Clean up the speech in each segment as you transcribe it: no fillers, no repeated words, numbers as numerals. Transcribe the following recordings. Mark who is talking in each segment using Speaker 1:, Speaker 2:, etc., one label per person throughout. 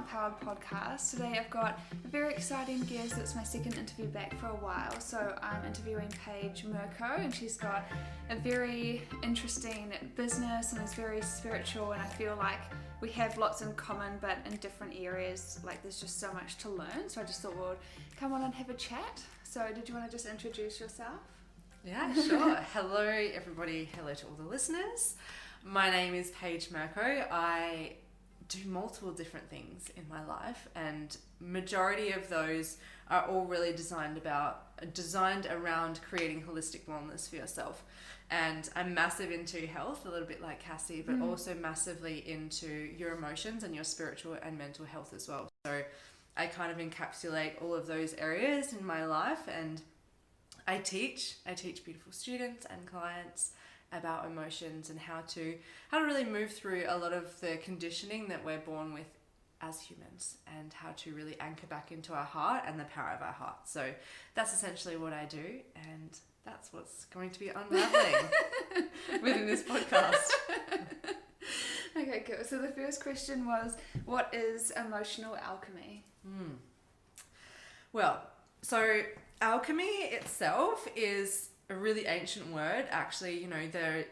Speaker 1: Plant Powered podcast. Today I've got a very exciting guest. It's my second interview back for a while. So I'm interviewing Paige Mirco, and she's got a very interesting business and is very spiritual, and I feel like we have lots in common but in different areas. Like there's just so much to learn. So I just thought we'd come on and have a chat. So did you want to just introduce yourself?
Speaker 2: Yeah, sure. Hello everybody. Hello to all the listeners. My name is Paige Mirco. I do multiple different things in my life, and majority of those are all really designed around creating holistic wellness for yourself. And I'm massive into health, a little bit like Cassie, but also massively into your emotions and your spiritual and mental health as well. So I kind of encapsulate all of those areas in my life, and I teach beautiful students and clients about emotions and how to really move through a lot of the conditioning that we're born with as humans, and how to really anchor back into our heart and the power of our heart. So that's essentially what I do, and that's what's going to be unraveling within this podcast.
Speaker 1: Okay, cool. So the first question was, what is emotional alchemy?
Speaker 2: Well, so alchemy itself is a really ancient word. Actually,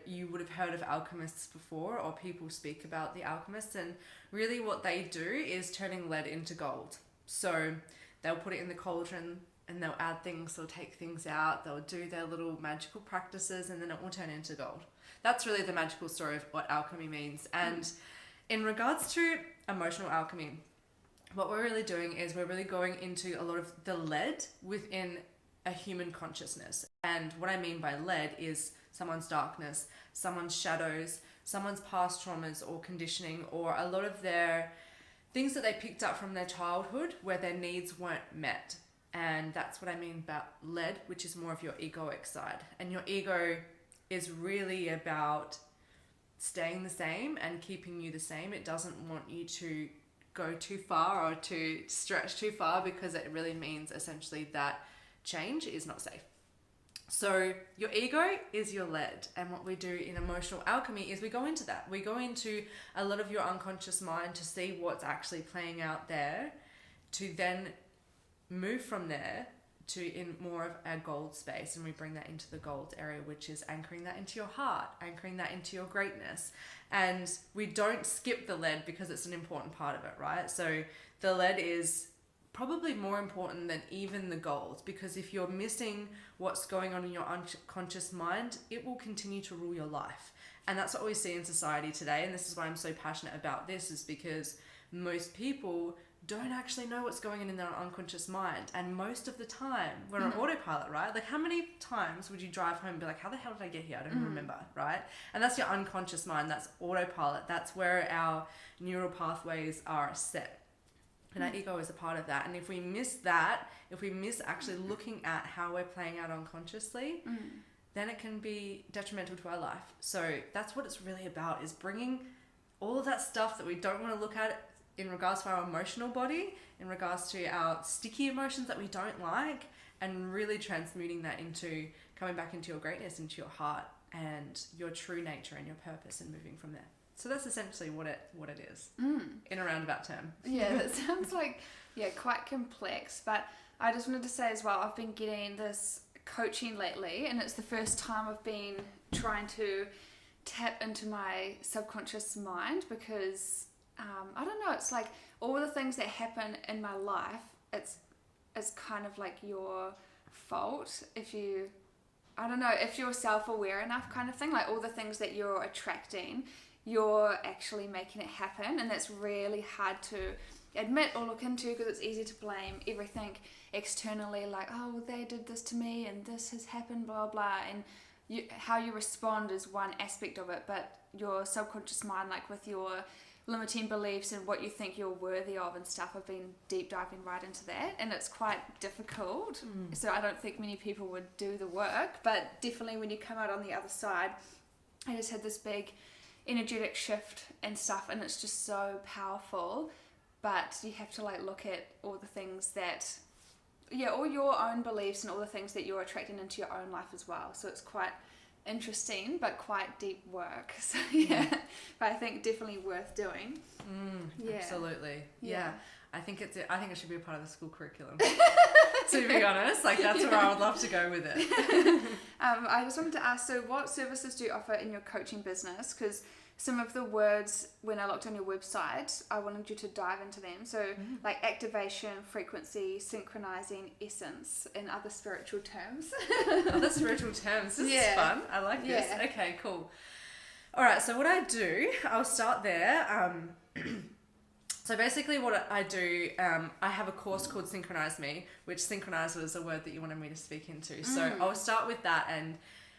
Speaker 2: you would have heard of alchemists before, or people speak about the alchemists, and really what they do is turning lead into gold. So they'll put it in the cauldron and they'll add things, they'll take things out, they'll do their little magical practices, and then it will turn into gold. That's really the magical story of what alchemy means. And in regards to emotional alchemy, what we're really doing is we're really going into a lot of the lead within a human consciousness. And what I mean by lead is someone's darkness, someone's shadows, someone's past traumas or conditioning, or a lot of their things that they picked up from their childhood where their needs weren't met. And that's what I mean about lead, which is more of your egoic side. And your ego is really about staying the same and keeping you the same. It doesn't want you to go too far or to stretch too far, because it really means essentially that change is not safe. So your ego is your lead, and what we do in emotional alchemy is we go into that. We go into a lot of your unconscious mind to see what's actually playing out there, to then move from there to in more of a gold space, and we bring that into the gold area, which is anchoring that into your heart, anchoring that into your greatness. And we don't skip the lead because it's an important part of it, right? So the lead is probably more important than even the gold, because if you're missing what's going on in your unconscious mind, it will continue to rule your life. And that's what we see in society today, and this is why I'm so passionate about this, is because most people don't actually know what's going on in their unconscious mind. And most of the time we're on autopilot, right? Like, how many times would you drive home and be like, how the hell did I get here? I don't remember, right? And that's your unconscious mind. That's autopilot. That's where our neural pathways are set. And our ego is a part of that. And if we miss that, if we miss actually looking at how we're playing out unconsciously, then it can be detrimental to our life. So that's what it's really about, is bringing all of that stuff that we don't want to look at in regards to our emotional body, in regards to our sticky emotions that we don't like, and really transmuting that into coming back into your greatness, into your heart and your true nature and your purpose, and moving from there. So that's essentially what it is in a roundabout term.
Speaker 1: Yeah, that sounds like, quite complex. But I just wanted to say as well, I've been getting this coaching lately, and it's the first time I've been trying to tap into my subconscious mind, because I don't know, it's like all the things that happen in my life, it's kind of like your fault if you're self-aware enough, kind of thing. Like all the things that you're attracting, you're actually making it happen, and that's really hard to admit or look into, because it's easy to blame everything externally, like, oh, well, they did this to me and this has happened, blah blah, and how you respond is one aspect of it, but your subconscious mind, like with your limiting beliefs and what you think you're worthy of and stuff, I've been deep diving right into that, and it's quite difficult. So I don't think many people would do the work, but definitely when you come out on the other side, I just had this big energetic shift and stuff, and it's just so powerful. But you have to like look at all the things that, all your own beliefs and all the things that you're attracting into your own life as well. So it's quite interesting but quite deep work. So yeah, but I think definitely worth doing.
Speaker 2: Absolutely. Yeah. I think it should be a part of the school curriculum. To be honest, like that's where I would love to go with it.
Speaker 1: I just wanted to ask, so what services do you offer in your coaching business? Because some of the words, when I looked on your website, I wanted you to dive into them. So like activation, frequency, synchronizing, essence, and other spiritual terms.
Speaker 2: Other spiritual terms. This is fun. I like this. Okay, cool. All right, so what I do, I'll start there. So basically what I do, I have a course called Synchronise Me, which synchronise was a word that you wanted me to speak into. So I'll start with that, and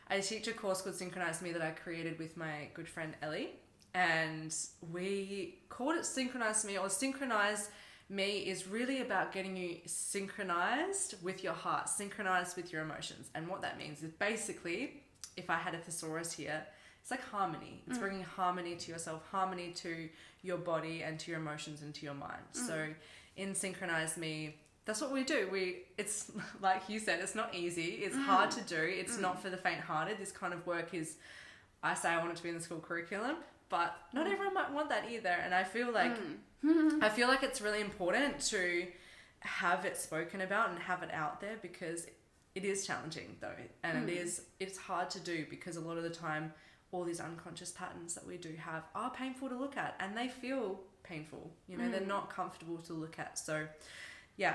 Speaker 2: I teach a course called Synchronise Me that I created with my good friend Ellie, and we called it Synchronise Me, or Synchronise Me is really about getting you synchronized with your heart, synchronized with your emotions. And what that means is basically, if I had a thesaurus here, it's like harmony. It's bringing harmony to yourself, harmony to your body and to your emotions and to your mind. So in Synchronise Me, that's what we do. It's like you said, it's not easy. It's hard to do. It's not for the faint-hearted. This kind of work is, I say I want it to be in the school curriculum, but not everyone might want that either. And I feel like it's really important to have it spoken about and have it out there, because it is challenging though, and it's hard to do, because a lot of the time all these unconscious patterns that we do have are painful to look at, and they feel painful, you know, they're not comfortable to look at. So so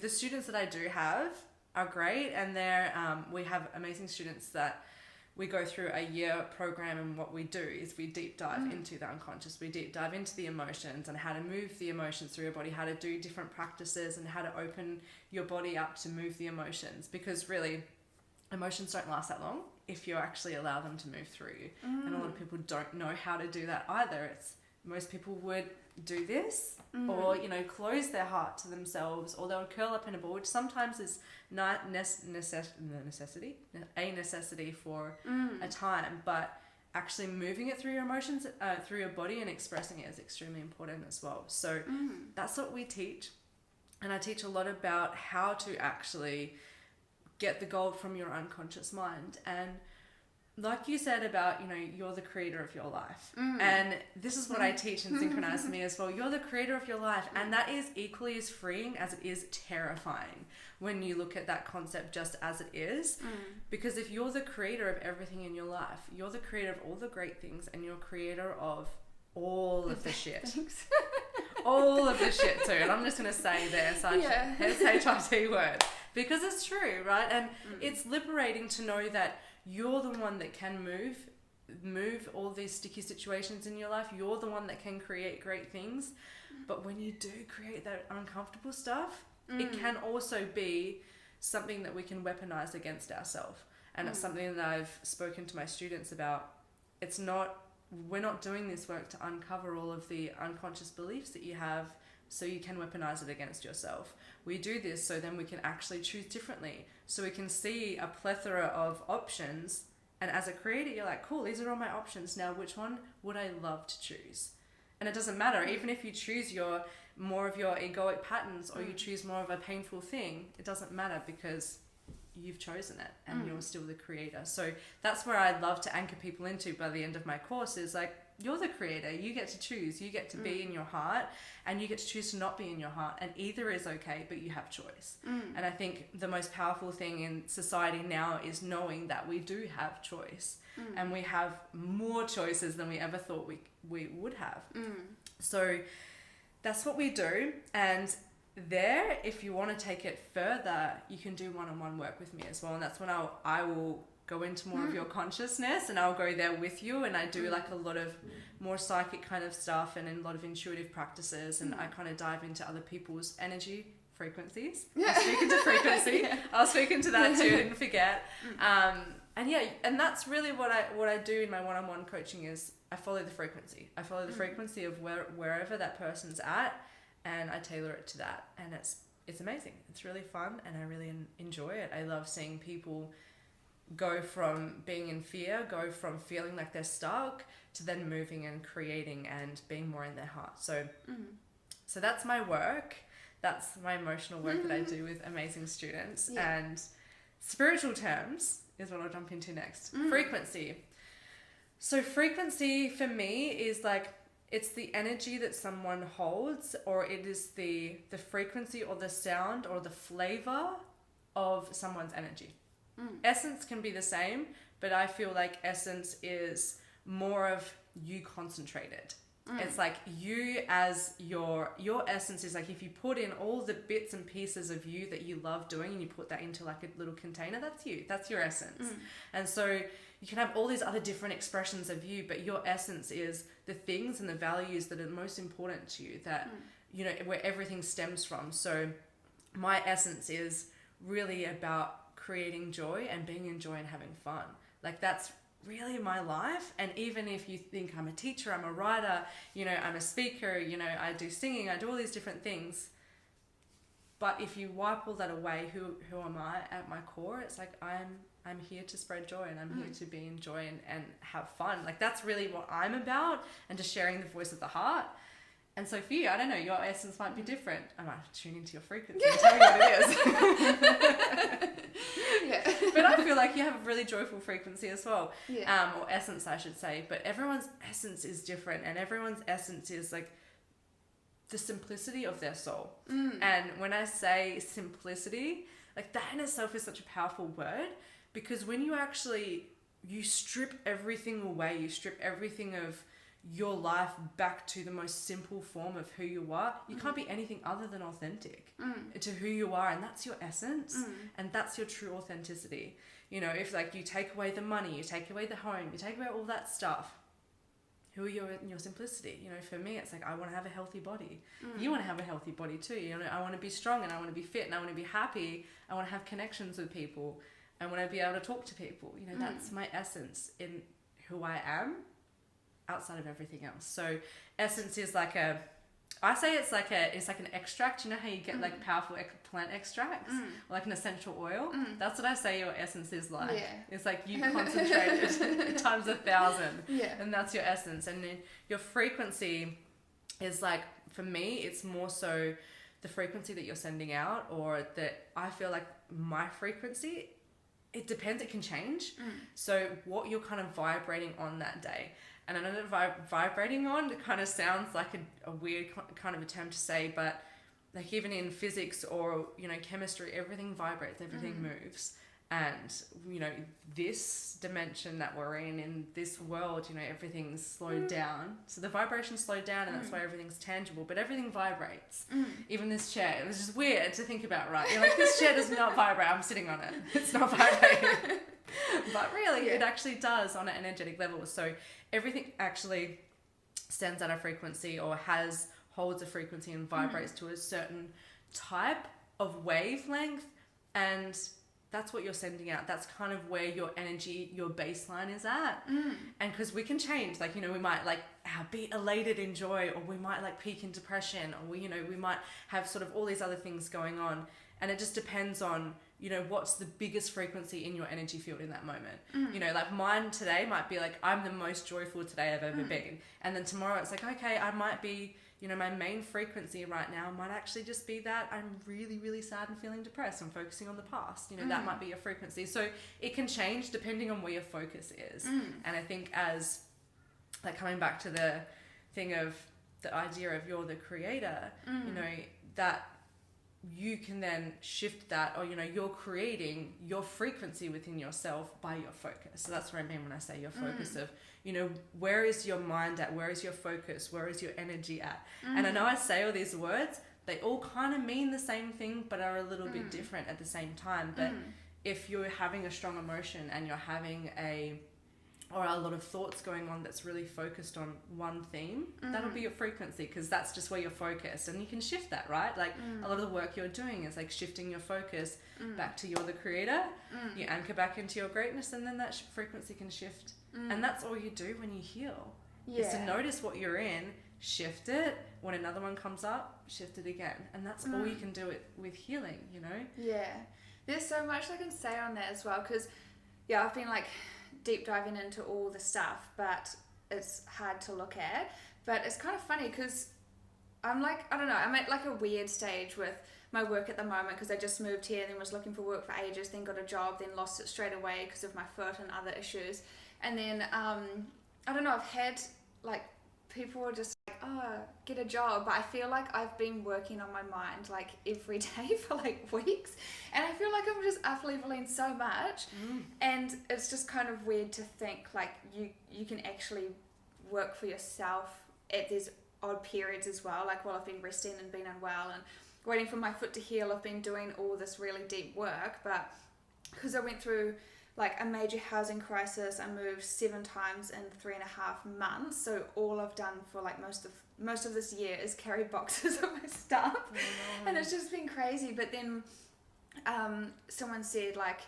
Speaker 2: the students that I do have are great, and they're we have amazing students that we go through a year program, and what we do is we deep dive into the unconscious, we deep dive into the emotions and how to move the emotions through your body, how to do different practices and how to open your body up to move the emotions, because really emotions don't last that long if you actually allow them to move through you. And a lot of people don't know how to do that either. Most people would do this or, you know, close their heart to themselves, or they'll curl up in a ball, which sometimes is not a necessity for a time, but actually moving it through your emotions, through your body, and expressing it is extremely important as well. So that's what we teach. And I teach a lot about how to actually get the gold from your unconscious mind. And like you said about, you know, you're the creator of your life. And this is what I teach in Synchronise Me as well. You're the creator of your life. And that is equally as freeing as it is terrifying when you look at that concept just as it is. Because if you're the creator of everything in your life, you're the creator of all the great things, and you're creator of all of the shit. All of the shit too. And I'm just going to say there, such HIT word. Because it's true, right? And it's liberating to know that you're the one that can move all these sticky situations in your life. You're the one that can create great things. But when you do create that uncomfortable stuff, it can also be something that we can weaponize against ourselves. And it's something that I've spoken to my students about. We're not doing this work to uncover all of the unconscious beliefs that you have so you can weaponize it against yourself. We do this so then we can actually choose differently. So we can see a plethora of options, and as a creator, you're like, cool, these are all my options. Now, which one would I love to choose? And it doesn't matter, even if you choose more of your egoic patterns, or you choose more of a painful thing, it doesn't matter, because you've chosen it and you're still the creator. So that's where I love to anchor people into by the end of my course, is like, you're the creator. You get to choose. You get to be in your heart, and you get to choose to not be in your heart. And either is okay, but you have choice. And I think the most powerful thing in society now is knowing that we do have choice, and we have more choices than we ever thought we would have. So that's what we do. And there, if you want to take it further, you can do one-on-one work with me as well. And that's when I will go into more of your consciousness, and I'll go there with you, and I do like a lot of more psychic kind of stuff and a lot of intuitive practices, and I kind of dive into other people's energy frequencies. I'll speak into frequency. I'll speak into that too, didn't forget. And that's really what I do in my one-on-one coaching, is I follow the frequency. I follow the frequency of wherever that person's at, and I tailor it to that. And it's amazing. It's really fun, and I really enjoy it. I love seeing people go from being in fear, go from feeling like they're stuck, to then moving and creating and being more in their heart. So that's my work. That's my emotional work that I do with amazing students. And spiritual terms is what I'll jump into next. Frequency. So frequency for me is like, it's the energy that someone holds, or it is the frequency or the sound or the flavor of someone's energy. Essence can be the same, but I feel like essence is more of you concentrated. It's like you as your essence is like, if you put in all the bits and pieces of you that you love doing and you put that into like a little container, that's you, that's your essence. And so you can have all these other different expressions of you, but your essence is the things and the values that are most important to you, that you know, where everything stems from. So my essence is really about creating joy and being in joy and having fun. Like that's really my life. And even if you think I'm a teacher, I'm a writer, you know, I'm a speaker, you know, I do singing, I do all these different things, but if you wipe all that away, who am I at my core? It's like I'm here to spread joy, and I'm here to be in joy and have fun. Like that's really what I'm about, and just sharing the voice of the heart. And so for you, I don't know, your essence might be different. I might tune into your frequency and tell you what it is.
Speaker 1: Yeah.
Speaker 2: But I feel like you have a really joyful frequency as well.
Speaker 1: Yeah.
Speaker 2: Or essence, I should say. But everyone's essence is different, and everyone's essence is like the simplicity of their soul. And when I say simplicity, like that in itself is such a powerful word, because when you strip everything away, you strip everything of your life back to the most simple form of who you are, you can't be anything other than authentic to who you are, and that's your essence, and that's your true authenticity. You know, if like you take away the money, you take away the home, you take away all that stuff, who are you in your simplicity? You know, for me, it's like, I want to have a healthy body. You want to have a healthy body too. You know, I want to be strong, and I want to be fit, and I want to be happy. I want to have connections with people. I want to be able to talk to people. You know, that's my essence in who I am, outside of everything else. So essence is like it's like an extract. You know how you get like powerful plant extracts, or like an essential oil? That's what I say your essence is like.
Speaker 1: Yeah.
Speaker 2: It's like you concentrated times 1,000.
Speaker 1: Yeah.
Speaker 2: And that's your essence. And then your frequency is like, for me, it's more so the frequency that you're sending out, or that I feel like my frequency, it depends, it can change. So what you're kind of vibrating on that day. And I know that vibrating on, it kind of sounds like a weird kind of a term to say, but like even in physics or, you know, chemistry, everything vibrates, everything moves. And, you know, this dimension that we're in this world, you know, everything's slowed down. So the vibration's slowed down, and that's why everything's tangible, but everything vibrates. Even this chair, it was just weird to think about, right? You're like, this chair does not vibrate, I'm sitting on it. It's not vibrating. But really, it actually does on an energetic level. So everything actually sends out a frequency, or holds a frequency and vibrates to a certain type of wavelength, and that's what you're sending out. That's kind of where your energy, your baseline is at. And because we can change, like, you know, we might like be elated in joy, or we might like peak in depression, or we might have sort of all these other things going on, and it just depends on, you know, what's the biggest frequency in your energy field in that moment. You know, like mine today might be like, I'm the most joyful today I've ever been. And then tomorrow it's like, okay, I might be, you know, my main frequency right now might actually just be that I'm really, really sad and feeling depressed. I'm focusing on the past. You know, that might be your frequency. So it can change depending on where your focus is. And I think as, like, coming back to the thing of the idea of you're the creator, you know, that you can then shift that, or, you know, you're creating your frequency within yourself by your focus. So that's what I mean when I say your focus of, you know, where is your mind at? Where is your focus? Where is your energy at? And I know I say all these words, they all kind of mean the same thing, but are a little bit different at the same time. But if you're having a strong emotion, and you're having a lot of thoughts going on that's really focused on one theme, that'll be your frequency, because that's just where you're focused, and you can shift that, right? Like a lot of the work you're doing is like shifting your focus back to you're the creator, you anchor back into your greatness, and then that frequency can shift. And that's all you do when you heal, is to notice what you're in, shift it. When another one comes up, shift it again. And that's all you can do it with healing, you know? Yeah.
Speaker 1: There's so much I can say on that as well, because I've been like deep diving into all the stuff, but it's hard to look at. But it's kind of funny, because I'm like, I don't know, I'm at like a weird stage with my work at the moment because I just moved here, then was looking for work for ages, then got a job, then lost it straight away because of my foot and other issues. And then, I don't know, I've had like, people are just like, oh, get a job. But I feel like I've been working on my mind like every day for like weeks. And I feel like I'm just up-leveling so much. And it's just kind of weird to think like you can actually work for yourself at these odd periods as well. Like while I've been resting and been unwell and waiting for my foot to heal, I've been doing all this really deep work. But because I went through like a major housing crisis, I moved 7 times in 3.5 months. So all I've done for like most of this year is carry boxes of my stuff. And it's just been crazy. But then someone said like,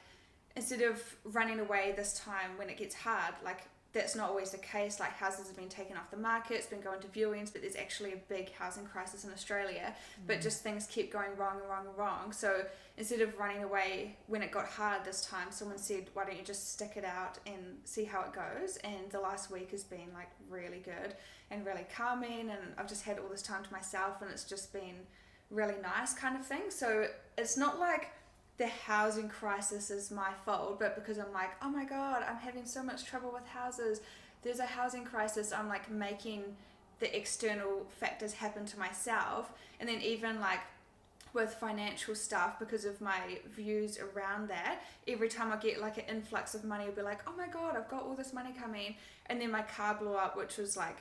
Speaker 1: instead of running away this time when it gets hard, like that's not always the case. Like houses have been taken off the market, it's been going to viewings, but there's actually a big housing crisis in Australia. But just things keep going wrong and wrong and wrong. So instead of running away when it got hard this time, someone said, why don't you just stick it out and see how it goes? And the last week has been like really good and really calming, and I've just had all this time to myself, and it's just been really nice kind of thing. So it's not like the housing crisis is my fault, but because I'm like, oh my god, I'm having so much trouble with houses, there's a housing crisis, I'm like making the external factors happen to myself. And then even like with financial stuff, because of my views around that, every time I get like an influx of money, I'll be like, oh my god, I've got all this money coming. And then my car blew up, which was like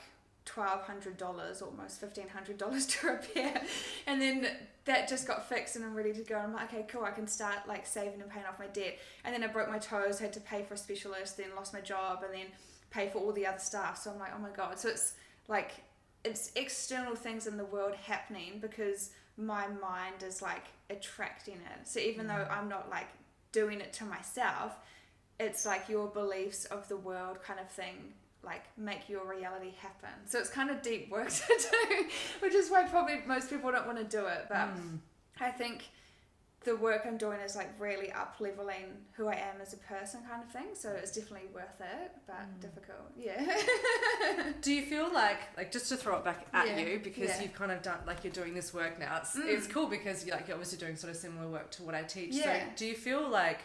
Speaker 1: $1,200, almost $1,500 to repair, and then that just got fixed and I'm ready to go. I'm like, okay, cool, I can start like saving and paying off my debt. And then I broke my toes, had to pay for a specialist, then lost my job, and then pay for all the other stuff. So I'm like, oh my god. So it's like, it's external things in the world happening because my mind is like attracting it. So even though I'm not like doing it to myself, it's like your beliefs of the world kind of thing like make your reality happen. So it's kind of deep work to do, which is why probably most people don't want to do it. But I think the work I'm doing is like really up leveling who I am as a person kind of thing. So it's definitely worth it, but difficult. Yeah.
Speaker 2: Do you feel like just to throw it back at you, because you've kind of done, like you're doing this work now, it's cool because you're obviously doing sort of similar work to what I teach. So do you feel like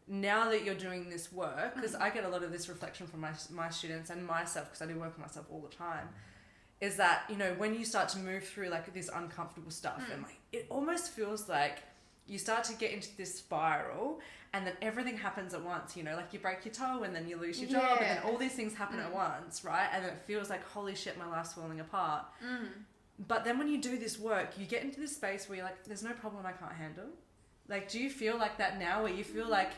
Speaker 2: now that you're doing this work, because I get a lot of this reflection from my students and myself, because I do work on myself all the time, is that, you know, when you start to move through like this uncomfortable stuff and like it almost feels like you start to get into this spiral and then everything happens at once, you know, like you break your toe and then you lose your job and then all these things happen at once, right? And then it feels like, holy shit, my life's falling apart. But then when you do this work, you get into this space where you're like, there's no problem I can't handle. Like, do you feel like that now, where you feel like,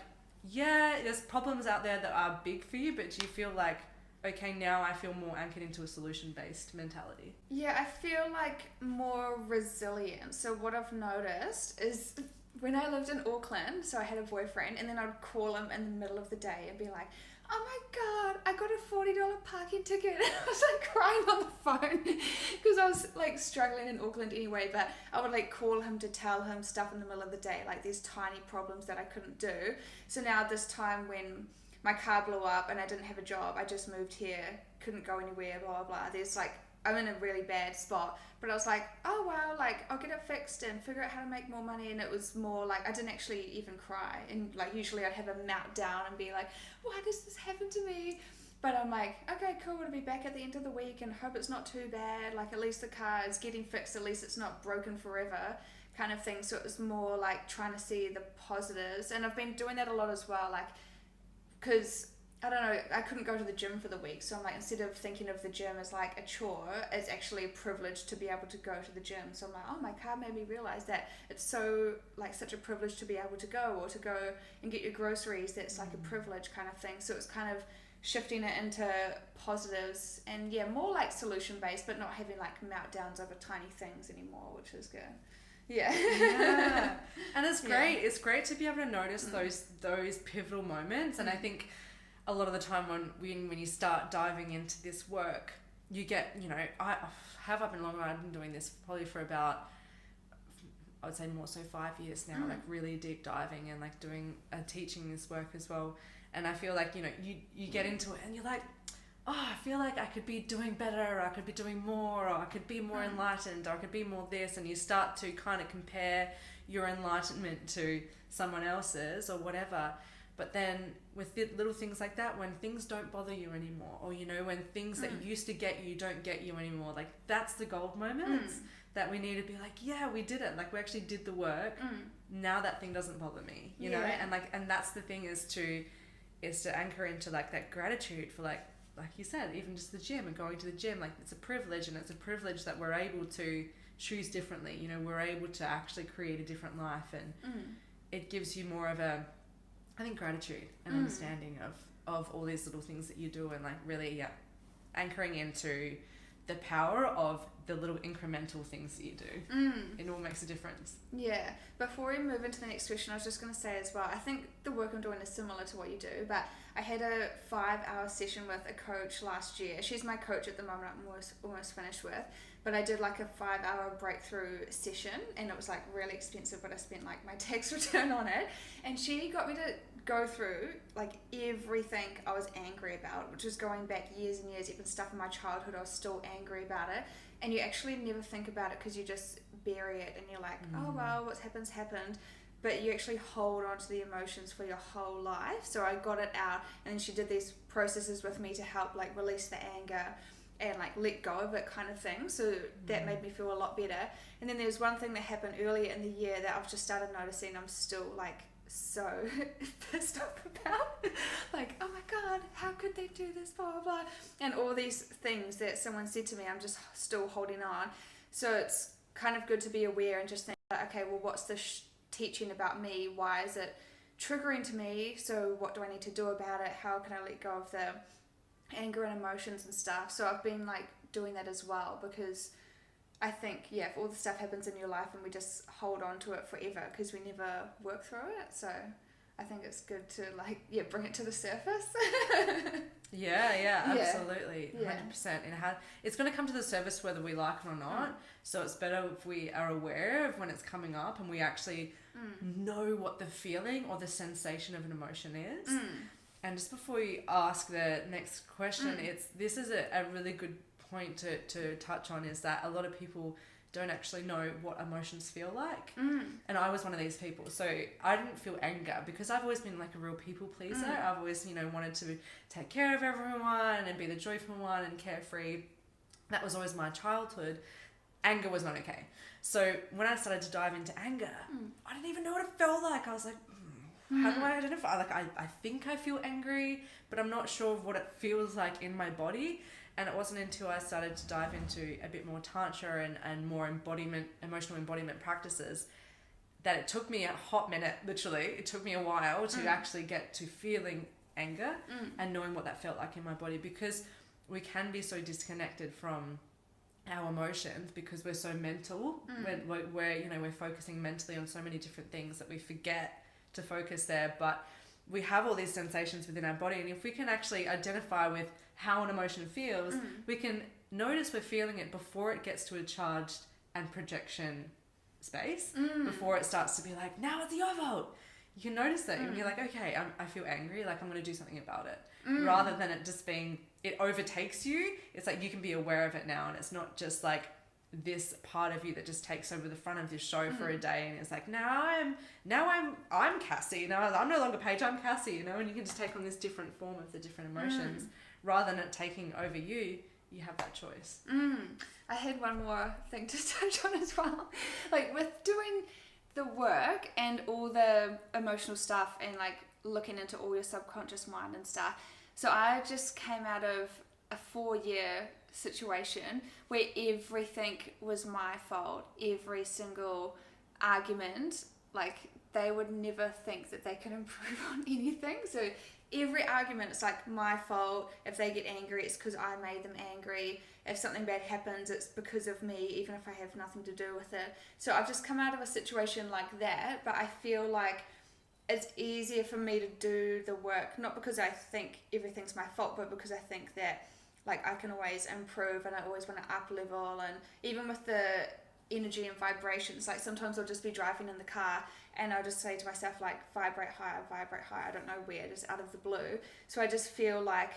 Speaker 2: yeah, there's problems out there that are big for you, but do you feel like, okay, now I feel more anchored into a solution-based mentality?
Speaker 1: Yeah, I feel like more resilient. So what I've noticed is when I lived in Auckland, so I had a boyfriend, and then I'd call him in the middle of the day and be like, oh my god, I got a $40 parking ticket. And I was like crying on the phone because I was like struggling in Auckland anyway, but I would like call him to tell him stuff in the middle of the day, like these tiny problems that I couldn't do. So now this time when my car blew up and I didn't have a job, I just moved here, couldn't go anywhere, blah, blah, blah. There's like, I'm in a really bad spot, but I was like, oh wow, like I'll get it fixed and figure out how to make more money. And it was more like, I didn't actually even cry. And like usually I'd have a meltdown and be like, why does this happen to me? But I'm like, okay, cool, I'll be back at the end of the week and hope it's not too bad. Like at least the car is getting fixed, at least it's not broken forever kind of thing. So it was more like trying to see the positives. And I've been doing that a lot as well, like, because I don't know, I couldn't go to the gym for the week, so I'm like, instead of thinking of the gym as like a chore, it's actually a privilege to be able to go to the gym. So I'm like, oh, my car made me realize that it's so like such a privilege to be able to go, or to go and get your groceries, that's like a privilege kind of thing. So it's kind of shifting it into positives and more like solution based, but not having like meltdowns over tiny things anymore, which is good. Yeah.
Speaker 2: And it's great. It's great to be able to notice those pivotal moments. And I think a lot of the time when you start diving into this work, you get, you know, I've been longer. I've been doing this probably for about, I would say more so 5 years now, like really deep diving and like doing teaching this work as well. And I feel like, you know, you get into it and you're like, oh, I feel like I could be doing better, or I could be doing more, or I could be more enlightened, or I could be more this, and you start to kind of compare your enlightenment to someone else's or whatever. But then with little things like that, when things don't bother you anymore, or when things that used to get you don't get you anymore, like that's the gold moments that we need to be like, yeah, we did it, like we actually did the work. Now that thing doesn't bother me, you know. And that's the thing, is to anchor into like that gratitude for like you said, even just the gym and going to the gym. Like it's a privilege, and it's a privilege that we're able to choose differently. We're able to actually create a different life, and it gives you more of a, I think, gratitude and understanding of all these little things that you do, and like really anchoring into the power of the little incremental things that you do. It all makes a difference.
Speaker 1: Yeah. Before we move into the next question, I was just going to say as well, I think the work I'm doing is similar to what you do, but I had a 5-hour session with a coach last year. She's my coach at the moment, I'm almost finished with, but I did like a 5-hour breakthrough session, and it was like really expensive, but I spent like my tax return on it, and she got me to go through like everything I was angry about, which was going back years and years, even stuff in my childhood I was still angry about it. And you actually never think about it because you just bury it, and you're like, oh well, what's happened's happened. But you actually hold on to the emotions for your whole life. So I got it out, and then she did these processes with me to help like release the anger and like let go of it, kind of thing. So that made me feel a lot better. And then there's one thing that happened earlier in the year that I've just started noticing I'm still like so pissed off about. Like, oh my god, how could they do this, blah blah blah, and all these things that someone said to me, I'm just still holding on. So it's kind of good to be aware and just think, okay, well, what's this teaching about me? Why is it triggering to me? So what do I need to do about it? How can I let go of the anger and emotions and stuff? So I've been like doing that as well, because I think, if all the stuff happens in your life and we just hold on to it forever because we never work through it. So I think it's good to like, bring it to the surface.
Speaker 2: Absolutely. 100%. And it's going to come to the surface whether we like it or not. So it's better if we are aware of when it's coming up, and we actually know what the feeling or the sensation of an emotion is. And just before you ask the next question, this is a really good point to touch on, is that a lot of people don't actually know what emotions feel like. And I was one of these people. So I didn't feel anger because I've always been like a real people pleaser. I've always, wanted to take care of everyone and be the joyful one and carefree. That was always my childhood. Anger was not okay. So when I started to dive into anger, I didn't even know what it felt like. I was like, how do I identify? Like, I think I feel angry, but I'm not sure of what it feels like in my body. And it wasn't until I started to dive into a bit more tantra and more emotional embodiment practices, that it took me a hot minute, literally. It took me a while to actually get to feeling anger and knowing what that felt like in my body, because we can be so disconnected from our emotions because we're so mental. We're focusing mentally on so many different things that we forget to focus there. But we have all these sensations within our body, and if we can actually identify with how an emotion feels, we can notice we're feeling it before it gets to a charged and projection space, before it starts to be like, now it's your fault. You can notice that and you're like, okay, I feel angry, like I'm going to do something about it, rather than it just being, it overtakes you. It's like you can be aware of it now, and it's not just like this part of you that just takes over the front of this show for a day, and it's like, now I'm Cassie, now I'm no longer Paige, I'm Cassie, and you can just take on this different form of the different emotions, rather than it taking over you. You have that choice.
Speaker 1: I had one more thing to touch on as well, like with doing the work and all the emotional stuff and like looking into all your subconscious mind and stuff. So I just came out of a 4-year situation where everything was my fault. Every single argument, like they would never think that they can improve on anything. So every argument, it's like my fault. If they get angry, it's because I made them angry. If something bad happens, it's because of me, even if I have nothing to do with it. So I've just come out of a situation like that, but I feel like it's easier for me to do the work, not because I think everything's my fault, but because I think that like I can always improve, and I always want to up level. And even with the energy and vibrations, like sometimes I'll just be driving in the car and I'll just say to myself like, vibrate higher, I don't know where, just out of the blue. So I just feel like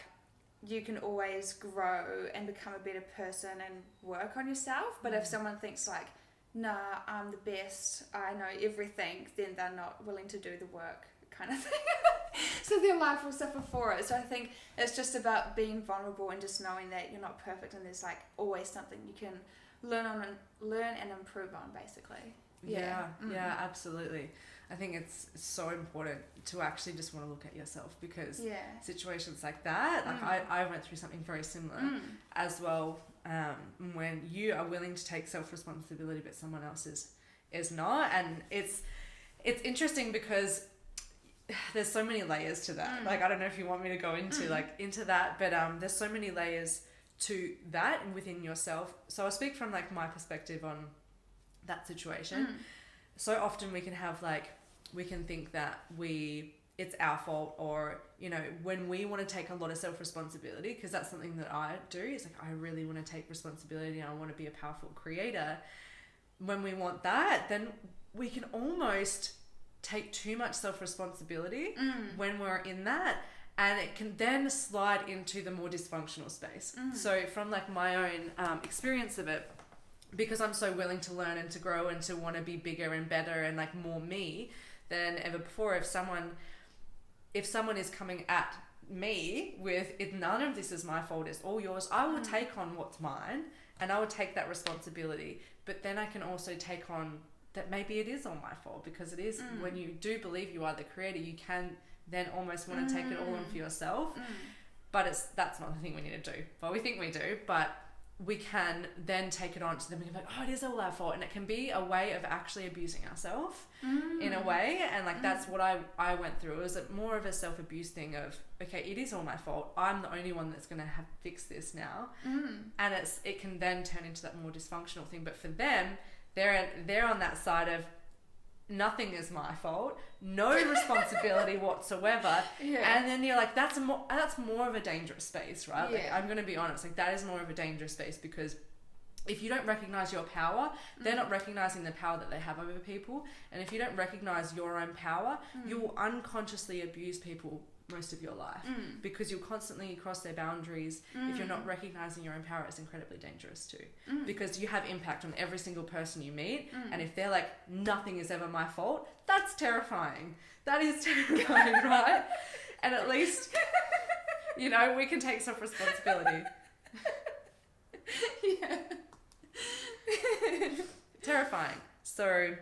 Speaker 1: you can always grow and become a better person and work on yourself. But if someone thinks like, nah, I'm the best, I know everything, then they're not willing to do the work kind of thing. So their life will suffer for it. So I think it's just about being vulnerable and just knowing that you're not perfect and there's like always something you can learn and improve on, basically.
Speaker 2: Yeah, absolutely. I think it's so important to actually just want to look at yourself, because situations like that, like I went through something very similar as well, when you are willing to take self-responsibility but someone else is not. And it's interesting because there's so many layers to that. Like, I don't know if you want me to go into into that, but there's so many layers to that and within yourself. So I'll speak from like my perspective on that situation. So often we can think that it's our fault, or, you know, when we want to take a lot of self-responsibility, because that's something that I do, is like, I really want to take responsibility and I want to be a powerful creator. When we want that, then we can almost take too much self-responsibility when we're in that, and it can then slide into the more dysfunctional space. So from like my own experience of it, because I'm so willing to learn and to grow and to want to be bigger and better and like more me than ever before, if someone is coming at me with, none of this is my fault, it's all yours, I will take on what's mine and I will take that responsibility. But then I can also take on that maybe it is all my fault, because it is, when you do believe you are the creator, you can then almost want to take it all on for yourself. But that's not the thing we need to do. Well, we think we do, but we can then take it on to them and be like, oh, it is all our fault. And it can be a way of actually abusing ourselves in a way. And like, that's what I went through. It was more of a self-abuse thing of, okay, it is all my fault. I'm the only one that's going to have fixed this now. And it can then turn into that more dysfunctional thing. But for them, they're on that side of, nothing is my fault, no responsibility whatsoever. And then you're like, that's more of a dangerous space, right? Like, I'm going to be honest, like, that is more of a dangerous space, because if you don't recognize your power, they're not recognizing the power that they have over people. And if you don't recognize your own power, you will unconsciously abuse people most of your life, because you'll constantly cross their boundaries. If you're not recognizing your own power, it's incredibly dangerous too, because you have impact on every single person you meet. And if they're like, nothing is ever my fault, that's terrifying. That is terrifying. Right? And at least, you know, we can take self-responsibility. Terrifying. So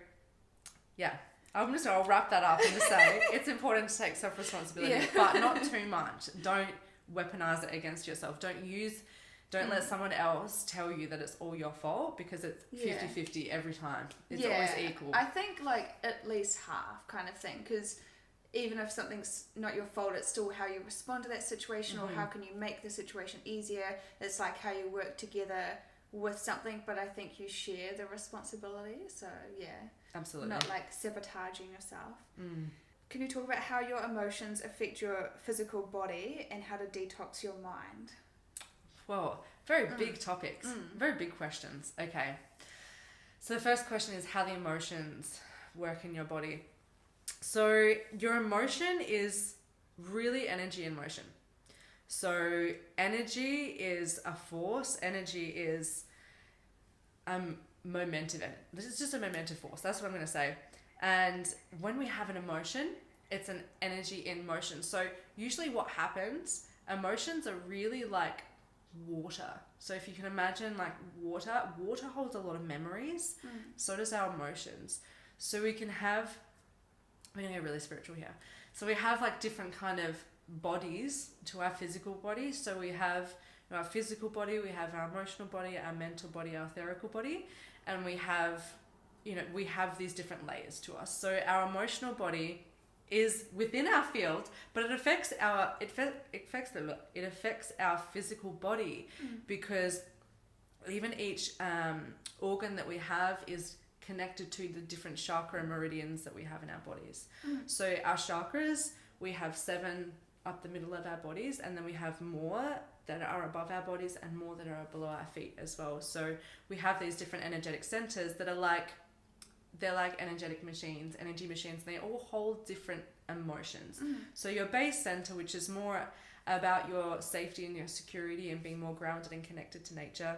Speaker 2: yeah, I'll wrap that up and just say it's important to take self-responsibility, but not too much. Don't weaponize it against yourself. Don't let someone else tell you that it's all your fault, because it's 50-50 every time. It's always equal.
Speaker 1: I think like at least half kind of thing, because even if something's not your fault, it's still how you respond to that situation, or how can you make the situation easier. It's like how you work together with something, but I think you share the responsibility. So
Speaker 2: absolutely,
Speaker 1: not like sabotaging yourself. Can you talk about how your emotions affect your physical body and how to detox your mind?
Speaker 2: Well, very big topics, very big questions. Okay, so the first question is how the emotions work in your body. So your emotion is really energy in motion. So energy is a force. Energy is momentum. This is just a momentum force. That's what I'm going to say. And when we have an emotion, it's an energy in motion. So usually what happens, emotions are really like water. So if you can imagine like water holds a lot of memories. So does our emotions. So we're going to get really spiritual here. So we have like different kind of bodies to our physical body. So we have our physical body, we have our emotional body, our mental body, our etherical body, and we have these different layers to us. So our emotional body is within our field, but it affects our physical body, because even each organ that we have is connected to the different chakra meridians that we have in our bodies. So our chakras, we have 7 up the middle of our bodies, and then we have more that are above our bodies and more that are below our feet as well. So we have these different energetic centers that are they're like energy machines, and they all hold different emotions. So your base center, which is more about your safety and your security and being more grounded and connected to nature.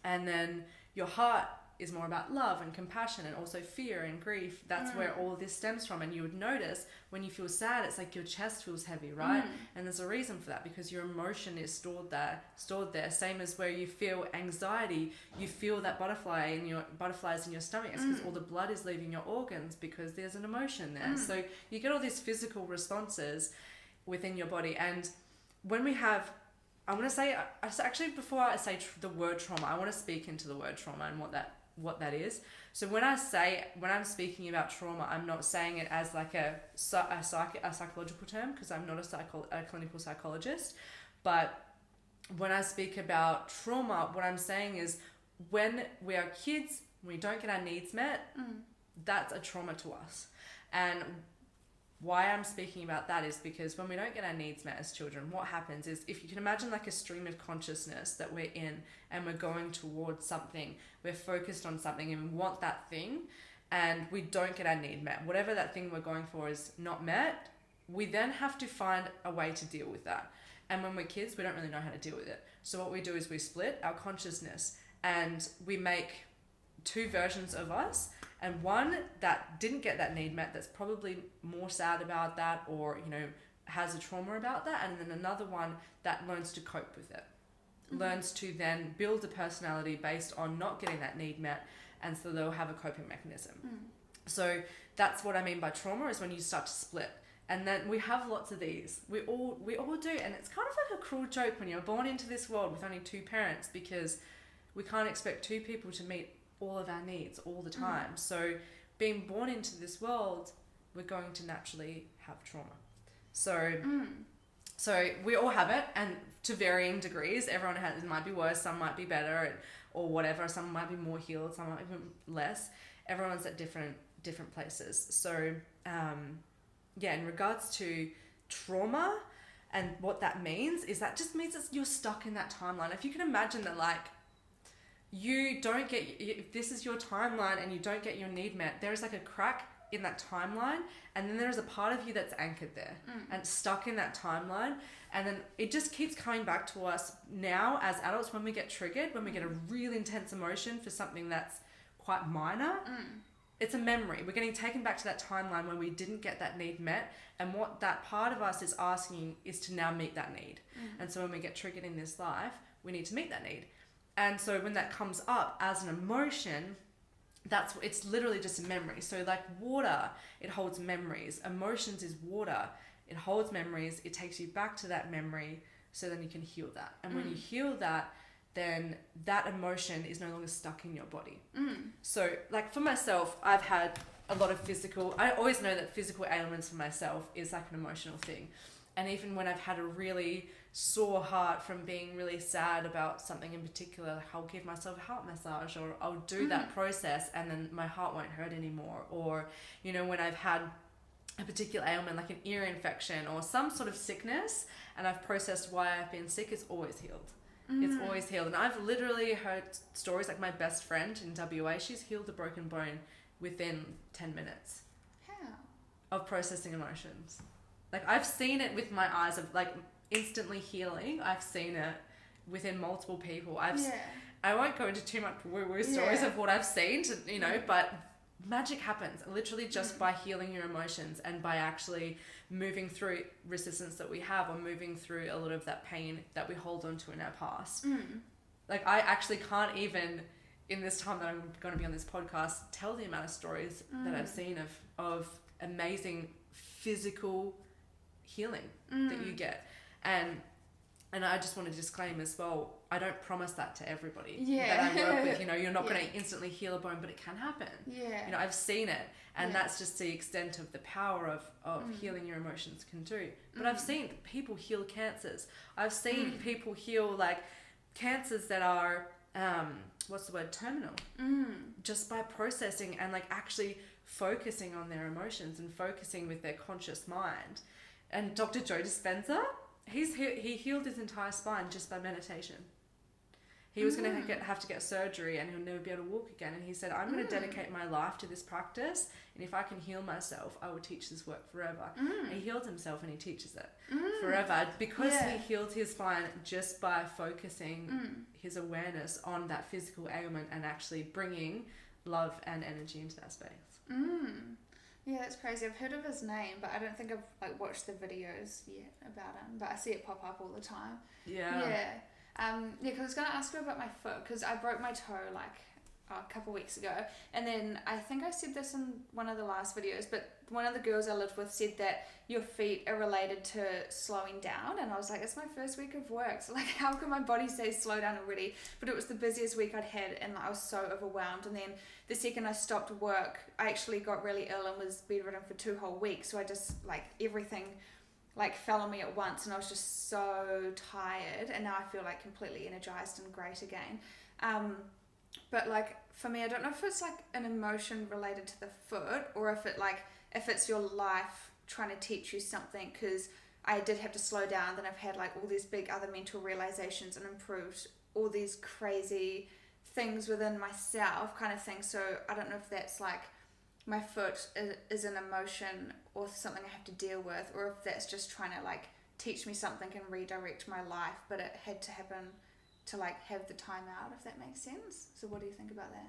Speaker 2: And then your heart is more about love and compassion and also fear and grief. That's where all this stems from. And you would notice when you feel sad, it's like your chest feels heavy, right? And there's a reason for that, because your emotion is stored there. Same as where you feel anxiety, you feel that butterflies in your stomach. It's because all the blood is leaving your organs because there's an emotion there. So you get all these physical responses within your body. And when we have, I want to say, actually before I say the word trauma, I want to speak into the word trauma and what that is. So when I'm speaking about trauma, I'm not saying it as like a psychological term, because I'm not a clinical psychologist. But when I speak about trauma, what I'm saying is when we are kids, we don't get our needs met, that's a trauma to us. And why I'm speaking about that is because when we don't get our needs met as children, what happens is, if you can imagine like a stream of consciousness that we're in and we're going towards something, we're focused on something and we want that thing, and we don't get our need met, whatever that thing we're going for is not met, we then have to find a way to deal with that. And when we're kids, we don't really know how to deal with it. So what we do is we split our consciousness and we make two versions of us. And one that didn't get that need met, that's probably more sad about that, or, you know, has a trauma about that. And then another one that learns to cope with it, learns to then build a personality based on not getting that need met. And so they'll have a coping mechanism. So that's what I mean by trauma, is when you start to split. And then we have lots of these. We all do. And it's kind of like a cruel joke when you're born into this world with only two parents, because we can't expect two people to meet all of our needs all the time. So being born into this world, we're going to naturally have trauma. So we all have it, and to varying degrees. Everyone has, it might be worse, some might be better, or whatever. Some might be more healed, some might be less. Everyone's at different places. So in regards to trauma and what that means, is that just means that you're stuck in that timeline. If you can imagine that, like, you don't get, if this is your timeline and you don't get your need met, there is like a crack in that timeline, and then there's a part of you that's anchored there and stuck in that timeline, and then it just keeps coming back to us now as adults when we get triggered, when we get a really intense emotion for something that's quite minor. It's a memory. We're getting taken back to that timeline when we didn't get that need met, and what that part of us is asking is to now meet that need. And so when we get triggered in this life, we need to meet that need. And so when that comes up as an emotion, it's literally just a memory. So like water, it holds memories. Emotions is water. It holds memories. It takes you back to that memory, so then you can heal that. And when you heal that, then that emotion is no longer stuck in your body. So like for myself, I've had a lot of I always know that physical ailments for myself is like an emotional thing. And even when I've had a really sore heart from being really sad about something in particular, like I'll give myself a heart massage, or I'll do that process, and then my heart won't hurt anymore. Or, you know, when I've had a particular ailment like an ear infection or some sort of sickness, and I've processed why I've been sick, it's always healed. It's always healed. And I've literally heard stories, like my best friend in WA, she's healed a broken bone within 10 minutes.
Speaker 1: How?
Speaker 2: Of processing emotions. Like, I've seen it with my eyes, of like instantly healing. I've seen it within multiple people. I won't go into too much woo-woo stories of what I've seen, but magic happens literally just by healing your emotions and by actually moving through resistance that we have, or moving through a lot of that pain that we hold on to in our past. Like, I actually can't even, in this time that I'm going to be on this podcast, tell the amount of stories that I've seen of amazing physical healing that you get. And I just want to disclaim as well, I don't promise that to everybody that I work with. You're not going to instantly heal a bone, but it can happen. I've seen it, and that's just the extent of the power of healing your emotions can do. But I've seen people heal cancers. I've seen people heal like cancers that are terminal, just by processing and like actually focusing on their emotions and focusing with their conscious mind. And Dr. Joe Dispenza, he healed his entire spine just by meditation. He was going to have to get surgery and he'll never be able to walk again. And he said, I'm going to dedicate my life to this practice. And if I can heal myself, I will teach this work forever. And he healed himself and he teaches it forever because he healed his spine just by focusing his awareness on that physical ailment and actually bringing love and energy into that space.
Speaker 1: Yeah, that's crazy. I've heard of his name, but I don't think I've like watched the videos yet about him. But I see it pop up all the time. Yeah. Because I was going to ask you about my foot, because I broke my toe like a couple weeks ago, and then I think I said this in one of the last videos, but one of the girls I lived with said that your feet are related to slowing down, and I was like, it's my first week of work, so like how can my body say slow down already? But it was the busiest week I'd had, and I was so overwhelmed. And then the second I stopped work, I actually got really ill and was bedridden for 2 whole weeks. So I just like everything like fell on me at once, and I was just so tired, and now I feel like completely energized and great again. But like for me, I don't know if it's like an emotion related to the foot, or if it's your life trying to teach you something, because I did have to slow down. Then I've had like all these big other mental realizations and improved all these crazy things within myself kind of thing. So I don't know if that's like my foot is an emotion or something I have to deal with, or if that's just trying to like teach me something and redirect my life, but it had to happen to like have the time out, if that makes sense. So what do you think about that?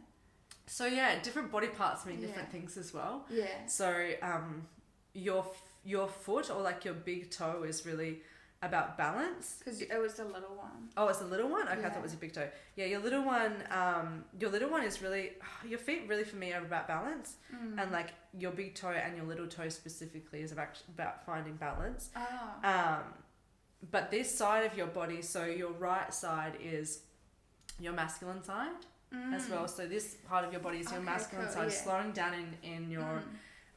Speaker 2: So yeah, different body parts mean different things as well.
Speaker 1: Yeah.
Speaker 2: So your foot, or like your big toe, is really about balance.
Speaker 1: Because it was the little one.
Speaker 2: Oh, it's the little one? Okay, I thought it was your big toe. Yeah, your little one is really, your feet really for me are about balance. And like your big toe and your little toe specifically is about finding balance. But this side of your body, so your right side is your masculine side as well. So this part of your body is your masculine side, slowing down in your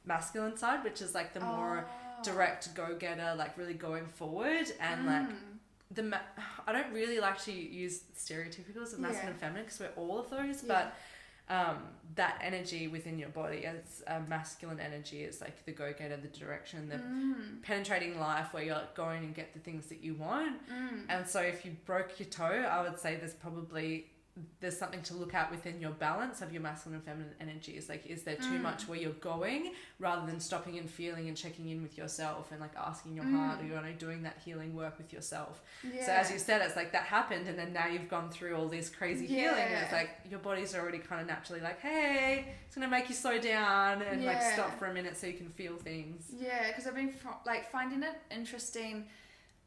Speaker 2: masculine side, which is like the more direct go-getter, like really going forward. And like I don't really like to use stereotypicals of masculine and feminine, because we're all of those, but that energy within your body, as masculine energy, is like the go-getter, the direction, the penetrating life, where you're going and get the things that you want. And so if you broke your toe, I would say there's something to look at within your balance of your masculine and feminine energies. Like, is there too much where you're going, rather than stopping and feeling and checking in with yourself and like asking your heart, or you know, doing that healing work with yourself. So as you said, it's like that happened, and then now you've gone through all this crazy healing, and it's like your body's already kind of naturally like, hey, it's gonna make you slow down and like stop for a minute so you can feel things. Because
Speaker 1: I've been like finding it interesting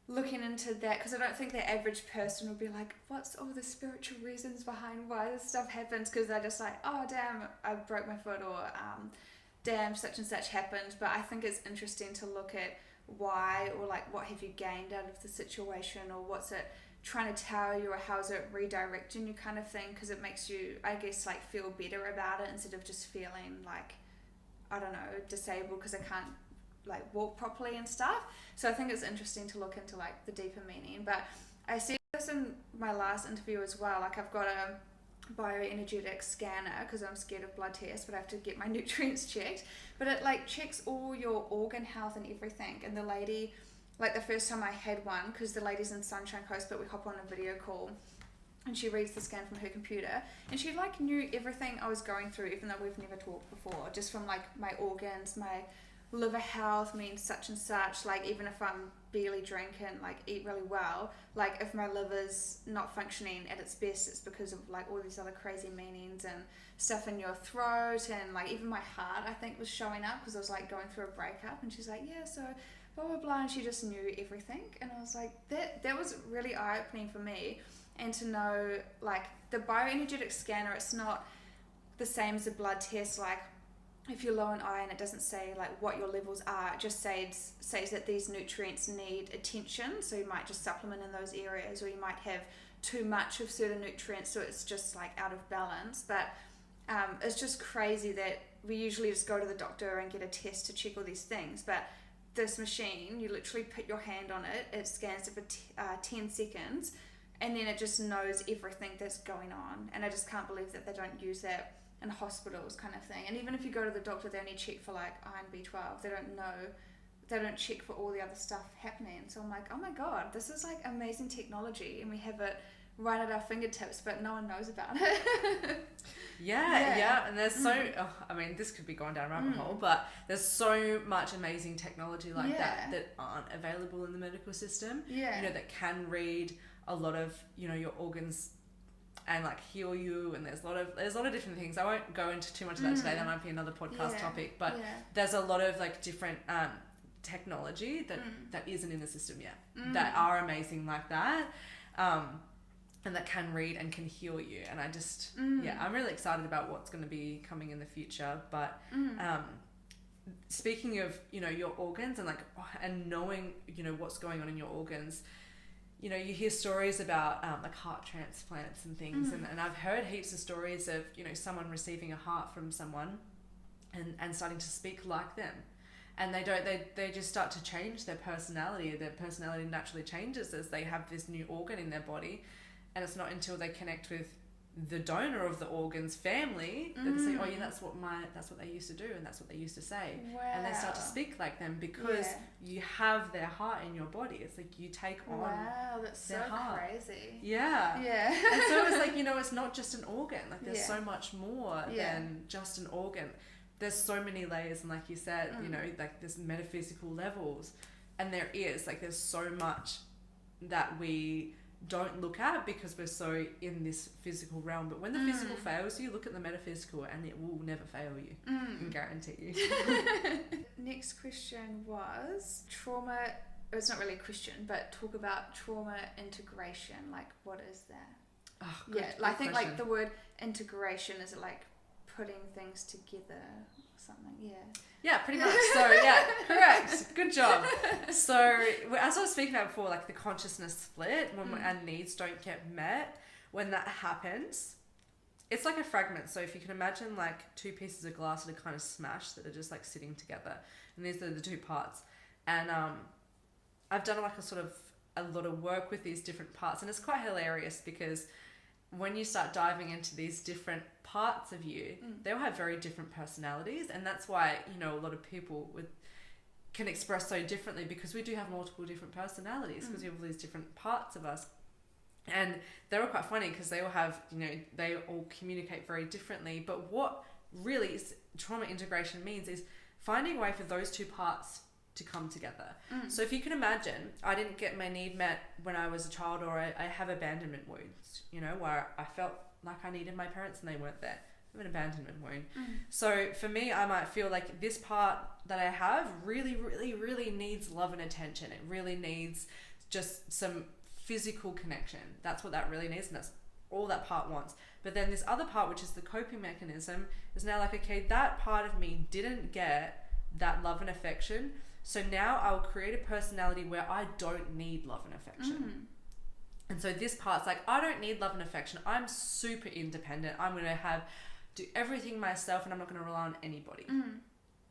Speaker 1: looking into that, because I don't think the average person would be like, what's all the spiritual reasons behind why this stuff happens, because they're just like, oh damn, I broke my foot, or damn, such and such happened. But I think it's interesting to look at why, or like what have you gained out of the situation, or what's it trying to tell you, or how's it redirecting you kind of thing, because it makes you, I guess, like feel better about it, instead of just feeling like, I don't know, disabled because I can't like walk properly and stuff. So I think it's interesting to look into like the deeper meaning. But I see this in my last interview as well. Like, I've got a bioenergetic scanner because I'm scared of blood tests, but I have to get my nutrients checked. But it like checks all your organ health and everything. And the lady, like the first time I had one, because the lady's in Sunshine Coast, but we hop on a video call, and she reads the scan from her computer, and she like knew everything I was going through, even though we've never talked before, just from like my organs, my liver health means such and such. Like, even if I'm barely drinking, like eat really well, like if my liver's not functioning at its best, it's because of like all these other crazy meanings and stuff in your throat. And like even my heart, I think, was showing up because I was like going through a breakup, and she's like, yeah, so blah blah blah, and she just knew everything. And I was like, that was really eye-opening for me. And to know like the bioenergetic scanner, it's not the same as a blood test. Like, if you're low in iron, it doesn't say like what your levels are. It just says that these nutrients need attention. So you might just supplement in those areas, or you might have too much of certain nutrients, so it's just like out of balance. But it's just crazy that we usually just go to the doctor and get a test to check all these things. But this machine, you literally put your hand on it, it scans it for 10 seconds, and then it just knows everything that's going on. And I just can't believe that they don't use that in hospitals kind of thing. And even if you go to the doctor, they only check for like iron B12. They don't check for all the other stuff happening. So I'm like, oh my god, this is like amazing technology, and we have it right at our fingertips, but no one knows about it.
Speaker 2: Yeah. And there's I mean, this could be going down a rabbit hole, but there's so much amazing technology like that aren't available in the medical system.
Speaker 1: Yeah.
Speaker 2: You know, that can read a lot of, you know, your organs and like heal you, and there's a lot of different things. I won't go into too much of that today. That might be another podcast topic, but there's a lot of like different technology that isn't in the system yet that are amazing like that. And that can read and can heal you. And I just, I'm really excited about what's going to be coming in the future. But speaking of, you know, your organs and like, and knowing, you know, what's going on in your organs, you know, you hear stories about like heart transplants and things. And I've heard heaps of stories of, you know, someone receiving a heart from someone and starting to speak like them. And they just start to change their personality. Their personality naturally changes as they have this new organ in their body. And it's not until they connect with the donor of the organ's family that they say, oh yeah, that's what they used to do, and that's what they used to say.
Speaker 1: Wow.
Speaker 2: And they start to speak like them because you have their heart in your body. It's like you take on
Speaker 1: that's
Speaker 2: their
Speaker 1: so
Speaker 2: heart.
Speaker 1: crazy.
Speaker 2: Yeah. And so it's like, you know, it's not just an organ. Like there's so much more than just an organ. There's so many layers, and like you said, you know, like there's metaphysical levels, and there's so much that we don't look at because we're so in this physical realm. But when the physical fails you, look at the metaphysical, and it will never fail you. I can guarantee you.
Speaker 1: Next question was trauma. It's not really a question, but talk about trauma integration. Like, what is that?
Speaker 2: Oh, good
Speaker 1: I think
Speaker 2: question.
Speaker 1: like the word integration, is it like putting things together or something?
Speaker 2: Yeah, pretty much. So yeah, correct. Good job. So as I was speaking about before, like the consciousness split, when our needs don't get met, when that happens, it's like a fragment. So if you can imagine like two pieces of glass that are kind of smashed, that are just like sitting together, and these are the two parts. And I've done like a lot of work with these different parts, and it's quite hilarious because when you start diving into these different parts of you, they all have very different personalities. And that's why, you know, a lot of people can express so differently, because we do have multiple different personalities, because we have all these different parts of us. And they're all quite funny because they all have, you know, they all communicate very differently. But what really trauma integration means is finding a way for those two parts to come together. So if you can imagine, I didn't get my need met when I was a child, or I have abandonment wounds, you know, where I felt like I needed my parents and they weren't there. I have an abandonment wound. So for me, I might feel like this part that I have really, really, really needs love and attention. It really needs just some physical connection. That's what that really needs, and that's all that part wants. But then this other part, which is the coping mechanism, is now like, okay, that part of me didn't get that love and affection. So now I'll create a personality where I don't need love and affection. And so this part's like, I don't need love and affection. I'm super independent. I'm going to do everything myself, and I'm not going to rely on anybody.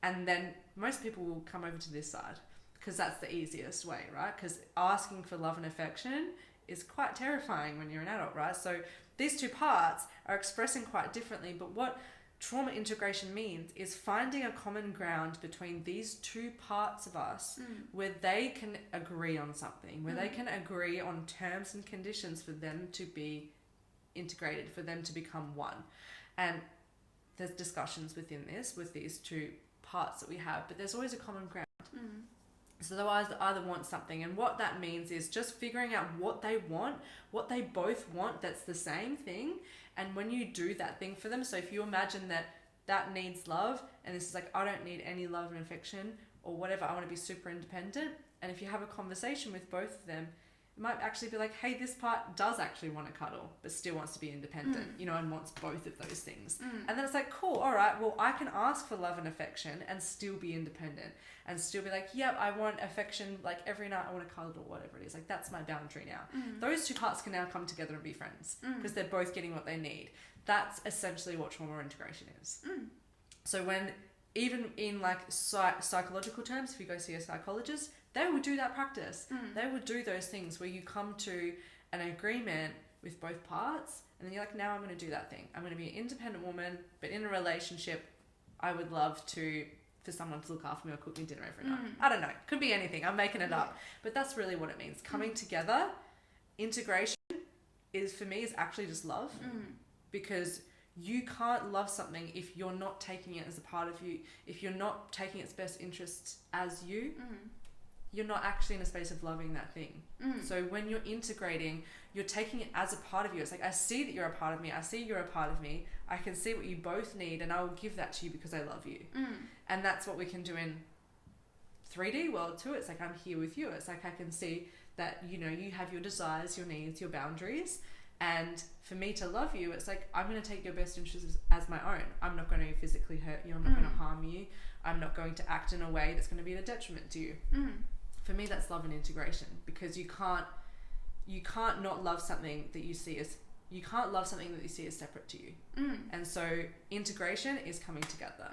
Speaker 2: And then most people will come over to this side because that's the easiest way, right? Because asking for love and affection is quite terrifying when you're an adult, right? So these two parts are expressing quite differently, but what trauma integration means is finding a common ground between these two parts of us where they can agree on something, where they can agree on terms and conditions for them to be integrated, for them to become one. And there's discussions within this with these two parts that we have, but there's always a common ground. So they either want something, and what that means is just figuring out what they want, what they both want that's the same thing. And when you do that thing for them, so if you imagine that needs love, and this is like, I don't need any love and affection or whatever, I want to be super independent. And if you have a conversation with both of them, it might actually be like, hey, this part does actually want to cuddle, but still wants to be independent, you know, and wants both of those things. And then it's like, cool, all right, well, I can ask for love and affection and still be independent, and still be like, yep, I want affection, like every night I want to cuddle or whatever it is. Like, that's my boundary now. Those two parts can now come together and be friends because they're both getting what they need. That's essentially what trauma integration is. So when, even in like psychological terms, if you go see a psychologist, they will do that practice. They will do those things where you come to an agreement with both parts, and then you're like, now I'm going to do that thing. I'm going to be an independent woman, but in a relationship, I would love for someone to look after me or cook me dinner every night. I don't know. Could be anything. I'm making it up. But that's really what it means. Coming together, integration, for me is actually just love. Because you can't love something if you're not taking it as a part of you. If you're not taking its best interests as you, you're not actually in a space of loving that thing. So when you're integrating, you're taking it as a part of you. It's like, I see that you're a part of me. I see you're a part of me. I can see what you both need, and I will give that to you because I love you. And that's what we can do in 3D world too. It's like, I'm here with you. It's like, I can see that, you know, you have your desires, your needs, your boundaries. And for me to love you, it's like, I'm going to take your best interests as my own. I'm not going to physically hurt you. I'm not going to harm you. I'm not going to act in a way that's going to be a detriment to you. For me, that's love and integration, because you can't not love something that you see as, you can't love something that you see as separate to you. And so integration is coming together.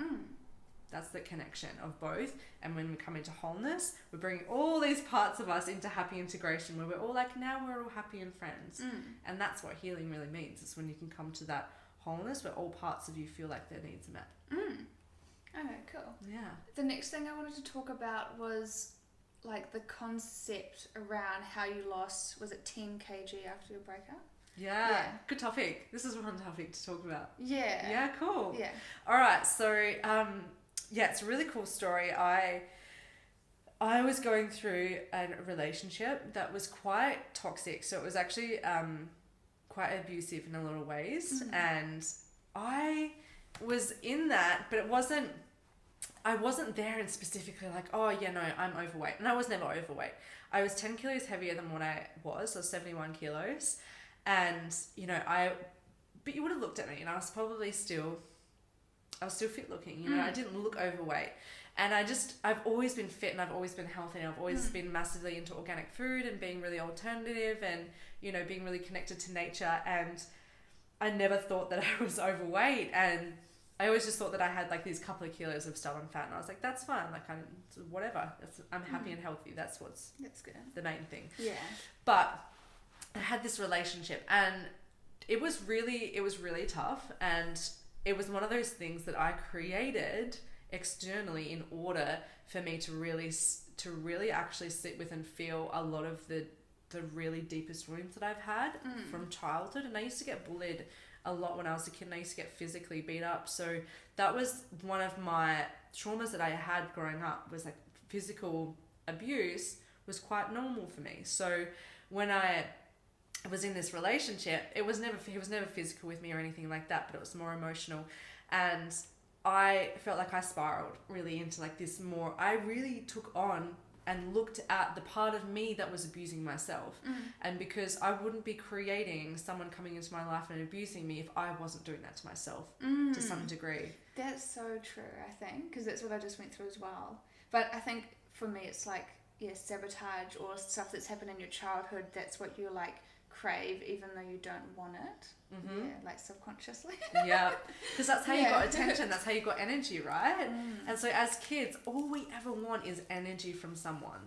Speaker 2: That's the connection of both. And when we come into wholeness, we're bringing all these parts of us into happy integration, where we're all like, now we're all happy and friends. And that's what healing really means. It's when you can come to that wholeness where all parts of you feel like their needs are met.
Speaker 1: Okay, cool.
Speaker 2: Yeah.
Speaker 1: The next thing I wanted to talk about was like the concept around how you lost, was it 10 kg after your breakup?
Speaker 2: Yeah. Good topic. This is one topic to talk about.
Speaker 1: Yeah,
Speaker 2: cool.
Speaker 1: Yeah.
Speaker 2: All right. So, it's a really cool story. I was going through a relationship that was quite toxic. So it was actually quite abusive in a lot of ways. And I was in that, but I wasn't there and specifically like, oh yeah, no, I'm overweight. And I was never overweight. I was 10 kilos heavier than what I was. So 71 kilos. And, you know, but you would have looked at me and I was still fit looking, you know, I didn't look overweight. And I've always been fit and I've always been healthy and I've always been massively into organic food and being really alternative and, you know, being really connected to nature. And I never thought that I was overweight. And I always just thought that I had like these couple of kilos of stubborn fat. And I was like, that's fine. Like, whatever. I'm happy and healthy. That's
Speaker 1: good.
Speaker 2: The main thing.
Speaker 1: Yeah.
Speaker 2: But I had this relationship and it was really tough. And it was one of those things that I created externally in order for me to really actually sit with and feel a lot of the really deepest wounds that I've had from childhood. And I used to get bullied a lot when I was a kid, and I used to get physically beat up. So that was one of my traumas that I had growing up, was like physical abuse was quite normal for me. So when I was in this relationship, he was never physical with me or anything like that, but it was more emotional. And I felt like I spiraled really into like this more, I really took on and looked at the part of me that was abusing myself. And because I wouldn't be creating someone coming into my life and abusing me if I wasn't doing that to myself to some degree.
Speaker 1: That's so true, I think, because that's what I just went through as well. But I think for me it's like, sabotage or stuff that's happened in your childhood, that's what you're like crave even though you don't want it. Like subconsciously. Yeah, because that's how you got attention, that's how you got energy, right? And so as kids, all we ever want is energy from someone.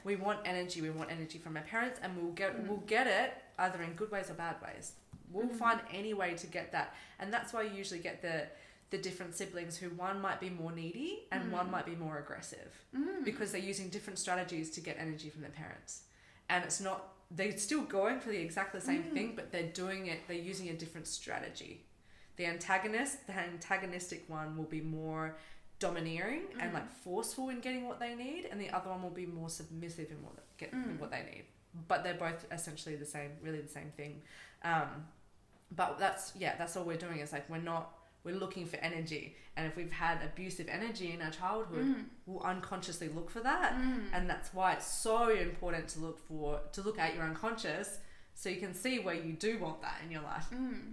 Speaker 1: We want energy from our parents, and we'll get it either in good ways or bad ways. We'll find any way to get that. And that's why you usually get the different siblings who one might be more needy and one might be more aggressive, because they're using different strategies to get energy from their parents. And it's not, they're still going for exactly the same thing, but they're using a different strategy. The antagonistic one will be more domineering and like forceful in getting what they need, and the other one will be more submissive in what they need. But they're both essentially the same thing. But that's all we're doing, is like we're looking for energy. And if we've had abusive energy in our childhood, we'll unconsciously look for that. And that's why it's so important to look at your unconscious, so you can see where you do want that in your life.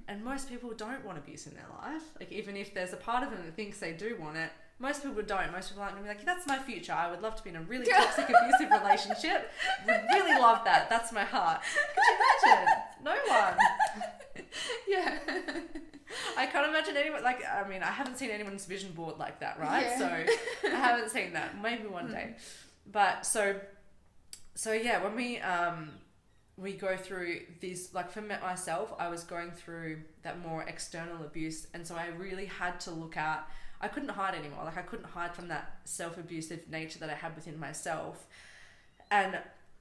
Speaker 1: And most people don't want abuse in their life. Like, even if there's a part of them that thinks they do want it, most people don't. Most people aren't going to be like, that's my future. I would love to be in a really toxic, abusive relationship. Would really love that. That's my heart. Could you imagine? No one. I can't imagine anyone, like, I mean, I haven't seen anyone's vision board like that, right? So I haven't seen that. Maybe one day. But so when we go through this, like for myself, I was going through that more external abuse. And so I really had to look at, I couldn't hide anymore. Like, I couldn't hide from that self-abusive nature that I had within myself. And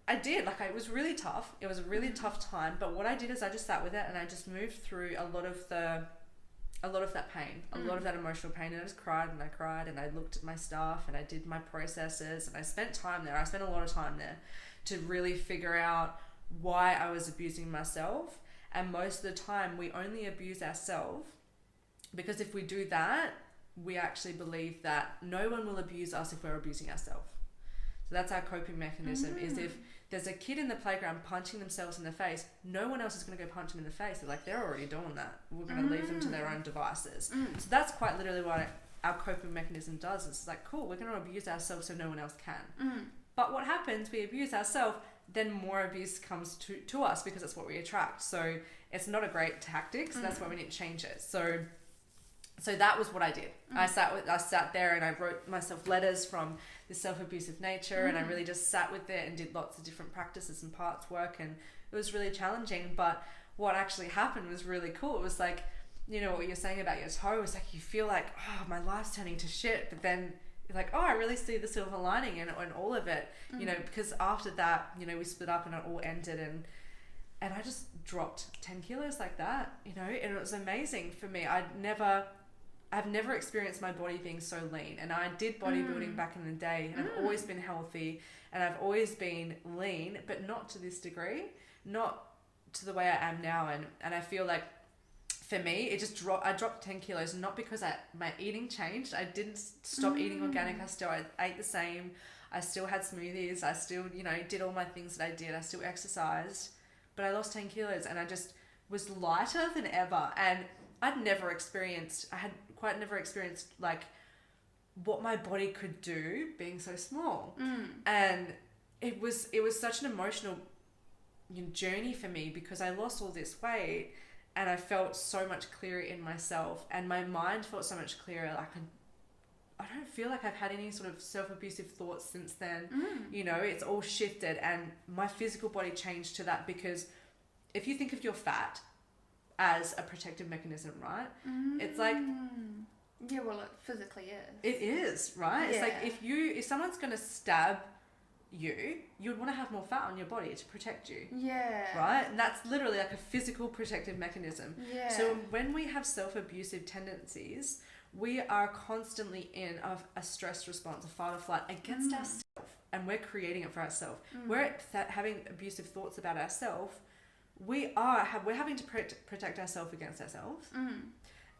Speaker 2: I did. Like, it was really tough. It was a really tough time. But what I did is I just sat with it and I just moved through a lot of that pain, a lot of that emotional pain. And I just cried and I looked at my stuff and I did my processes and I spent time there. I spent a lot of time there to really figure out why I was abusing myself. And most of the time we only abuse ourselves because if we do that, we actually believe that no one will abuse us if we're abusing ourselves. So that's our coping mechanism, is if there's a kid in the playground punching themselves in the face, no one else is going to go punch them in the face. They're like, they're already doing that. We're going to leave them to their own devices. So that's quite literally what our coping mechanism does. It's like, cool, we're going to abuse ourselves so no one else can. But what happens, we abuse ourselves, then more abuse comes to us because that's what we attract. So it's not a great tactic. So that's why we need to change it. So that was what I did. I sat there and I wrote myself letters from this self-abusive nature and I really just sat with it and did lots of different practices and parts work, and it was really challenging. But what actually happened was really cool. It was like, you know, what you're saying about your toe was like, you feel like, oh, my life's turning to shit, but then you're like, oh, I really see the silver lining in all of it, you know, because after that, you know, we split up and it all ended, and I just dropped 10 kilos like that, you know, and it was amazing for me. I've never experienced my body being so lean, and I did bodybuilding back in the day, and I've always been healthy and I've always been lean, but not to this degree, not to the way I am now. And I feel like for me, it just I dropped 10 kilos, not because my eating changed. I didn't stop eating organic. I ate the same. I still had smoothies. I still, you know, did all my things that I did. I still exercised, but I lost 10 kilos and I just was lighter than ever. And I had never experienced like what my body could do being so small. And it was such an emotional journey for me because I lost all this weight and I felt so much clearer in myself, and my mind felt so much clearer. Like I don't feel like I've had any sort of self-abusive thoughts since then. You know, it's all shifted, and my physical body changed to that, because if you think of your fat as a protective mechanism, right? It's like,
Speaker 1: yeah, well, it physically is.
Speaker 2: It is, right? It's like if someone's going to stab you would want to have more fat on your body to protect you.
Speaker 1: Yeah.
Speaker 2: Right? And that's literally like a physical protective mechanism.
Speaker 1: Yeah.
Speaker 2: So when we have self-abusive tendencies, we are constantly in a stress response, a fight or flight against ourselves, and we're creating it for ourselves. We're having abusive thoughts about ourselves. We're having to protect ourselves against ourselves.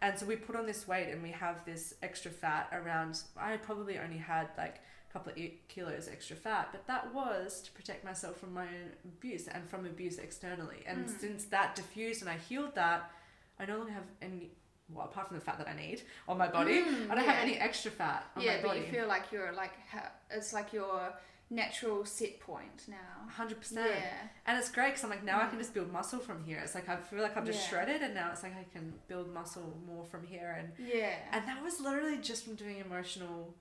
Speaker 2: And so we put on this weight and we have this extra fat around. I probably only had like a couple of kilos extra fat, but that was to protect myself from my own abuse and from abuse externally. And since that diffused and I healed that, I no longer have any, well, apart from the fat that I need on my body, I don't have any extra fat on my body.
Speaker 1: Yeah, but you feel like you're like, it's like your natural set point now.
Speaker 2: 100%.
Speaker 1: Yeah.
Speaker 2: And it's great because I'm like, now I can just build muscle from here. It's like I feel like I've just shredded, and now it's like I can build muscle more from here. And that was literally just from doing emotional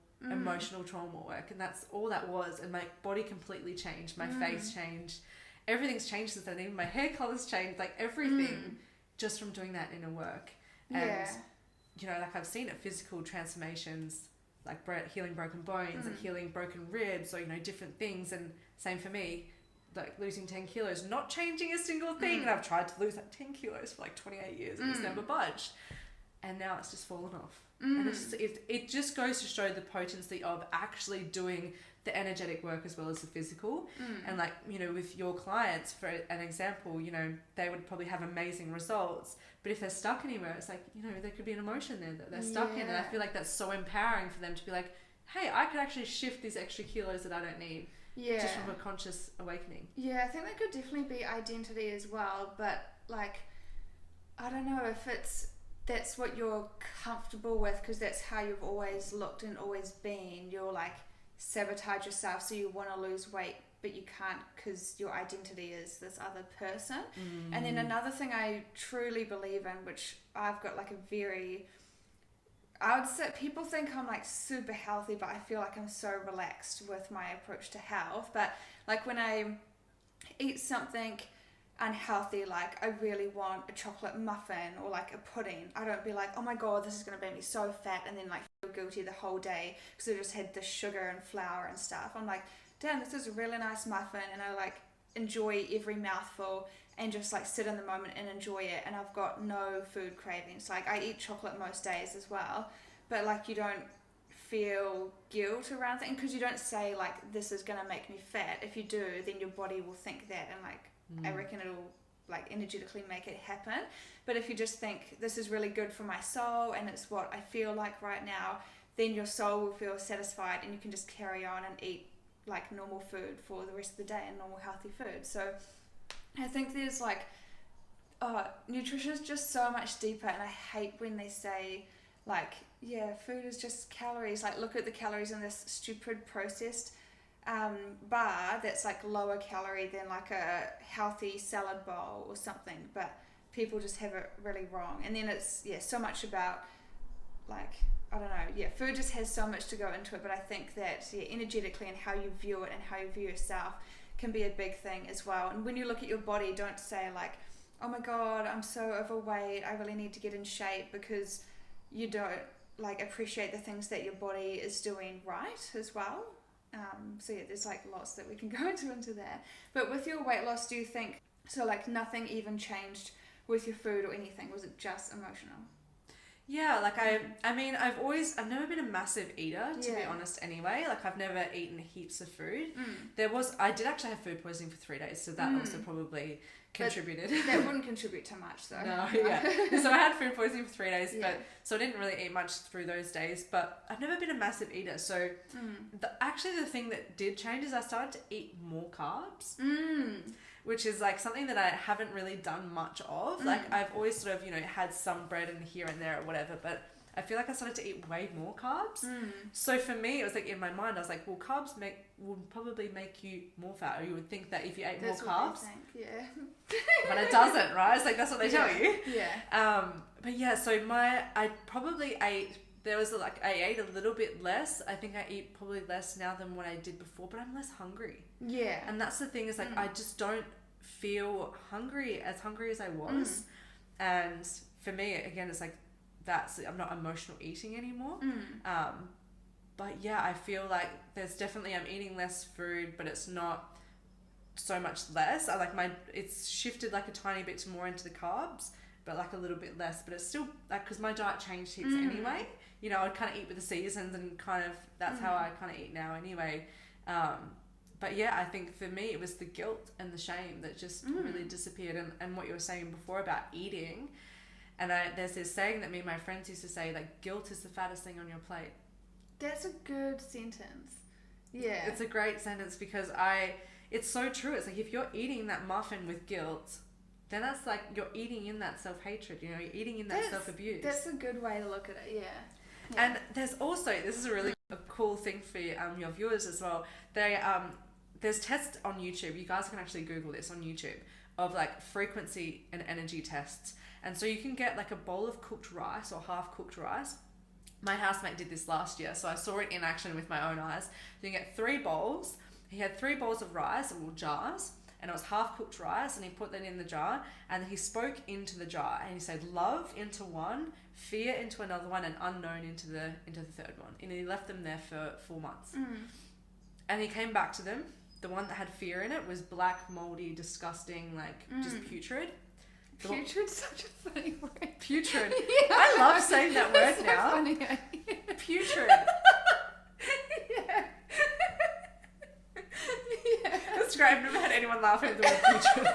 Speaker 2: trauma work, and that's all that was. And my body completely changed, my face changed, everything's changed since then. Even my hair color's changed, like everything just from doing that inner work. And you know, like I've seen it, physical transformations, like healing broken bones and healing broken ribs, or, you know, different things. And same for me, like losing 10 kilos, not changing a single thing. And I've tried to lose like 10 kilos for like 28 years and it's never budged. And now it's just fallen off. And it just goes to show the potency of actually doing the energetic work as well as the physical. And like, you know, with your clients, for an example, you know, they would probably have amazing results, but if they're stuck anywhere, it's like, you know, there could be an emotion there that they're stuck in. And I feel like that's so empowering for them to be like, hey, I could actually shift these extra kilos that I don't need. Just from a conscious awakening.
Speaker 1: Yeah, I think that could definitely be identity as well, but like, I don't know if that's what you're comfortable with, because that's how you've always looked and always been. You'll like sabotage yourself, so you want to lose weight, but you can't because your identity is this other person. And then another thing I truly believe in, which I've got like I would say people think I'm like super healthy, but I feel like I'm so relaxed with my approach to health. But like when I eat something unhealthy, like I really want a chocolate muffin or like a pudding, I don't be like, oh my god, this is going to make me so fat, and then like feel guilty the whole day because I just had the sugar and flour and stuff. I'm like, damn, this is a really nice muffin, and I like enjoy every mouthful and just like sit in the moment and enjoy it, and I've got no food cravings. Like I eat chocolate most days as well, but like you don't feel guilt around things because you don't say like this is gonna make me fat. If you do, then your body will think that, and like I reckon it'll like energetically make it happen. But if you just think this is really good for my soul and it's what I feel like right now, then your soul will feel satisfied and you can just carry on and eat like normal food for the rest of the day and normal healthy food. So I think there's like nutrition is just so much deeper, and I hate when they say like, yeah, food is just calories. Like, look at the calories in this stupid processed bar that's like lower calorie than like a healthy salad bowl or something. But people just have it really wrong. And then it's, so much about like, I don't know, food just has so much to go into it. But I think that energetically and how you view it and how you view yourself can be a big thing as well. And when you look at your body, don't say like, oh my God, I'm so overweight, I really need to get in shape, because you don't like appreciate the things that your body is doing right as well. There's like lots that we can go into there. But with your weight loss, do you think, so like nothing even changed with your food or anything? Was it just emotional?
Speaker 2: Yeah, like I've never been a massive eater, to be honest anyway. Like I've never eaten heaps of food. I did actually have food poisoning for 3 days, so that also probably contributed.
Speaker 1: But that wouldn't contribute to much though.
Speaker 2: No, So I had food poisoning for 3 days, so I didn't really eat much through those days, but I've never been a massive eater. So the thing that did change is I started to eat more carbs. Which is like something that I haven't really done much of. Like I've always sort of, had some bread in here and there or whatever, but I feel like I started to eat way more carbs. So for me, it was like in my mind, I was like, well, carbs would probably make you more fat, or you would think that if you ate more carbs. But it doesn't, right? It's like, that's what they tell you. So I ate a little bit less. I think I eat probably less now than what I did before, but I'm less hungry. Yeah. And that's the thing, is like, I just don't feel as hungry as I was. And for me, again, it's like, I'm not emotional eating anymore. But yeah, I feel like there's definitely, I'm eating less food, but it's not so much less. It's shifted like a tiny bit more into the carbs, but like a little bit less, but it's still like, because my diet changed heaps anyway. I'd kind of eat with the seasons, and kind of, that's how I kind of eat now anyway. But yeah, I think for me, it was the guilt and the shame that just really disappeared. And what you were saying before about eating, and there's this saying that me and my friends used to say, like, guilt is the fattest thing on your plate.
Speaker 1: That's a good sentence. Yeah.
Speaker 2: It's a great sentence, because it's so true. It's like, if you're eating that muffin with guilt, then that's like, you're eating in that self-hatred, you're eating in that self-abuse.
Speaker 1: That's a good way to look at it, yeah.
Speaker 2: And there's also, this is a really cool thing for your viewers as well. There's tests on YouTube. You guys can actually Google this on YouTube, of like frequency and energy tests. And so you can get like a bowl of cooked rice or half cooked rice. My housemate did this last year, so I saw it in action with my own eyes. You get 3 bowls. He had 3 bowls of rice, or jars, and it was half cooked rice, and he put that in the jar, and he spoke into the jar, and he said love into one, fear into another one, and unknown into the third one. And he left them there for 4 months. And he came back to them. The one that had fear in it was black, moldy, disgusting, like just putrid.
Speaker 1: Putrid's such a funny word.
Speaker 2: Putrid. I love saying that word
Speaker 1: so
Speaker 2: now.
Speaker 1: Funny.
Speaker 2: Putrid. That's great. I've never had anyone laugh at the word putrid.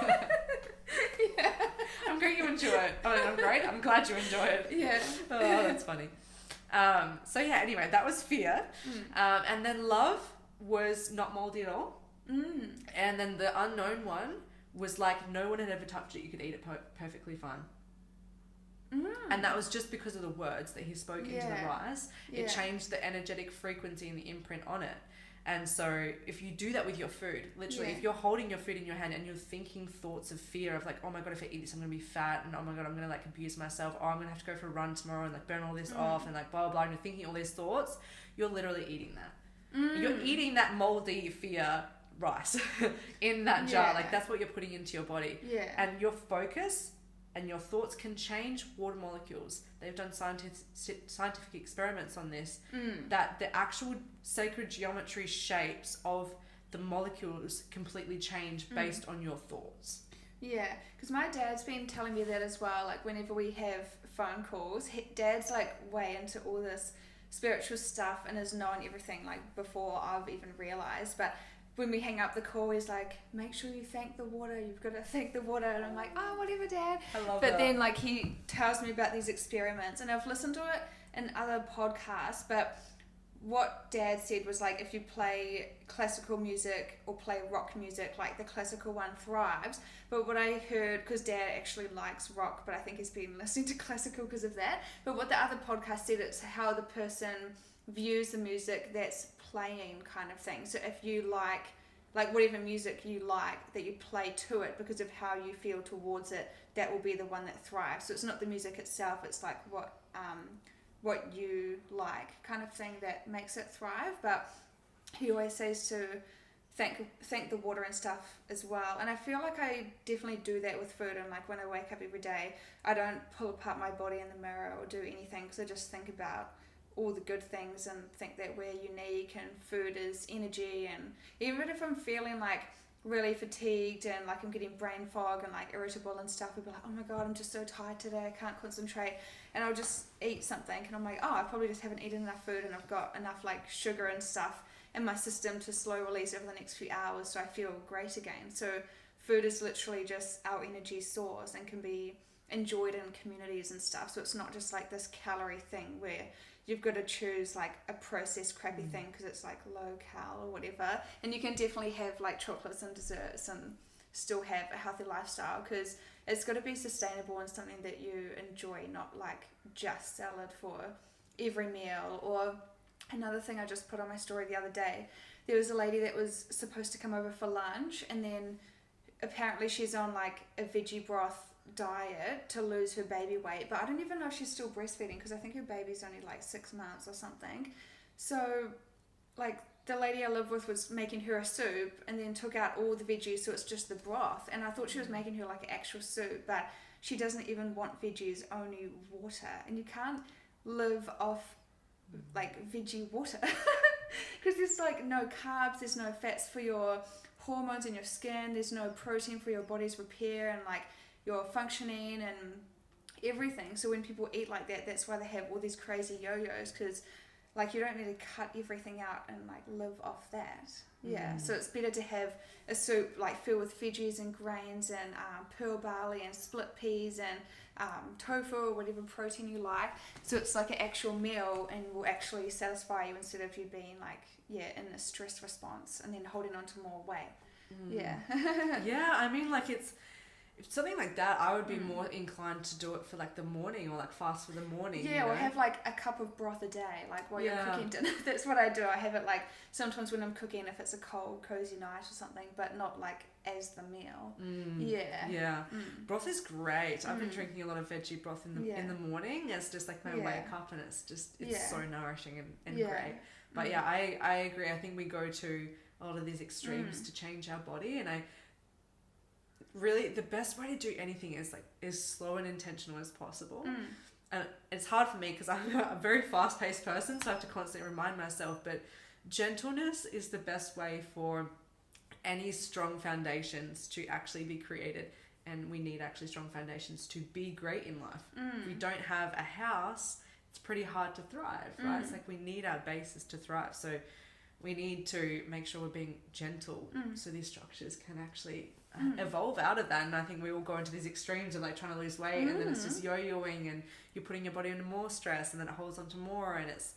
Speaker 2: I'm glad you enjoy it. I'm great. I'm glad you enjoy it.
Speaker 1: Yeah.
Speaker 2: Oh, that's funny. Anyway, that was fear. And then love was not moldy at all. And then the unknown one was like, no one had ever touched it. You could eat it perfectly fine. And that was just because of the words that he spoke into the rice. It changed the energetic frequency and the imprint on it. And so if you do that with your food, literally, if you're holding your food in your hand and you're thinking thoughts of fear of like, oh my God, if I eat this, I'm going to be fat, and oh my God, I'm going to like abuse myself, or I'm going to have to go for a run tomorrow and like burn all this off, and like blah, blah, blah, and you're thinking all these thoughts, you're literally eating that. You're eating that moldy fear rice in that jar. Like, that's what you're putting into your body. And your focus and your thoughts can change water molecules. They've done scientific experiments on this, that the actual sacred geometry shapes of the molecules completely change based on your thoughts.
Speaker 1: Yeah, because my dad's been telling me that as well. Like whenever we have phone calls, dad's like way into all this spiritual stuff and has known everything like before I've even realized. But when we hang up the call, he's like, make sure you thank the water. You've got to thank the water. And I'm like, oh, whatever, Dad.
Speaker 2: I love
Speaker 1: But
Speaker 2: that.
Speaker 1: then like he tells me about these experiments, and I've listened to it in other podcasts, but what Dad said was like, if you play classical music or play rock music, like the classical one thrives. But what I heard, because Dad actually likes rock, but I think he's been listening to classical because of that. But what the other podcast said, it's how the person views the music that's playing, kind of thing. So if you like whatever music you like that you play to it, because of how you feel towards it, that will be the one that thrives. So it's not the music itself, it's like what you like, kind of thing, that makes it thrive. But he always says to thank the water and stuff as well. And I feel like I definitely do that with food. And like when I wake up every day, I don't pull apart my body in the mirror or do anything, because I just think about all the good things and think that we're unique, and food is energy. And even if I'm feeling like really fatigued and like I'm getting brain fog and like irritable and stuff, I'll be like, oh my god, I'm just so tired today, I can't concentrate, and I'll just eat something, and I'm like, oh, I probably just haven't eaten enough food and I've got enough like sugar and stuff in my system to slow release over the next few hours, so I feel great again. So food is literally just our energy source and can be enjoyed in communities and stuff. So it's not just like this calorie thing where you've got to choose like a processed crappy thing because it's like low cal or whatever. And you can definitely have like chocolates and desserts and still have a healthy lifestyle, because it's got to be sustainable and something that you enjoy, not like just salad for every meal. Or another thing I just put on my story the other day, there was a lady that was supposed to come over for lunch, and then apparently she's on like a veggie broth diet to lose her baby weight, but I don't even know if she's still breastfeeding, because I think her baby's only like 6 months or something. So like the lady I live with was making her a soup and then took out all the veggies, so it's just the broth, and I thought she was making her like an actual soup, but she doesn't even want veggies, only water. And you can't live off like veggie water because there's like no carbs, there's no fats for your hormones in your skin, there's no protein for your body's repair and like your functioning and everything. So when people eat like that, that's why they have all these crazy yo-yos, because like you don't need to cut everything out and like live off that. Yeah, so it's better to have a soup like filled with veggies and grains and pearl barley and split peas and tofu or whatever protein you like. So it's like an actual meal and will actually satisfy you, instead of you being like, in a stress response and then holding on to more weight. Yeah.
Speaker 2: Yeah, I mean, like if something like that, I would be more inclined to do it for like the morning, or like fast for the morning.
Speaker 1: Yeah, or have like a cup of broth a day, like while you're cooking dinner. That's what I do. I have it like sometimes when I'm cooking, if it's a cold, cozy night or something, but not like as the meal. Yeah.
Speaker 2: Broth is great. I've been drinking a lot of veggie broth in the morning. It's just like my wake up, and it's so nourishing and great. But I agree. I think we go to a lot of these extremes to change our body, and really the best way to do anything is slow and intentional as possible. And it's hard for me because I'm a very fast-paced person, so I have to constantly remind myself, but gentleness is the best way for any strong foundations to actually be created. And we need actually strong foundations to be great in life. If we don't have a house, it's pretty hard to thrive, right? It's like we need our basis to thrive, so we need to make sure we're being gentle so these structures can actually evolve out of that. And I think we all go into these extremes of like trying to lose weight, and then it's just yo-yoing, and you're putting your body under more stress, and then it holds on to more, and it's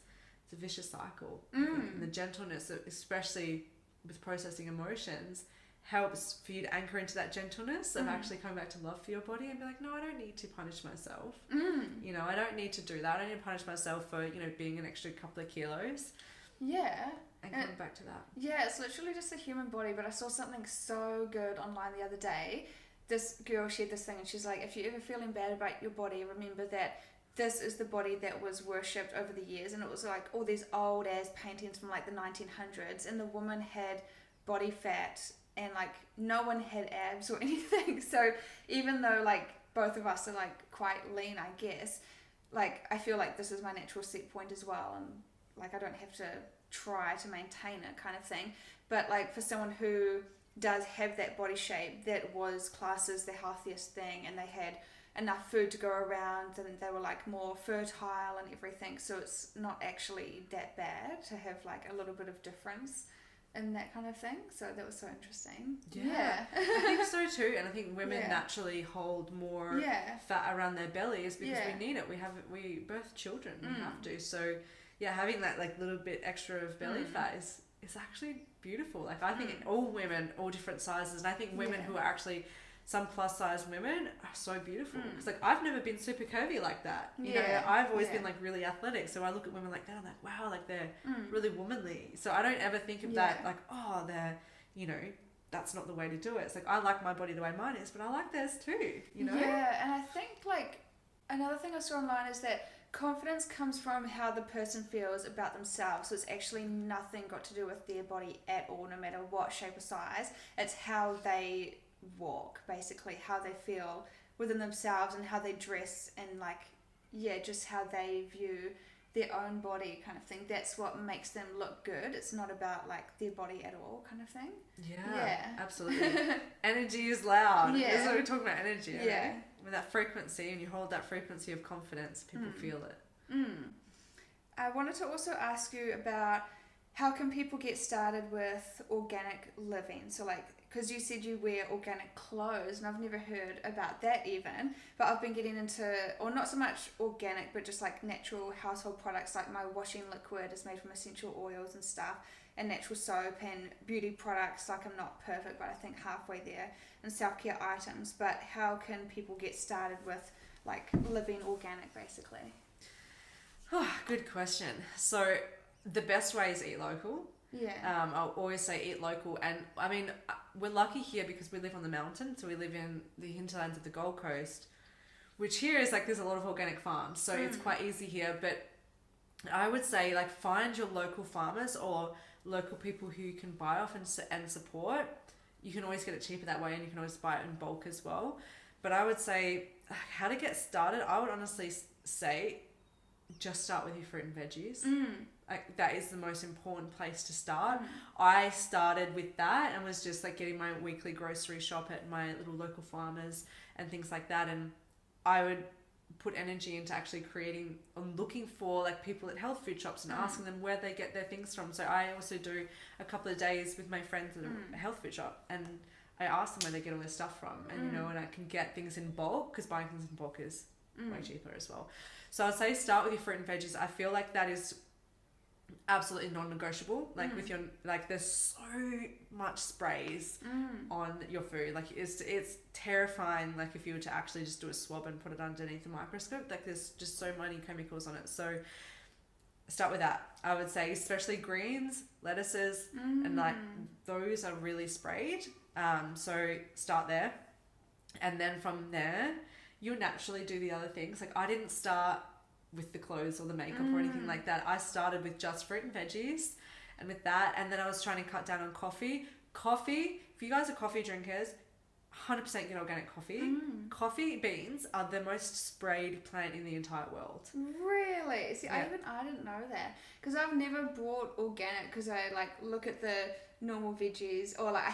Speaker 2: a vicious cycle. And the gentleness, especially with processing emotions, helps for you to anchor into that gentleness of actually coming back to love for your body and be like, no, I don't need to punish myself. You know, I don't need to do that. I don't need to punish myself for, being an extra couple of kilos.
Speaker 1: Yeah.
Speaker 2: And coming back to that.
Speaker 1: Yeah, it's literally just a human body. But I saw something so good online the other day. This girl shared this thing, and she's like, if you're ever feeling bad about your body, remember that this is the body that was worshipped over the years. And it was like all these old ass paintings from like the 1900s, and the woman had body fat and like no one had abs or anything. So even though like both of us are like quite lean, I guess, like I feel like this is my natural set point as well, and like I don't have to try to maintain it kind of thing. But like for someone who does have that body shape that was classed as the healthiest thing, and they had enough food to go around, and they were like more fertile and everything, so it's not actually that bad to have like a little bit of difference in that kind of thing. So that was so interesting.
Speaker 2: Yeah. I think so too, and I think women naturally hold more fat around their bellies because we need it. We birth children, we have to. So yeah, having that like little bit extra of belly fat is actually beautiful. Like I think all women, all different sizes, and I think women who are actually some plus size women are so beautiful. Because like I've never been super curvy like that. You know, I've always been like really athletic. So I look at women like that, I'm like, wow, like they're really womanly. So I don't ever think of that like, oh, they're, you know, that's not the way to do it. It's like, I like my body the way mine is, but I like theirs too, you know?
Speaker 1: Yeah, and I think like another thing I saw online is that confidence comes from how the person feels about themselves. So it's actually nothing got to do with their body at all, no matter what shape or size. It's how they walk, basically, how they feel within themselves and how they dress, and like just how they view their own body kind of thing. That's what makes them look good. It's not about like their body at all kind of thing.
Speaker 2: Absolutely. Energy is loud. That's what we're talking about, energy, right? With that frequency, and you hold that frequency of confidence, people feel it.
Speaker 1: I wanted to also ask you about how can people get started with organic living. So like, because you said you wear organic clothes, and I've never heard about that even, but I've been getting into, or not so much organic, but just like natural household products. Like my washing liquid is made from essential oils and stuff, and natural soap and beauty products. Like I'm not perfect, but I think halfway there, and self-care items. But how can people get started with like living organic basically?
Speaker 2: Oh, good question. So the best way is eat local. I'll always say eat local, and I mean we're lucky here because we live on the mountain, so we live in the hinterlands of the Gold Coast, which here is like there's a lot of organic farms, so it's quite easy here. But I would say like find your local farmers or local people who you can buy off and support. You can always get it cheaper that way, and you can always buy it in bulk as well. But I would say how to get started, I would honestly say just start with your fruit and veggies. Like that is the most important place to start. I started with that and was just like getting my weekly grocery shop at my little local farmers and things like that, and I would put energy into actually creating and looking for like people at health food shops and asking them where they get their things from. So I also do a couple of days with my friends at a health food shop, and I ask them where they get all their stuff from, and you know, and I can get things in bulk because buying things in bulk is way cheaper as well. So I'd say start with your fruit and veggies. I feel like that is absolutely non-negotiable. Like with your, like there's so much sprays on your food. Like it's terrifying. Like if you were to actually just do a swab and put it underneath the microscope, like there's just so many chemicals on it. So start with that. I would say especially greens, lettuces, and like those are really sprayed. So start there, and then from there you'll naturally do the other things. Like I didn't start with the clothes or the makeup or anything like that. I started with just fruit and veggies, and with that, and then I was trying to cut down on coffee. If you guys are coffee drinkers, 100% get organic coffee. Coffee beans are the most sprayed plant in the entire world.
Speaker 1: Really? See, I didn't know that, because I've never bought organic, because I like look at the normal veggies, or like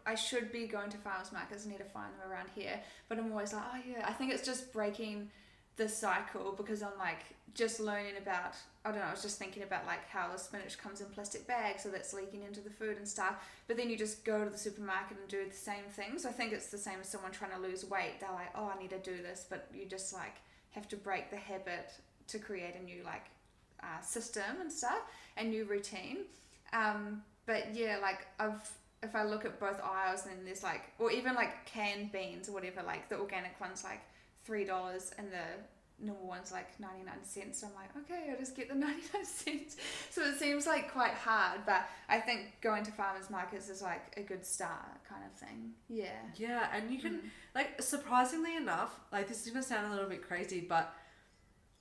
Speaker 1: I should be going to farmers markets. I need to find them around here, but I'm always like, oh yeah, I think it's just breaking the cycle, because I'm like just learning about, I don't know, I was just thinking about like how the spinach comes in plastic bags, so that's leaking into the food and stuff, but then you just go to the supermarket and do the same thing. So I think it's the same as someone trying to lose weight. They're like, oh, I need to do this, but you just like have to break the habit to create a new like system and stuff, a new routine. But yeah, like if I look at both aisles, then there's like, or even like canned beans or whatever, like the organic ones like $3 and the normal one's like 99 cents. So I'm like, okay, I'll just get the 99 cents. So it seems like quite hard, but I think going to farmers markets is like a good start kind of thing. Yeah,
Speaker 2: and you can like, surprisingly enough, like this is gonna sound a little bit crazy, but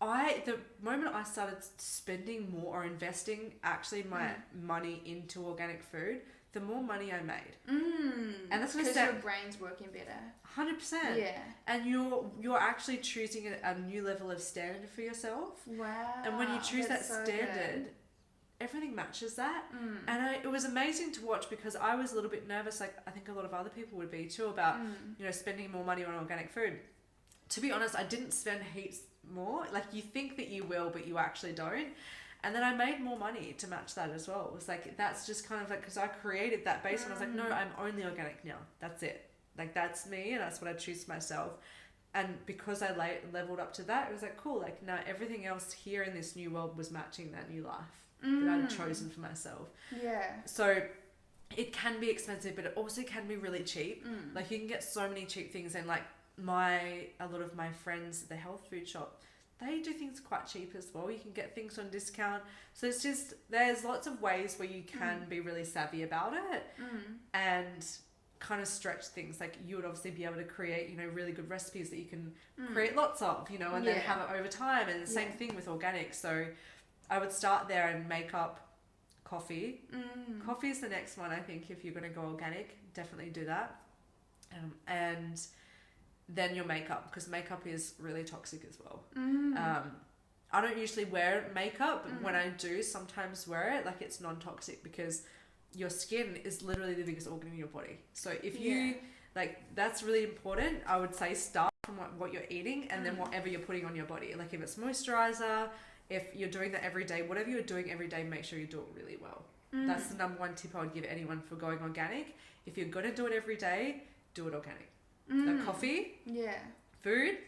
Speaker 2: the moment I started spending more or investing actually my money into organic food, the more money I made. And that's
Speaker 1: because your brain's working better.
Speaker 2: 100%.
Speaker 1: Yeah.
Speaker 2: And you're actually choosing a new level of standard for yourself.
Speaker 1: Wow.
Speaker 2: And when you choose that standard, everything matches that. And it was amazing to watch, because I was a little bit nervous, like I think a lot of other people would be too, about you know, spending more money on organic food. To be honest, I didn't spend heaps more. Like, you think that you will, but you actually don't. And then I made more money to match that as well. It was like, that's just kind of like, because I created that base and I was like, no, I'm only organic now. That's it. Like, that's me, and that's what I choose for myself. And because I leveled up to that, it was like, cool, like now everything else here in this new world was matching that new life that I'd chosen for myself.
Speaker 1: Yeah.
Speaker 2: So it can be expensive, but it also can be really cheap. Like, you can get so many cheap things, and like a lot of my friends at the health food shop, they do things quite cheap as well. You can get things on discount. So it's just, there's lots of ways where you can be really savvy about it and kind of stretch things. Like, you would obviously be able to create, you know, really good recipes that you can create lots of, you know, and then have it over time. And the same thing with organic. So I would start there and make up coffee. Coffee is the next one, I think. If you're going to go organic, definitely do that. And then your makeup, because makeup is really toxic as well. I don't usually wear makeup, but when I do sometimes wear it, like, it's non-toxic, because your skin is literally the biggest organ in your body. So if you like, that's really important. I would say start from what you're eating, and then whatever you're putting on your body. Like, if it's moisturizer, if you're doing that every day, whatever you're doing every day, make sure you do it really well. That's the number one tip I would give anyone for going organic. If you're going to do it every day, do it organic. Like coffee, food,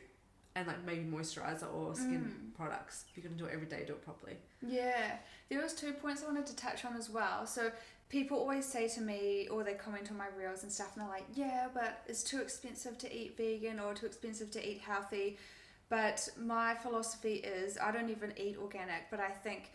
Speaker 2: and like maybe moisturizer or skin products. If you're going to do it every day, do it properly.
Speaker 1: Yeah. There was 2 points I wanted to touch on as well. So people always say to me, or they comment on my reels and stuff, and they're like, yeah, but it's too expensive to eat vegan or too expensive to eat healthy. But my philosophy is, I don't even eat organic, but I think,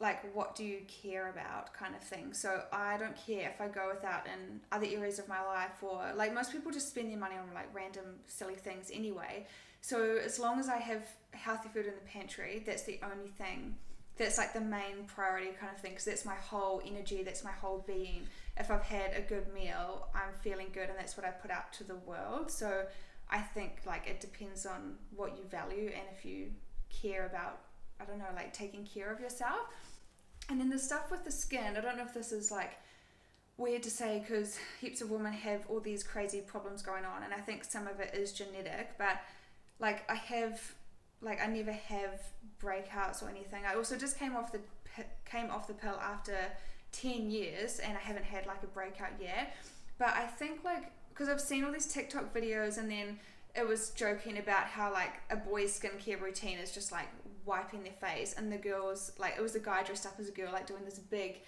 Speaker 1: like, what do you care about kind of thing. So I don't care if I go without in other areas of my life, or like, most people just spend their money on like random silly things anyway. So as long as I have healthy food in the pantry, that's the only thing, that's like the main priority kind of thing, because that's my whole energy, that's my whole being. If I've had a good meal, I'm feeling good, and that's what I put out to the world. So I think, like, it depends on what you value, and if you care about, I don't know, like taking care of yourself. And then the stuff with the skin, I don't know if this is like weird to say, because heaps of women have all these crazy problems going on, and I think some of it is genetic, but like I never have breakouts or anything. I also just came off the pill after 10 years, and I haven't had like a breakout yet. But I think, like, because I've seen all these TikTok videos, and then it was joking about how like a boy's skincare routine is just like wiping their face, and the girls, like, it was a guy dressed up as a girl, like doing this big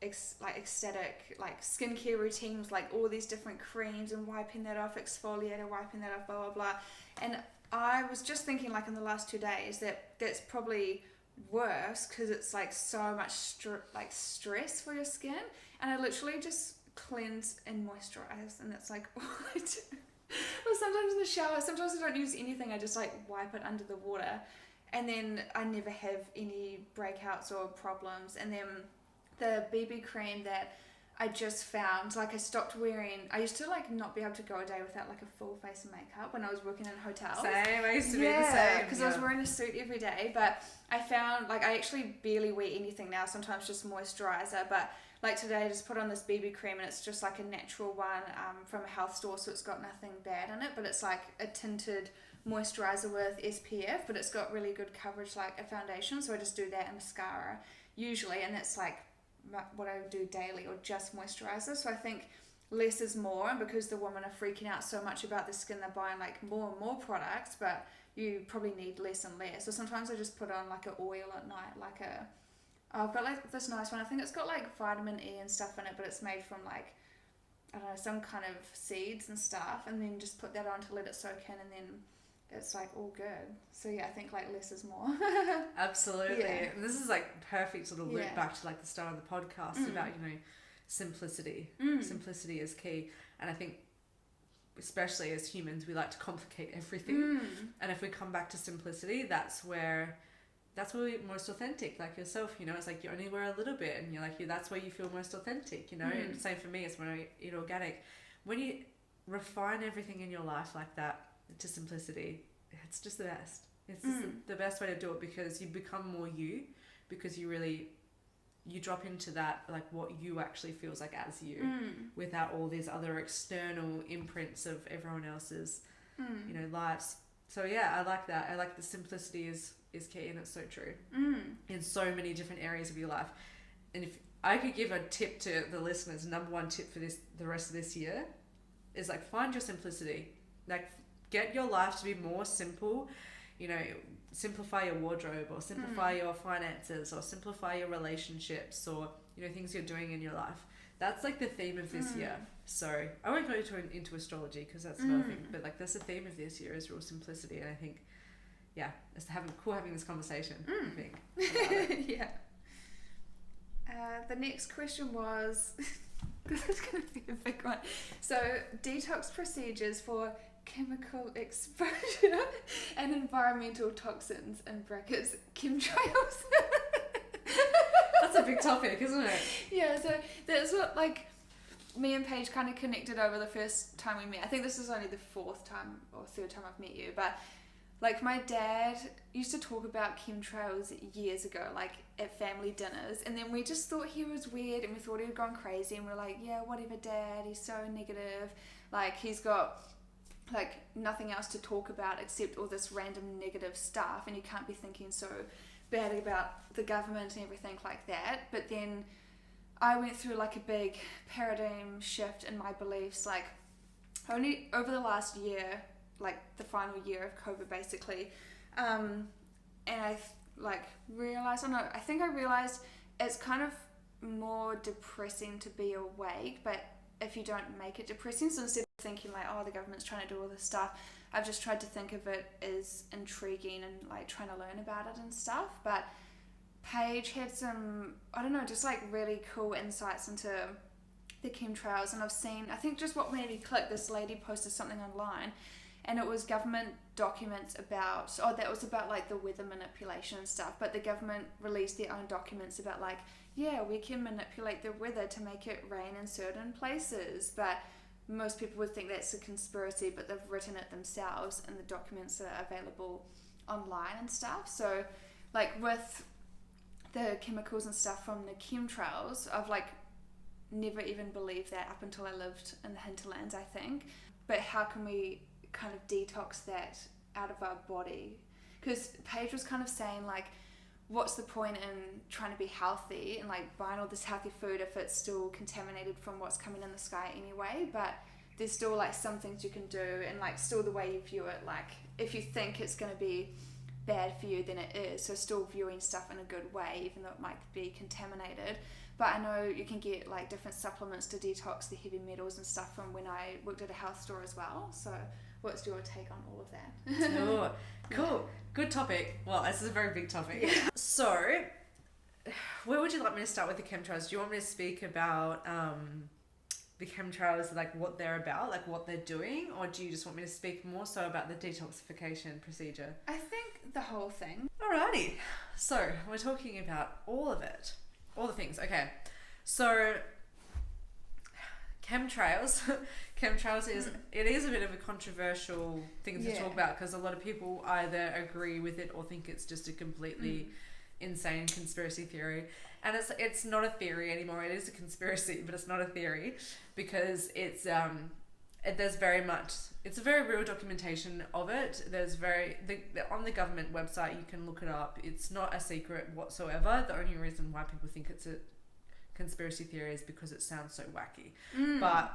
Speaker 1: ecstatic like skincare routine with like all these different creams and wiping that off, exfoliator, wiping that off, blah blah blah. And I was just thinking, like, in the last 2 days, that's probably worse, because it's like so much stress for your skin. And I literally just cleanse and moisturize, and that's like all I do. Or sometimes in the shower, sometimes I don't use anything, I just like wipe it under the water, and then I never have any breakouts or problems. And then the BB cream that I just found, like, I stopped wearing, I used to like not be able to go a day without like a full face of makeup when I was working in hotels.
Speaker 2: Same, I used to be the same.
Speaker 1: Because I was wearing a suit every day, but I found, like, I actually barely wear anything now, sometimes just moisturizer. But like today I just put on this BB cream, and it's just like a natural one from a health store, so it's got nothing bad in it, but it's like a tinted moisturizer with SPF, but it's got really good coverage like a foundation. So I just do that and mascara usually, and that's like what I do daily, or just moisturizer. So I think less is more, and because the women are freaking out so much about the skin, they're buying like more and more products, but you probably need less and less. So sometimes I just put on like an oil at night, like I've got like this nice one, I think it's got like vitamin E and stuff in it, but it's made from like, I don't know, some kind of seeds and stuff, and then just put that on to let it soak in, and then it's like all good. So yeah, I think like less is more.
Speaker 2: Absolutely.
Speaker 1: Yeah.
Speaker 2: And this is like perfect sort of loop back to like the start of the podcast about, you know, simplicity. Simplicity is key. And I think especially as humans, we like to complicate everything. And if we come back to simplicity, that's where we're most authentic, like yourself, you know. It's like you only wear a little bit, and you're like, that's where you feel most authentic, you know. And same for me, it's when I eat organic. When you refine everything in your life like that to simplicity, it's just the best. It's just the best way to do it, because you become more you, because you drop into that, like what you actually feels like as you, without all these other external imprints of everyone else's, you know, lives. So yeah, I like that. I like the simplicity is key, and it's so true in so many different areas of your life. And if I could give a tip to the listeners, number one tip for the rest of this year is like find your simplicity. Like get your life to be more simple, you know, simplify your wardrobe, or simplify your finances, or simplify your relationships, or, you know, things you're doing in your life. That's like the theme of this year. So I won't go into astrology because that's another thing, but like that's the theme of this year is real simplicity. And I think, yeah, it's having this conversation, I think.
Speaker 1: Yeah. The next question was, this is going to be a big one. So, detox procedures for chemical exposure and environmental toxins, in brackets, chemtrails.
Speaker 2: That's a big topic, isn't it?
Speaker 1: Yeah, so that's what, like, me and Paige kind of connected over the first time we met. I think this is only the fourth time or third time I've met you, but like my dad used to talk about chemtrails years ago, like at family dinners, and then we just thought he was weird and we thought he had gone crazy, and we're like, yeah, whatever, Dad, he's so negative, like he's got like nothing else to talk about except all this random negative stuff, and you can't be thinking so bad about the government and everything like that. But then I went through like a big paradigm shift in my beliefs, like only over the last year, like the final year of COVID basically, and I like realized, I think I realized it's kind of more depressing to be awake, but if you don't make it depressing, so instead of thinking like, oh, the government's trying to do all this stuff, I've just tried to think of it as intriguing and like trying to learn about it and stuff. But Paige had some, I don't know, just like really cool insights into the chemtrails, and I've seen, I think just what made me click, this lady posted something online, and it was government documents about, that was about like the weather manipulation and stuff, but the government released their own documents about like, yeah, we can manipulate the weather to make it rain in certain places, but most people would think that's a conspiracy, but they've written it themselves and the documents are available online and stuff. So like with the chemicals and stuff from the chemtrails, I've like never even believed that up until I lived in the hinterlands, I think. But how can we kind of detox that out of our body? Because Paige was kind of saying like, what's the point in trying to be healthy and like buying all this healthy food if it's still contaminated from what's coming in the sky anyway? But there's still like some things you can do, and like still the way you view it, like if you think it's going to be bad for you, then it is. So still viewing stuff in a good way, even though it might be contaminated. But I know you can get like different supplements to detox the heavy metals and stuff from when I worked at a health store as well. So what's your take on all of that?
Speaker 2: Oh, cool. Good topic. Well, this is a very big topic. Yeah. So, where would you like me to start with the chemtrails? Do you want me to speak about the chemtrails, like what they're about, like what they're doing, or do you just want me to speak more so about the detoxification procedure?
Speaker 1: I think the whole thing.
Speaker 2: Alrighty. So, we're talking about all of it. All the things. Okay. So, chemtrails is it is a bit of a controversial thing to talk about, because a lot of people either agree with it or think it's just a completely insane conspiracy theory. And it's not a theory anymore. It is a conspiracy, but it's not a theory, because it's there's very much, it's a very real documentation of it. There's on the government website, you can look it up. It's not a secret whatsoever. The only reason why people think it's a conspiracy theory is because it sounds so wacky, but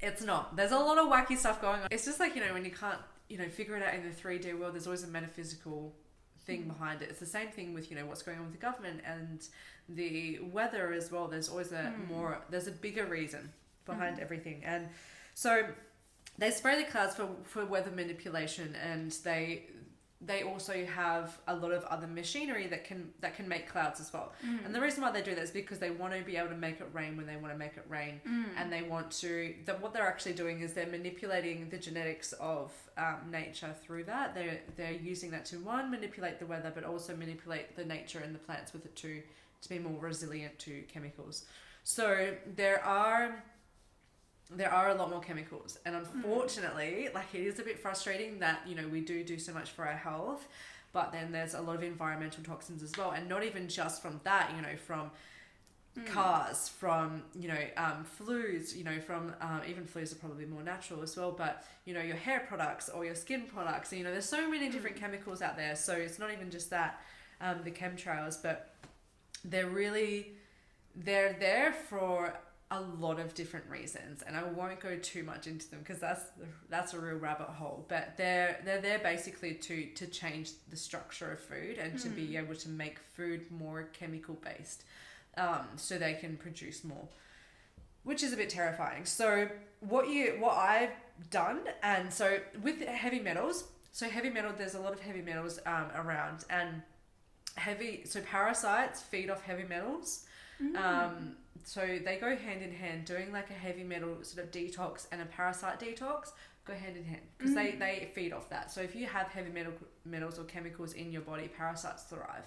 Speaker 2: it's not. There's a lot of wacky stuff going on. It's just like, when you can't, figure it out in the 3D world, there's always a metaphysical thing behind it. It's the same thing with, what's going on with the government and the weather as well. There's always there's a bigger reason behind everything. And so they spray the clouds for weather manipulation, and they also have a lot of other machinery that can make clouds as well. And the reason why they do that is because they want to be able to make it rain when they want to make it rain. And they want to, what they're actually doing is they're manipulating the genetics of nature through that. They're using that to, one, manipulate the weather, but also manipulate the nature and the plants with it to be more resilient to chemicals. So there are a lot more chemicals, and unfortunately, like, it is a bit frustrating that, we do so much for our health, but then there's a lot of environmental toxins as well, and not even just from that, you know, from cars, from, you know, flus, you know, from even flus are probably more natural as well, but, you know, your hair products or your skin products, you know, there's so many different chemicals out there. So it's not even just that, the chemtrails, but they're there for a lot of different reasons, and I won't go too much into them because that's a real rabbit hole, but they're there basically to change the structure of food and to be able to make food more chemical based, so they can produce more, which is a bit terrifying. So what I've done, and so with heavy metals, there's a lot of heavy metals around, and so parasites feed off heavy metals. So they go hand in hand. Doing like a heavy metal sort of detox and a parasite detox go hand in hand, because they feed off that. So if you have heavy metals or chemicals in your body, parasites thrive.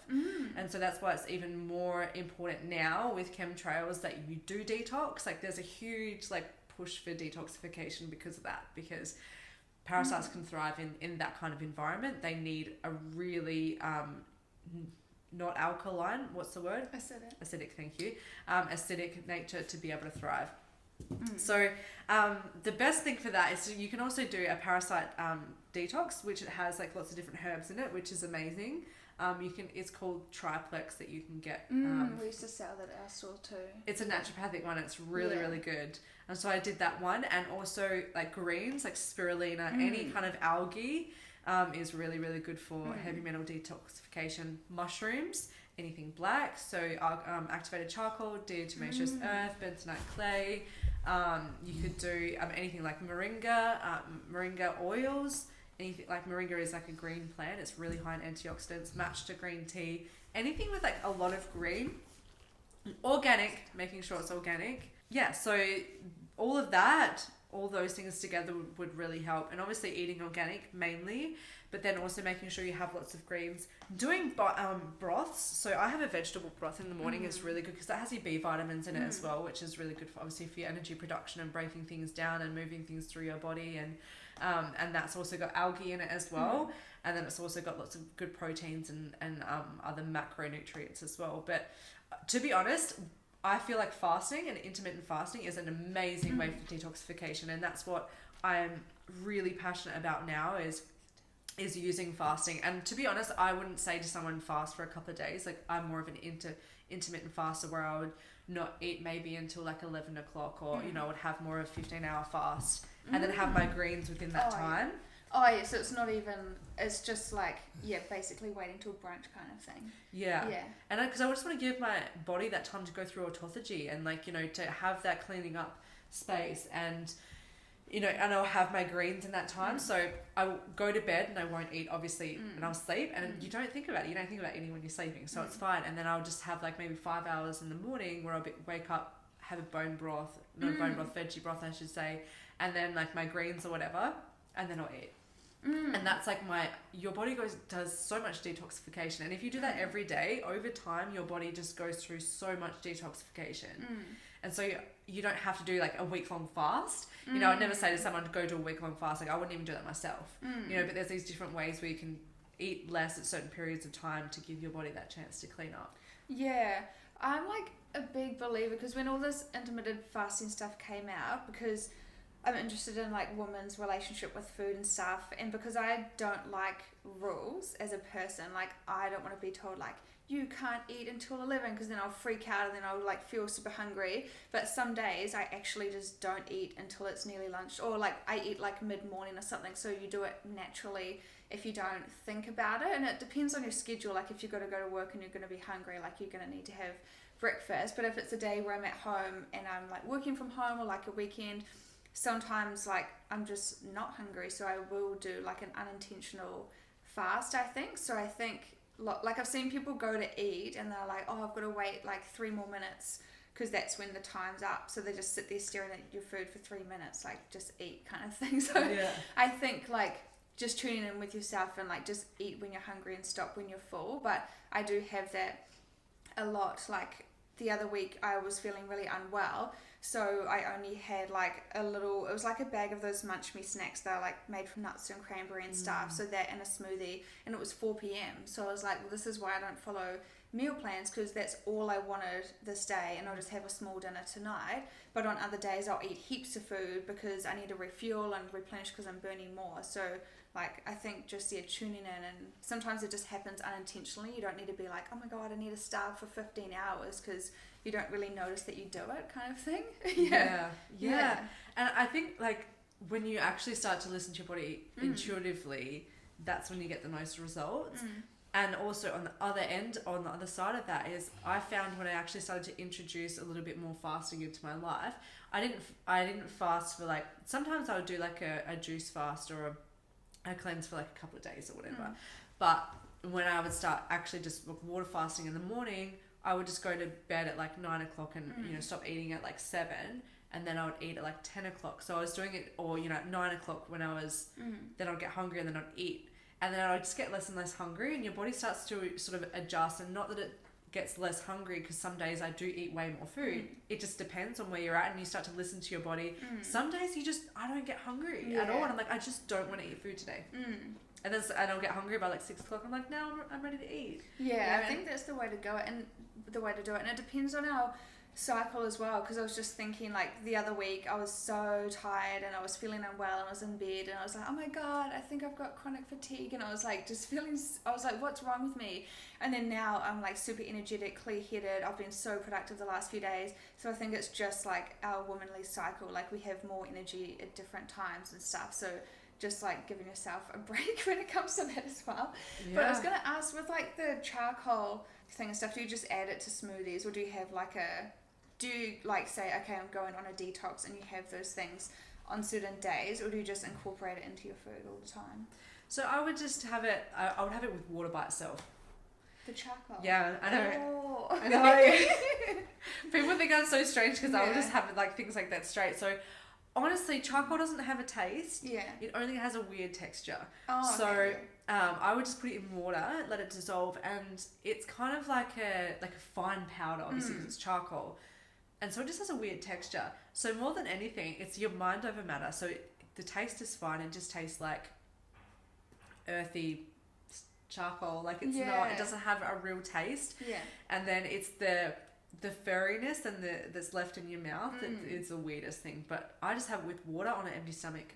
Speaker 2: And so that's why it's even more important now with chemtrails that you do detox. Like there's a huge like push for detoxification because of that, because parasites can thrive in that kind of environment. They need a really not alkaline, what's the word? Acidic, thank you. Acidic nature to be able to thrive. So the best thing for that is you can also do a parasite detox, which it has like lots of different herbs in it, which is amazing. It's called Triplex that you can get.
Speaker 1: We used to sell that at our store too.
Speaker 2: It's a naturopathic one. It's really, really good. And so I did that one, and also like greens, like spirulina, any kind of algae is really, really good for heavy metal detoxification. Mushrooms, anything black, so activated charcoal, diatomaceous earth, bentonite clay. You could do anything like moringa oils. Anything like moringa is like a green plant. It's really high in antioxidants. Matcha green tea. Anything with like a lot of green, organic. Making sure it's organic. Yeah. So all of that, all those things together would really help. And obviously eating organic mainly, but then also making sure you have lots of greens. Doing broths. So I have a vegetable broth in the morning. Is really good because that has your B vitamins in it as well, which is really good for obviously for your energy production and breaking things down and moving things through your body. And that's also got algae in it as well. And then it's also got lots of good proteins and other macronutrients as well. But to be honest, I feel like fasting and intermittent fasting is an amazing way for detoxification, and that's what I'm really passionate about now is using fasting. And to be honest, I wouldn't say to someone fast for a couple of days. Like I'm more of an intermittent faster where I would not eat maybe until like 11 o'clock, or you know, I would have more of a 15-hour fast and then have my greens within that time.
Speaker 1: Oh yeah, so it's not even, it's just like, basically waiting till brunch kind of thing.
Speaker 2: Yeah. And because I just want to give my body that time to go through autophagy and like, you know, to have that cleaning up space, and, you know, and I'll have my greens in that time. So I'll go to bed and I won't eat obviously and I'll sleep, and you don't think about it. You don't think about eating when you're sleeping, so it's fine. And then I'll just have like maybe 5 hours in the morning where I'll wake up, have a bone broth, veggie broth I should say, and then like my greens or whatever, and then I'll eat. And that's like your body does so much detoxification, and if you do that every day, over time your body just goes through so much detoxification. And so you don't have to do like a week-long fast. You know, I'd never say to someone to go do a week-long fast. Like I wouldn't even do that myself. You know, but there's these different ways where you can eat less at certain periods of time to give your body that chance to clean up.
Speaker 1: Yeah, I'm like a big believer, because when all this intermittent fasting stuff came out, because I'm interested in like women's relationship with food and stuff, and because I don't like rules as a person, like I don't want to be told like you can't eat until 11, because then I'll freak out and then I'll like feel super hungry. But some days I actually just don't eat until it's nearly lunch, or like I eat like mid-morning or something. So you do it naturally if you don't think about it, and it depends on your schedule. Like if you've got to go to work and you're going to be hungry, like you're going to need to have breakfast. But if it's a day where I'm at home and I'm like working from home, or like a weekend, sometimes like I'm just not hungry, so I will do like an unintentional fast, I think. So I think like I've seen people go to eat and they're like, oh, I've got to wait like 3 more minutes because that's when the time's up. So they just sit there staring at your food for 3 minutes, like just eat kind of thing. So I think like just tuning in with yourself and like just eat when you're hungry and stop when you're full. But I do have that a lot. Like the other week I was feeling really unwell, So I only had like it was like a bag of those Munch Me snacks that are like made from nuts and cranberry and stuff. So that in a smoothie, and it was 4 p.m. So I was like, well, this is why I don't follow meal plans, because that's all I wanted this day, and I'll just have a small dinner tonight. But on other days I'll eat heaps of food because I need to refuel and replenish because I'm burning more. So like, I think just tuning in, and sometimes it just happens unintentionally. You don't need to be like, oh my god, I need to starve for 15 hours, because you don't really notice that you do it, kind of thing.
Speaker 2: Yeah. And I think like when you actually start to listen to your body intuitively, that's when you get the most results. And also on the other end, on the other side of that is, I found when I actually started to introduce a little bit more fasting into my life, I didn't fast for like, sometimes I would do like a juice fast or a cleanse for like a couple of days or whatever. But when I would start actually just water fasting in the morning, I would just go to bed at like 9 o'clock and stop eating at like 7, and then I would eat at like 10 o'clock. So I was doing it, or at 9 o'clock when I was, then I'd get hungry and then I'd eat. And then I would just get less and less hungry, and your body starts to sort of adjust. And not that it gets less hungry, because some days I do eat way more food. It just depends on where you're at, and you start to listen to your body. Some days I don't get hungry at all, and I'm like, I just don't want to eat food today. And then I'll get hungry by like 6 o'clock. I'm like, now I'm ready to eat.
Speaker 1: Yeah, I think that's the way to go, and the way to do it. And it depends on our cycle as well, because I was just thinking, like, the other week I was so tired and I was feeling unwell, and I was in bed and I was like, oh my god, I think I've got chronic fatigue, and I was like what's wrong with me? And then now I'm like super energetic, clear-headed. I've been so productive the last few days. So I think it's just like our womanly cycle, like we have more energy at different times and stuff. So just like giving yourself a break when it comes to that as well. But I was going to ask, with like the charcoal thing and stuff, do you just add it to smoothies, or do you have like do you like say, okay, I'm going on a detox, and you have those things on certain days, or do you just incorporate it into your food all the time?
Speaker 2: So I would just have it, I would have it with water by itself.
Speaker 1: The charcoal?
Speaker 2: Yeah, I know.
Speaker 1: Oh.
Speaker 2: I know. People think I'm so strange, because I would just have like things like that straight. So honestly, charcoal doesn't have a taste. Yeah. It only has a weird texture.
Speaker 1: Oh,
Speaker 2: so
Speaker 1: okay.
Speaker 2: I would just put it in water, let it dissolve, and it's kind of like a fine powder, obviously, because it's charcoal. And so it just has a weird texture. So more than anything, it's your mind over matter. So the taste is fine. It just tastes like earthy charcoal. Like it's not, it doesn't have a real taste. Yeah. And then it's the furriness and that's left in your mouth that is the weirdest thing. But I just have it with water on an empty stomach.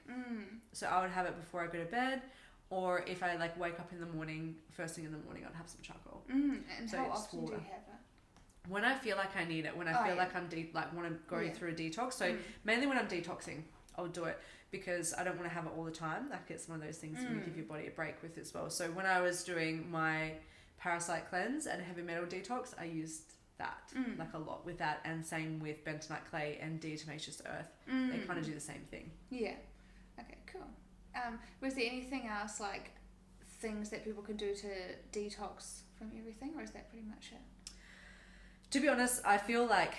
Speaker 2: So I would have it before I go to bed, or if I like wake up in the morning, first thing in the morning, I'd have some charcoal.
Speaker 1: And so how often do you have it?
Speaker 2: When I feel like I need it, when I feel like I'm want to go through a detox. So mainly when I'm detoxing, I'll do it, because I don't want to have it all the time. Like it's one of those things you give your body a break with as well. So when I was doing my parasite cleanse and heavy metal detox, I used that like a lot with that, and same with bentonite clay and diatomaceous earth. They kind of do the same thing. Yeah.
Speaker 1: Okay, cool. Was there anything else, like things that people can do to detox from everything, or is that pretty much it?
Speaker 2: To be honest, I feel like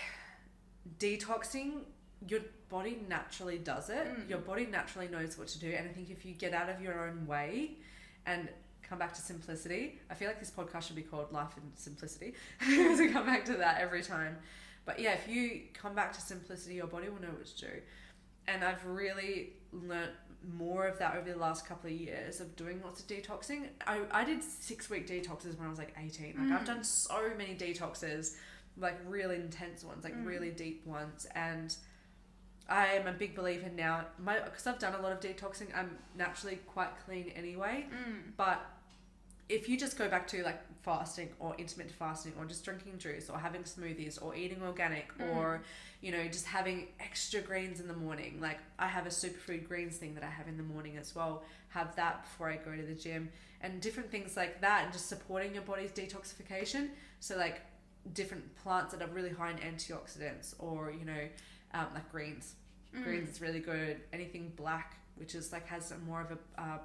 Speaker 2: detoxing, your body naturally does it. Your body naturally knows what to do. And I think if you get out of your own way and come back to simplicity, I feel like this podcast should be called Life in Simplicity, because we come back to that every time. But yeah, if you come back to simplicity, your body will know what to do. And I've really learnt more of that over the last couple of years of doing lots of detoxing. I did 6-week detoxes when I was like 18. Like I've done so many detoxes, like really intense ones, like really deep ones. And I am a big believer now, because I've done a lot of detoxing, I'm naturally quite clean anyway. But if you just go back to like fasting or intermittent fasting, or just drinking juice, or having smoothies, or eating organic, or just having extra greens in the morning, like I have a superfood greens thing that I have in the morning as well, have that before I go to the gym, and different things like that, and just supporting your body's detoxification. So like different plants that are really high in antioxidants, or like greens is really good. Anything black, which is like has more of a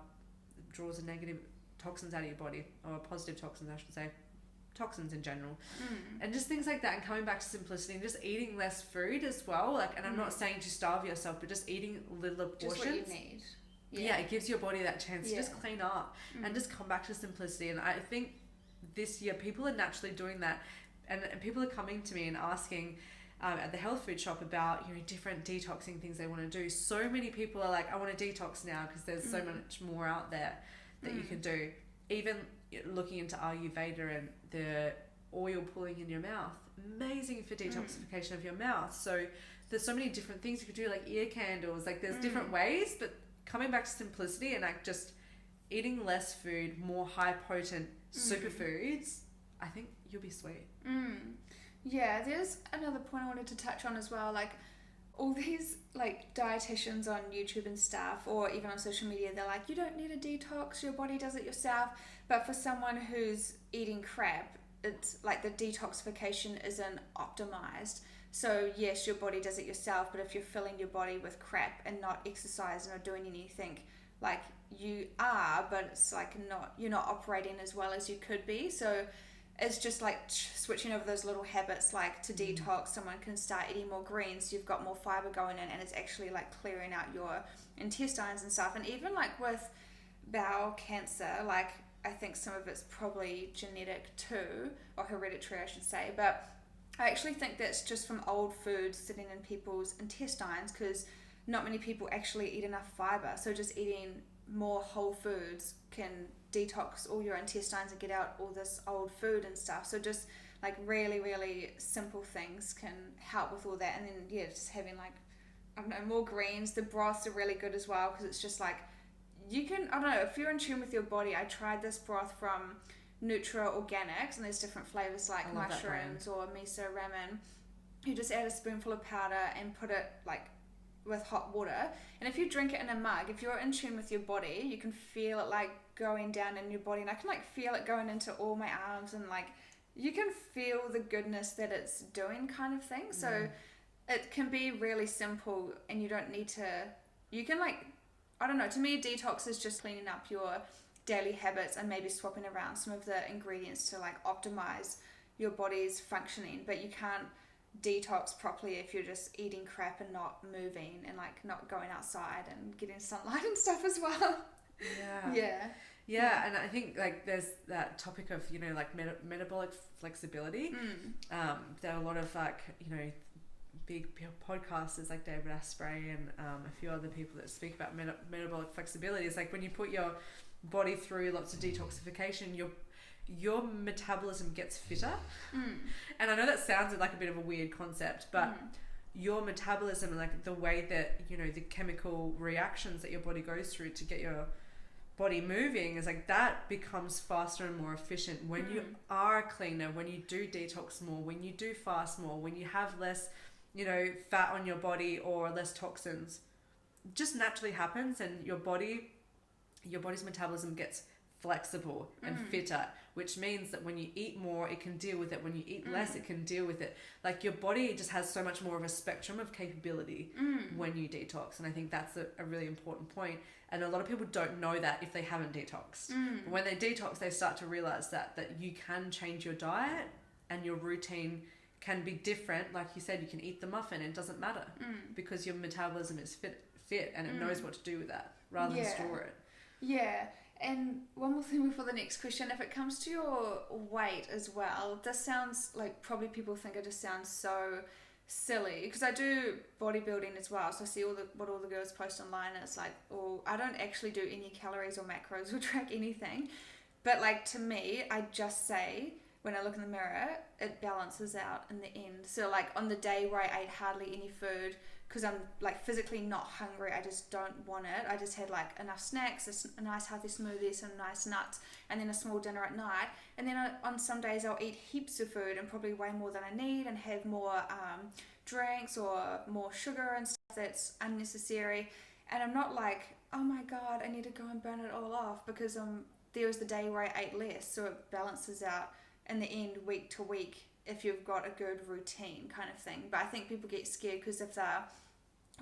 Speaker 2: draws a negative toxins out of your body, or positive toxins I should say, toxins in general, and just things like that. And coming back to simplicity, and just eating less food as well, like, and I'm not saying to starve yourself, but just eating littler portions, just what you need. Yeah, it gives your body that chance to just clean up and just come back to simplicity. And I think this year people are naturally doing that, and people are coming to me and asking at the health food shop about, you know, different detoxing things they want to do. So many people are like, I want to detox now, because there's so much more out there that you can do. Even looking into Ayurveda and the oil pulling in your mouth, amazing for detoxification of your mouth. So there's so many different things you could do, like ear candles, like there's different ways, but coming back to simplicity and like just eating less food, more high potent superfoods, I think you'll be sweet.
Speaker 1: Yeah, there's another point I wanted to touch on as well, like all these like dietitians on YouTube and stuff, or even on social media, they're like, you don't need a detox, your body does it yourself. But for someone who's eating crap, it's like the detoxification isn't optimized. So yes, your body does it yourself, but if you're filling your body with crap and not exercising or doing anything, like you are, but it's like you're not operating as well as you could be. So it's just like switching over those little habits, like to detox, someone can start eating more greens, so you've got more fiber going in, and it's actually like clearing out your intestines and stuff. And even like with bowel cancer, like I think some of it's probably genetic too, or hereditary I should say, but I actually think that's just from old foods sitting in people's intestines, because not many people actually eat enough fiber. So just eating more whole foods can detox all your intestines and get out all this old food and stuff. So just like really, really simple things can help with all that. And then yeah, just having like, I don't know, more greens. The broths are really good as well, because it's just like, you can, I don't know, if you're in tune with your body. I tried this broth from Nutra Organics, and there's different flavors like mushrooms or miso ramen. You just add a spoonful of powder and put it like with hot water, and if you drink it in a mug, if you're in tune with your body, you can feel it like going down in your body, and I can like feel it going into all my arms, and like you can feel the goodness that it's doing, kind of thing. So it can be really simple, and you don't need to, you can like, I don't know, to me detox is just cleaning up your daily habits and maybe swapping around some of the ingredients to like optimize your body's functioning. But you can't detox properly if you're just eating crap and not moving and like not going outside and getting sunlight and stuff as well. Yeah, and I think like there's that topic of, you know, like metabolic flexibility. There are a lot of like, you know, big podcasters like David Asprey and a few other people that speak about metabolic flexibility. It's like when you put your body through lots of detoxification, your metabolism gets fitter. And I know that sounds like a bit of a weird concept, but your metabolism and like the way that, you know, the chemical reactions that your body goes through to get your body moving is like that becomes faster and more efficient when you are cleaner, when you do detox more, when you do fast more, when you have less, you know, fat on your body or less toxins. It just naturally happens, and your body's metabolism gets flexible and fitter, which means that when you eat more, it can deal with it. When you eat less, it can deal with it. Like your body just has so much more of a spectrum of capability when you detox. And I think that's a really important point. And a lot of people don't know that if they haven't detoxed. But when they detox, they start to realize that you can change your diet and your routine can be different. Like you said, you can eat the muffin and it doesn't matter because your metabolism is fit and it knows what to do with that rather than store it. Yeah. And one more thing before the next question, if it comes to your weight as well, this sounds like probably people think it just sounds so silly, because I do bodybuilding as well, so I see what all the girls post online, and it's like, oh, I don't actually do any calories or macros or track anything, but like to me, I just say, when I look in the mirror, it balances out in the end. So like on the day where I ate hardly any food, because I'm like physically not hungry, I just don't want it, I just had like enough snacks, a nice healthy smoothie, some nice nuts, and then a small dinner at night. And then on some days I'll eat heaps of food and probably way more than I need, and have more drinks or more sugar and stuff that's unnecessary. And I'm not like, oh my god, I need to go and burn it all off, because there was the day where I ate less. So it balances out in the end, week to week, if you've got a good routine kind of thing. But I think people get scared because if they're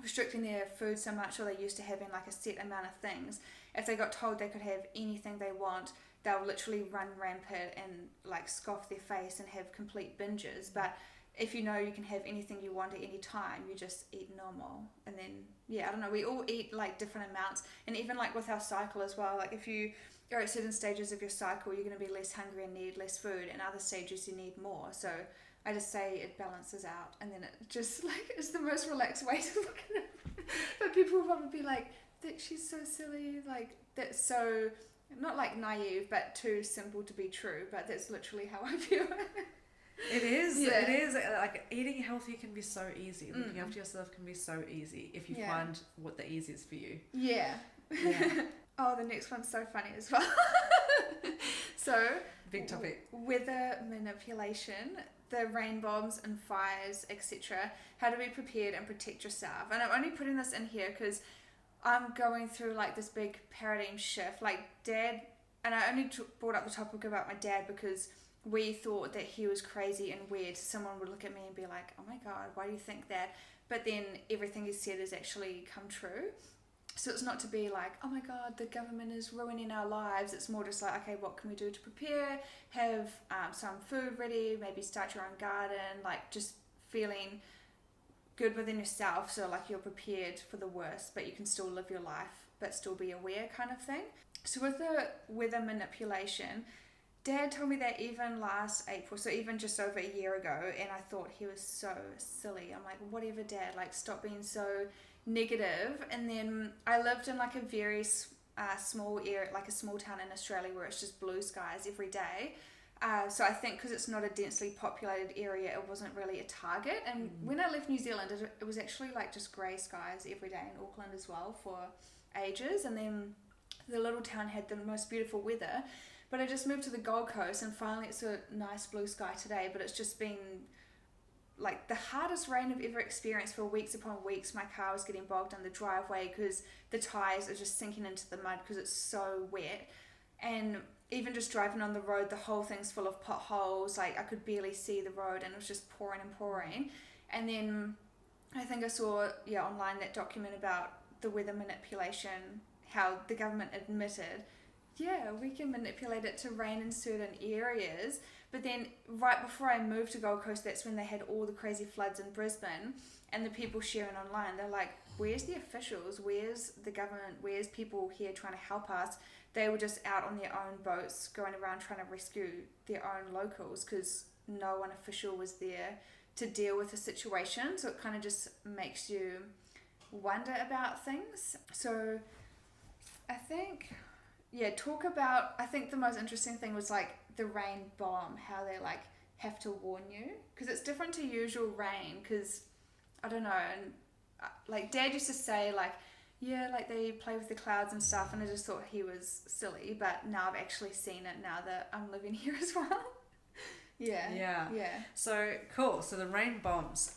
Speaker 1: restricting their food so much, or they're used to having like a set amount of things, if they got told they could have anything they want, they'll literally run rampant and like scoff their face and have complete binges. But if you know you can have anything you want at any time, you just eat normal. And then I don't know, we all eat like different amounts. And even like with our cycle as well, like if you are at certain stages of your cycle, you're going to be less hungry and need less food, and other stages you need more. So I just say it balances out, and then it just like is the most relaxed way to look at it. But people will probably be like, that she's so silly, like that's so not like naive, but too simple to be true. But that's literally how I feel.
Speaker 2: It is.
Speaker 1: Yeah.
Speaker 2: It is. Like eating healthy can be so easy. Looking after yourself can be so easy if you find what the easy is for you.
Speaker 1: Yeah. Oh, the next one's so funny as well. So,
Speaker 2: big topic.
Speaker 1: Weather manipulation, the rain bombs and fires, etc. How to be prepared and protect yourself. And I'm only putting this in here because I'm going through like this big paradigm shift. Like Dad, and I only brought up the topic about my dad because we thought that he was crazy and weird. Someone would look at me and be like, oh my God, why do you think that? But then everything he said has actually come true. So it's not to be like, oh my God, the government is ruining our lives. It's more just like, okay, what can we do to prepare? Have some food ready, maybe start your own garden, like just feeling good within yourself. So like you're prepared for the worst, but you can still live your life, but still be aware kind of thing. So with the weather manipulation, Dad told me that even last April, so even just over a year ago, and I thought he was so silly. I'm like, whatever, Dad, like stop being so negative. And then I lived in like a very small area, like a small town in Australia where it's just blue skies every day. So I think because it's not a densely populated area, it wasn't really a target. And when I left New Zealand, it was actually like just grey skies every day in Auckland as well for ages. And then the little town had the most beautiful weather. But I just moved to the Gold Coast and finally it's a nice blue sky today, but it's just been like the hardest rain I've ever experienced for weeks upon weeks. My car was getting bogged on the driveway because the tyres are just sinking into the mud because it's so wet. And even just driving on the road, the whole thing's full of potholes. Like I could barely see the road and it was just pouring and pouring. And then I think I saw online that document about the weather manipulation, how the government admitted we can manipulate it to rain in certain areas. But then right before I moved to Gold Coast, that's when they had all the crazy floods in Brisbane, and the people sharing online, they're like, where's the officials? Where's the government? Where's people here trying to help us? They were just out on their own boats going around trying to rescue their own locals because no one official was there to deal with the situation. So it kind of just makes you wonder about things. So I think I think the most interesting thing was like the rain bomb, how they like have to warn you because it's different to usual rain because I don't know, and like Dad used to say like like they play with the clouds and stuff, and I just thought he was silly, but now I've actually seen it now that I'm living here as well. Yeah.
Speaker 2: So cool. So the rain bombs.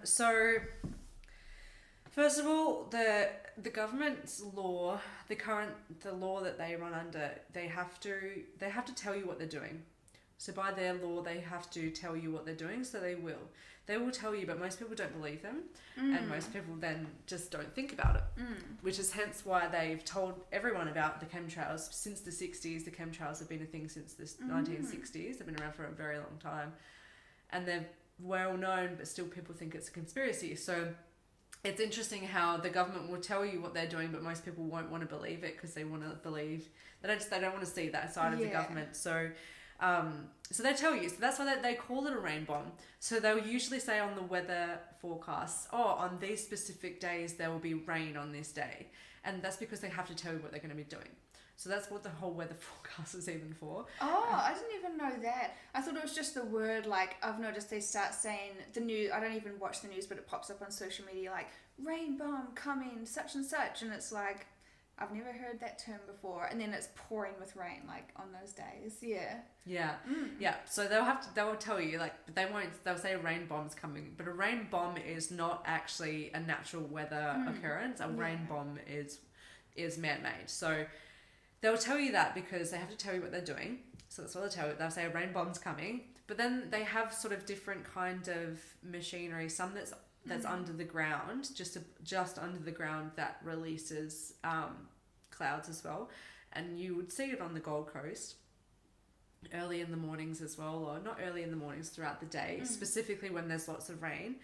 Speaker 2: So first of all, the government's law, the law that they run under, they have to tell you what they're doing. So by their law, they have to tell you what they're doing. So they will tell you, but most people don't believe them, and most people then just don't think about it. Which is hence why they've told everyone about the chemtrails since the 60s. The chemtrails have been a thing since the 1960s. They've been around for a very long time, and they're well known, but still people think it's a conspiracy. So it's interesting how the government will tell you what they're doing, but most people won't want to believe it because they want to believe they don't want to see that side of the government. So so they tell you. So that's why they call it a rain bomb. So they'll usually say on the weather forecasts, on these specific days there will be rain on this day, and that's because they have to tell you what they're going to be doing. So that's what the whole weather forecast is even for.
Speaker 1: I didn't even know that. I thought it was just the word, like, I've noticed they start saying the news. I don't even watch the news, but it pops up on social media, like, rain bomb coming, such and such. And it's like, I've never heard that term before. And then it's pouring with rain, like, on those days. Yeah. So they'll tell you, like, they'll say a rain bomb's coming. But a rain bomb is not actually a natural weather occurrence. A rain bomb is man-made. So they'll tell you that because they have to tell you what they're doing. So that's what they'll tell you. They'll say a rain bomb's coming. But then they have sort of different kind of machinery. Some that's under the ground, just under the ground, that releases clouds as well. And you would see it on the Gold Coast early in the mornings as well, or not early in the mornings, throughout the day, specifically when there's lots of rain.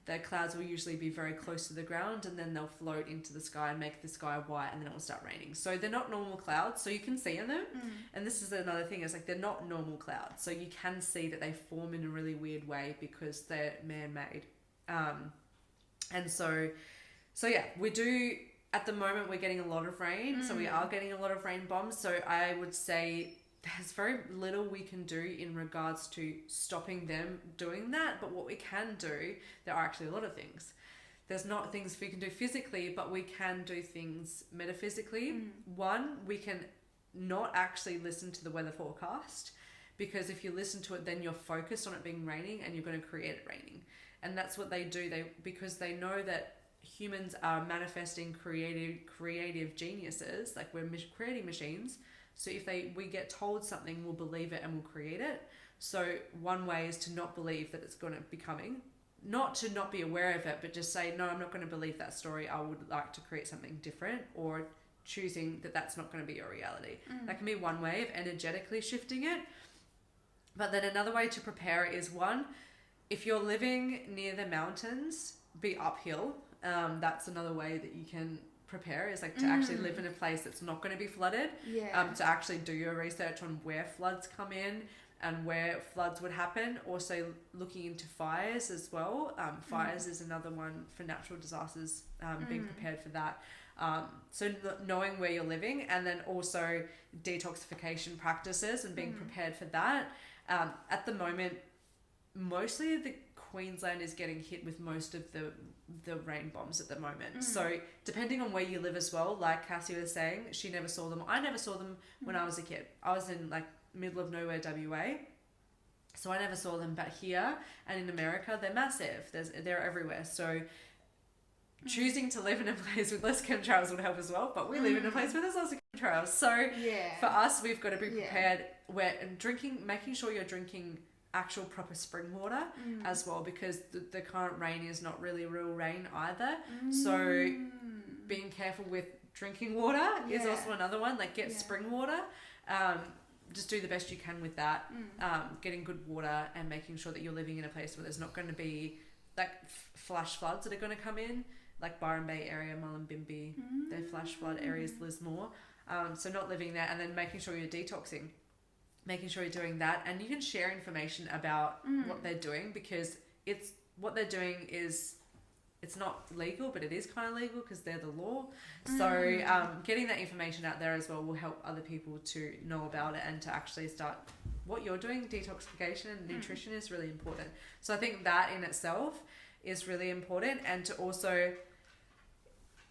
Speaker 2: the clouds will usually be very close to the ground, and then they'll float into the sky and make the sky white, and then it will start raining. So they're not normal clouds, so you can see in them. And this is another thing, is like they're not normal clouds, so you can see that they form in a really weird way because they're man-made. And so yeah, we do, at the moment we're getting a lot of rain, so we are getting a lot of rain bombs. So I would say there's very little we can do in regards to stopping them doing that. But what we can do, there are actually a lot of things. There's not things we can do physically, but we can do things metaphysically. One, we can not actually listen to the weather forecast, because if you listen to it, then you're focused on it being raining and you're going to create it raining. And that's what they do. Because they know that humans are manifesting creative geniuses, like we're creating machines. So if we get told something, we'll believe it and we'll create it. So one way is to not believe that it's going to be coming. Not to not be aware of it, but just say, no, I'm not going to believe that story. I would like to create something different, or choosing that that's not going to be your reality. That can be one way of energetically shifting it. But then another way to prepare is, one, if you're living near the mountains, be uphill. That's another way that you can prepare, is like to actually live in a place that's not going to be flooded. To actually do your research on where floods come in and where floods would happen. Also looking into fires as well. Fires is another one for natural disasters, being prepared for that. So knowing where you're living, and then also detoxification practices and being prepared for that. At the moment, mostly the Queensland is getting hit with most of the rain bombs at the moment. So depending on where you live as well, like Cassie was saying, she never saw them. I never saw them when I was a kid. I was in like middle of nowhere WA, so I never saw them. But here and in America, they're massive. They're everywhere. So choosing to live in a place with less chemtrails would help as well. But we live in a place where there's lots of chemtrails. So for us, we've got to be prepared. Making sure you're drinking actual proper spring water as well, because the current rain is not really real rain either. So being careful with drinking water is also another one. Like get spring water. Just do the best you can with that. Getting good water and making sure that you're living in a place where there's not going to be like flash floods that are going to come in, like Byron Bay area, Mullumbimby, they're flash flood areas, Lismore. So not living there, and then making sure you're detoxing. Making sure you're doing that, and you can share information about what they're doing, because what they're doing is, it's not legal, but it is kind of legal because they're the law. So getting that information out there as well will help other people to know about it and to actually start what you're doing. Detoxification and nutrition is really important. So I think that in itself is really important. And to also,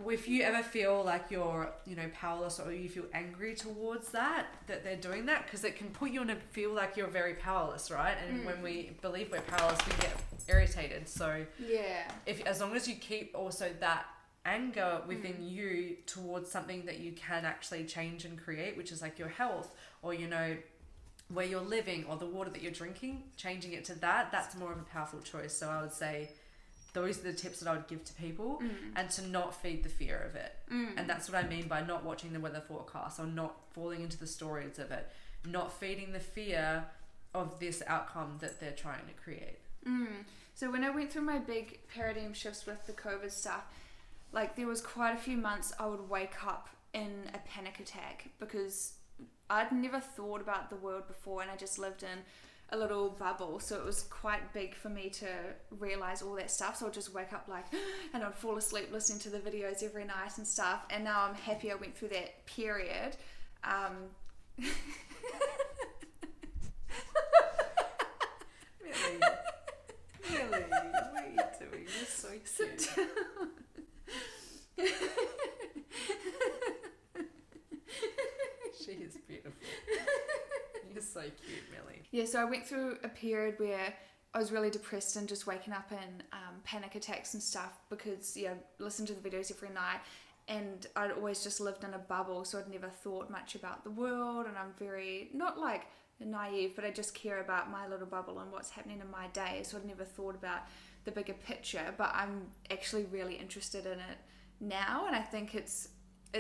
Speaker 2: if you ever feel like you're, powerless, or you feel angry towards that they're doing that, because it can put you in a feel like you're very powerless, right? And when we believe we're powerless, we get irritated. So as long as you keep also that anger within you towards something that you can actually change and create, which is like your health, or where you're living, or the water that you're drinking, changing it to that's more of a powerful choice. So I would say those are the tips that I would give to people, and to not feed the fear of it. And that's what I mean by not watching the weather forecast, or not falling into the stories of it, not feeding the fear of this outcome that they're trying to create.
Speaker 1: So when I went through my big paradigm shifts with the COVID stuff, like there was quite a few months I would wake up in a panic attack, because I'd never thought about the world before, and I just lived in a little bubble, so it was quite big for me to realize all that stuff. So I'd just wake up and I'd fall asleep listening to the videos every night and stuff, and now I'm happy I went through that period.
Speaker 2: Millie, what are you doing? You're so cute. She is beautiful. You're so cute, Millie.
Speaker 1: Yeah, so I went through a period where I was really depressed and just waking up in panic attacks and stuff, because I listened to the videos every night, and I'd always just lived in a bubble, so I'd never thought much about the world, and I'm very, not like naive, but I just care about my little bubble and what's happening in my day, so I'd never thought about the bigger picture. But I'm actually really interested in it now, and I think it's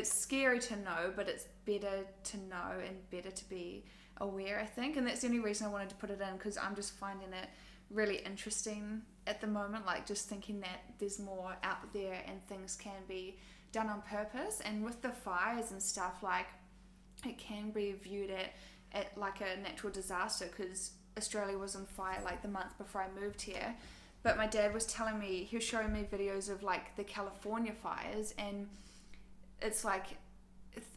Speaker 1: scary to know, but it's better to know and better to be aware, I think. And that's the only reason I wanted to put it in, because I'm just finding it really interesting at the moment, like just thinking that there's more out there and things can be done on purpose. And with the fires and stuff, like it can be viewed at like a natural disaster, because Australia was on fire like the month before I moved here. But my dad was telling me, he was showing me videos of like the California fires, and it's like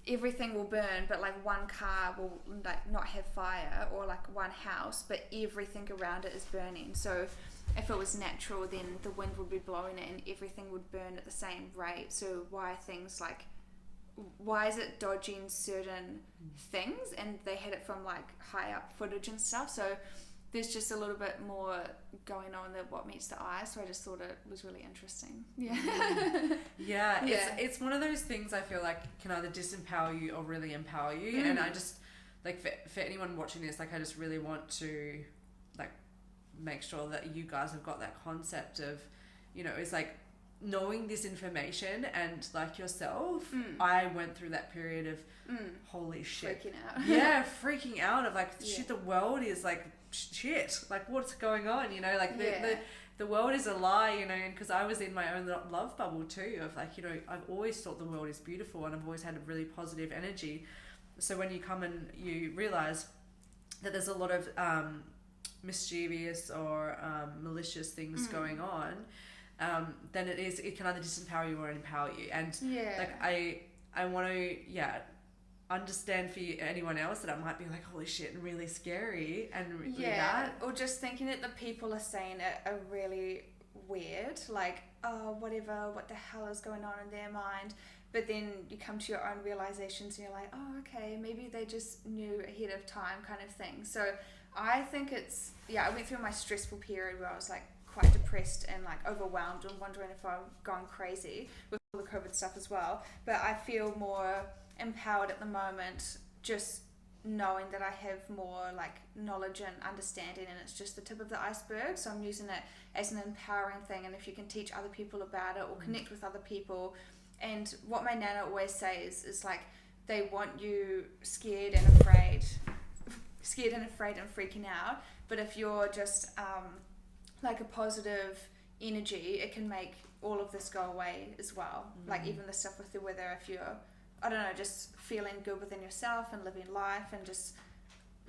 Speaker 1: everything will burn, but like one car will like not have fire, or like one house, but everything around it is burning. So if it was natural, then the wind would be blowing it and everything would burn at the same rate. So why is it dodging certain things? And they had it from like high up footage and stuff. So there's just a little bit more going on than what meets the eye. So I just thought it was really interesting. Yeah.
Speaker 2: Yeah. It's one of those things I feel like can either disempower you or really empower you. And I just, like, for anyone watching this, like, I just really want to, like, make sure that you guys have got that concept of, you know, it's like knowing this information. And like yourself, I went through that period of holy shit, freaking out of like shit, the world is like shit, like what's going on, you know, like the world is a lie, you know. And because I was in my own love bubble too of like, you know, I've always thought the world is beautiful and I've always had a really positive energy. So when you come and you realize that there's a lot of mischievous or malicious things going on, then it can either disempower you or empower you. And like I want to understand for anyone else that it might be like holy shit and really scary and
Speaker 1: or just thinking that the people are saying it are really weird, like what the hell is going on in their mind. But then you come to your own realizations and you're like, oh, okay, maybe they just knew ahead of time, kind of thing. So I think it's, I went through my stressful period where I was like quite depressed and like overwhelmed and wondering if I'm going crazy with all the COVID stuff as well. But I feel more empowered at the moment, just knowing that I have more like knowledge and understanding, and it's just the tip of the iceberg. So I'm using it as an empowering thing. And if you can teach other people about it or connect with other people, and what my nana always says is like, they want you scared and afraid and freaking out. But if you're just like a positive energy, it can make all of this go away as well. Like even the stuff with the weather, if you're, I don't know, just feeling good within yourself and living life and just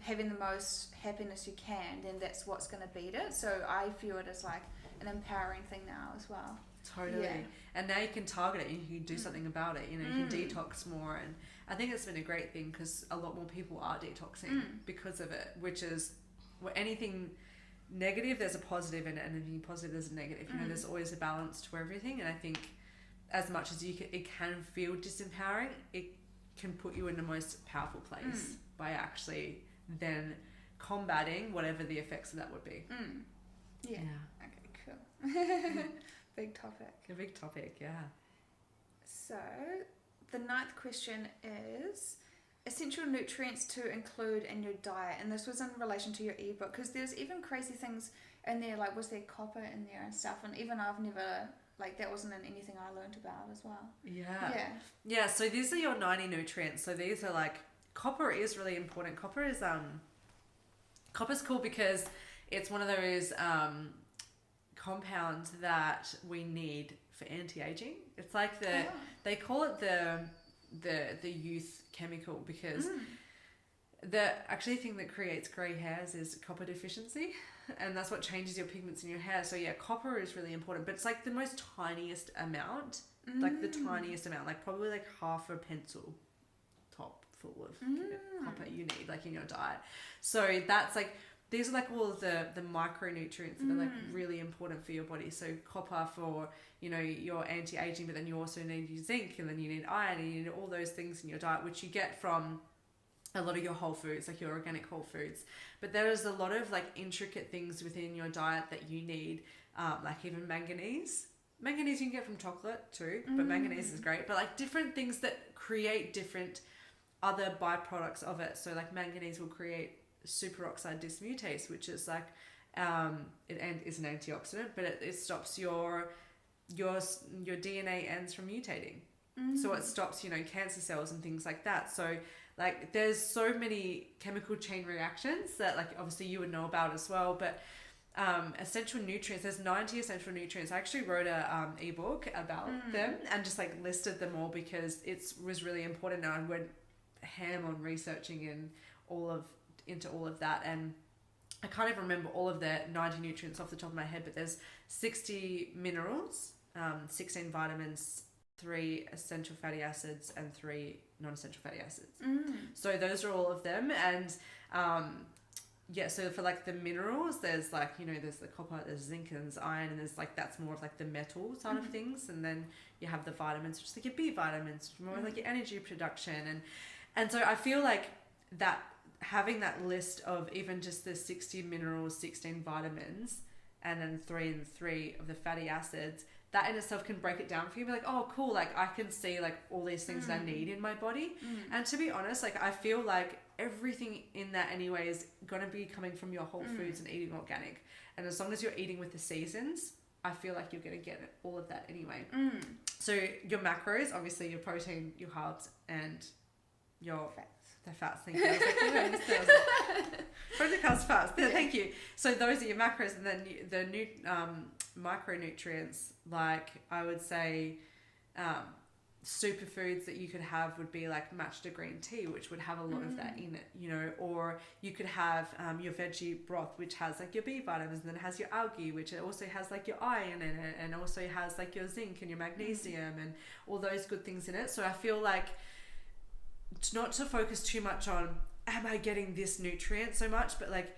Speaker 1: having the most happiness you can, then that's what's going to beat it. So I feel it as like an empowering thing now as well.
Speaker 2: Totally. Yeah. And now you can target it, you can do something about it, you know, you can detox more. And I think it's been a great thing because a lot more people are detoxing because of it, which is, well, anything negative there's a positive in it, and anything positive there's a negative. You know, there's always a balance to everything. And I think as much as it can feel disempowering, it can put you in the most powerful place by actually then combating whatever the effects of that would be.
Speaker 1: Yeah. Okay, cool. Big topic.
Speaker 2: A big topic, yeah.
Speaker 1: So the 9th question is essential nutrients to include in your diet, and this was in relation to your ebook, because there's even crazy things in there, like was there copper in there and stuff, and even I've never, like, that wasn't in anything I learned about as well. Yeah, so these are your 90 nutrients. So these are like, copper is really important. Copper's cool because it's one of those compounds that we need for anti-aging. It's like they call it the youth chemical, because the actually thing that creates grey hairs is copper deficiency, and that's what changes your pigments in your hair. So yeah, copper is really important, but it's like the most tiniest amount, like the tiniest amount, like probably like half a pencil top full of copper you need, like in your diet. So that's like, these are like all of the micronutrients that are like really important for your body. So copper for, you know, your anti-aging, but then you also need your zinc, and then you need iron, and you need all those things in your diet, which you get from a lot of your whole foods, like your organic whole foods. But there is a lot of like intricate things within your diet that you need, like even manganese. Manganese you can get from chocolate too, but manganese is great. But like different things that create different other byproducts of it. So like manganese will create superoxide dismutase, which is like it is an antioxidant, but it stops your DNA ends from mutating. So it stops, you know, cancer cells and things like that. So like there's so many chemical chain reactions that like obviously you would know about as well, but
Speaker 2: essential nutrients. There's 90 essential nutrients. I actually wrote a ebook about them and just like listed them all because it was really important. And I went ham on researching into all of that, and I can't even remember all of the 90 nutrients off the top of my head, but there's 60 minerals, 16 vitamins, 3 essential fatty acids, and 3 non-essential fatty acids. So those are all of them. And so for like the minerals, there's like, you know, there's the copper, there's zinc, and there's iron, and there's like, that's more of like the metal side of things. And then you have the vitamins, which is like your B vitamins, which are more like your energy production. And so I feel like that having that list of even just the 60 minerals, 16 vitamins, and then 3 and 3 of the fatty acids, that in itself can break it down for you. Be like, oh, cool, like I can see like all these things that I need in my body. And to be honest, like I feel like everything in that anyway is going to be coming from your whole foods and eating organic. And as long as you're eating with the seasons, I feel like you're going to get all of that anyway. So your macros, obviously your protein, your carbs, and your the fats. Thank you. I was like, protein, carbs, fats. Yeah, thank you. So those are your macros, and then the micronutrients, like I would say, superfoods that you could have would be like matcha green tea, which would have a lot of that in it, you know. Or you could have your veggie broth, which has like your B vitamins, and then it has your algae, which also has like your iron in it, and also has like your zinc and your magnesium and all those good things in it. So I feel like not to focus too much on, am I getting this nutrient so much, but like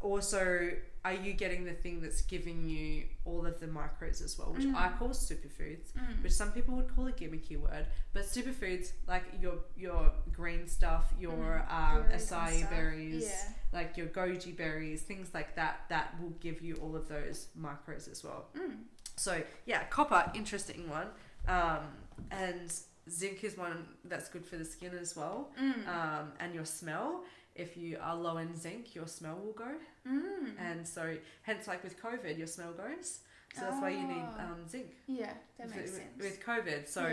Speaker 2: also, are you getting the thing that's giving you all of the micros as well, which I call superfoods, which some people would call a gimmicky word, but superfoods, like your green stuff, your acai berries, like your goji berries, things like that, that will give you all of those micros as well. So yeah, copper, interesting one. And zinc is one that's good for the skin as well. And your smell. If you are low in zinc, your smell will go. And so, hence, like with COVID, your smell goes. So that's why you need zinc.
Speaker 1: Yeah, that makes sense.
Speaker 2: With COVID. So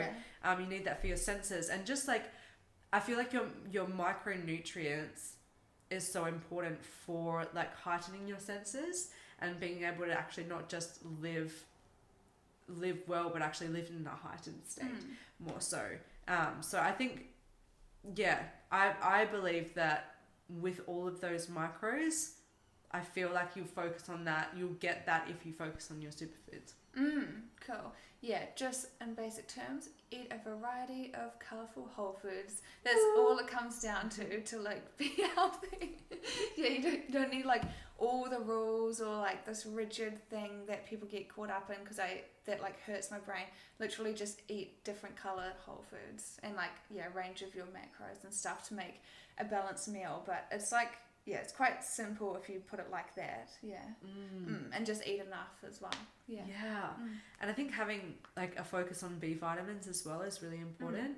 Speaker 2: you need that for your senses. And just like, I feel like your micronutrients is so important for like heightening your senses and being able to actually not just live well, but actually live in a heightened state more so. So I think, I believe that with all of those macros, I feel like you focus on that. You'll get that if you focus on your superfoods.
Speaker 1: Cool. Yeah, just in basic terms, eat a variety of colourful whole foods. That's all it comes down to like be healthy. You don't need like all the rules or like this rigid thing that people get caught up in that like hurts my brain. Literally just eat different colour whole foods and like range of your macros and stuff to make a balanced meal. But it's like it's quite simple if you put it like that. And just eat enough as well. And I think having like a focus on B vitamins as well is really important.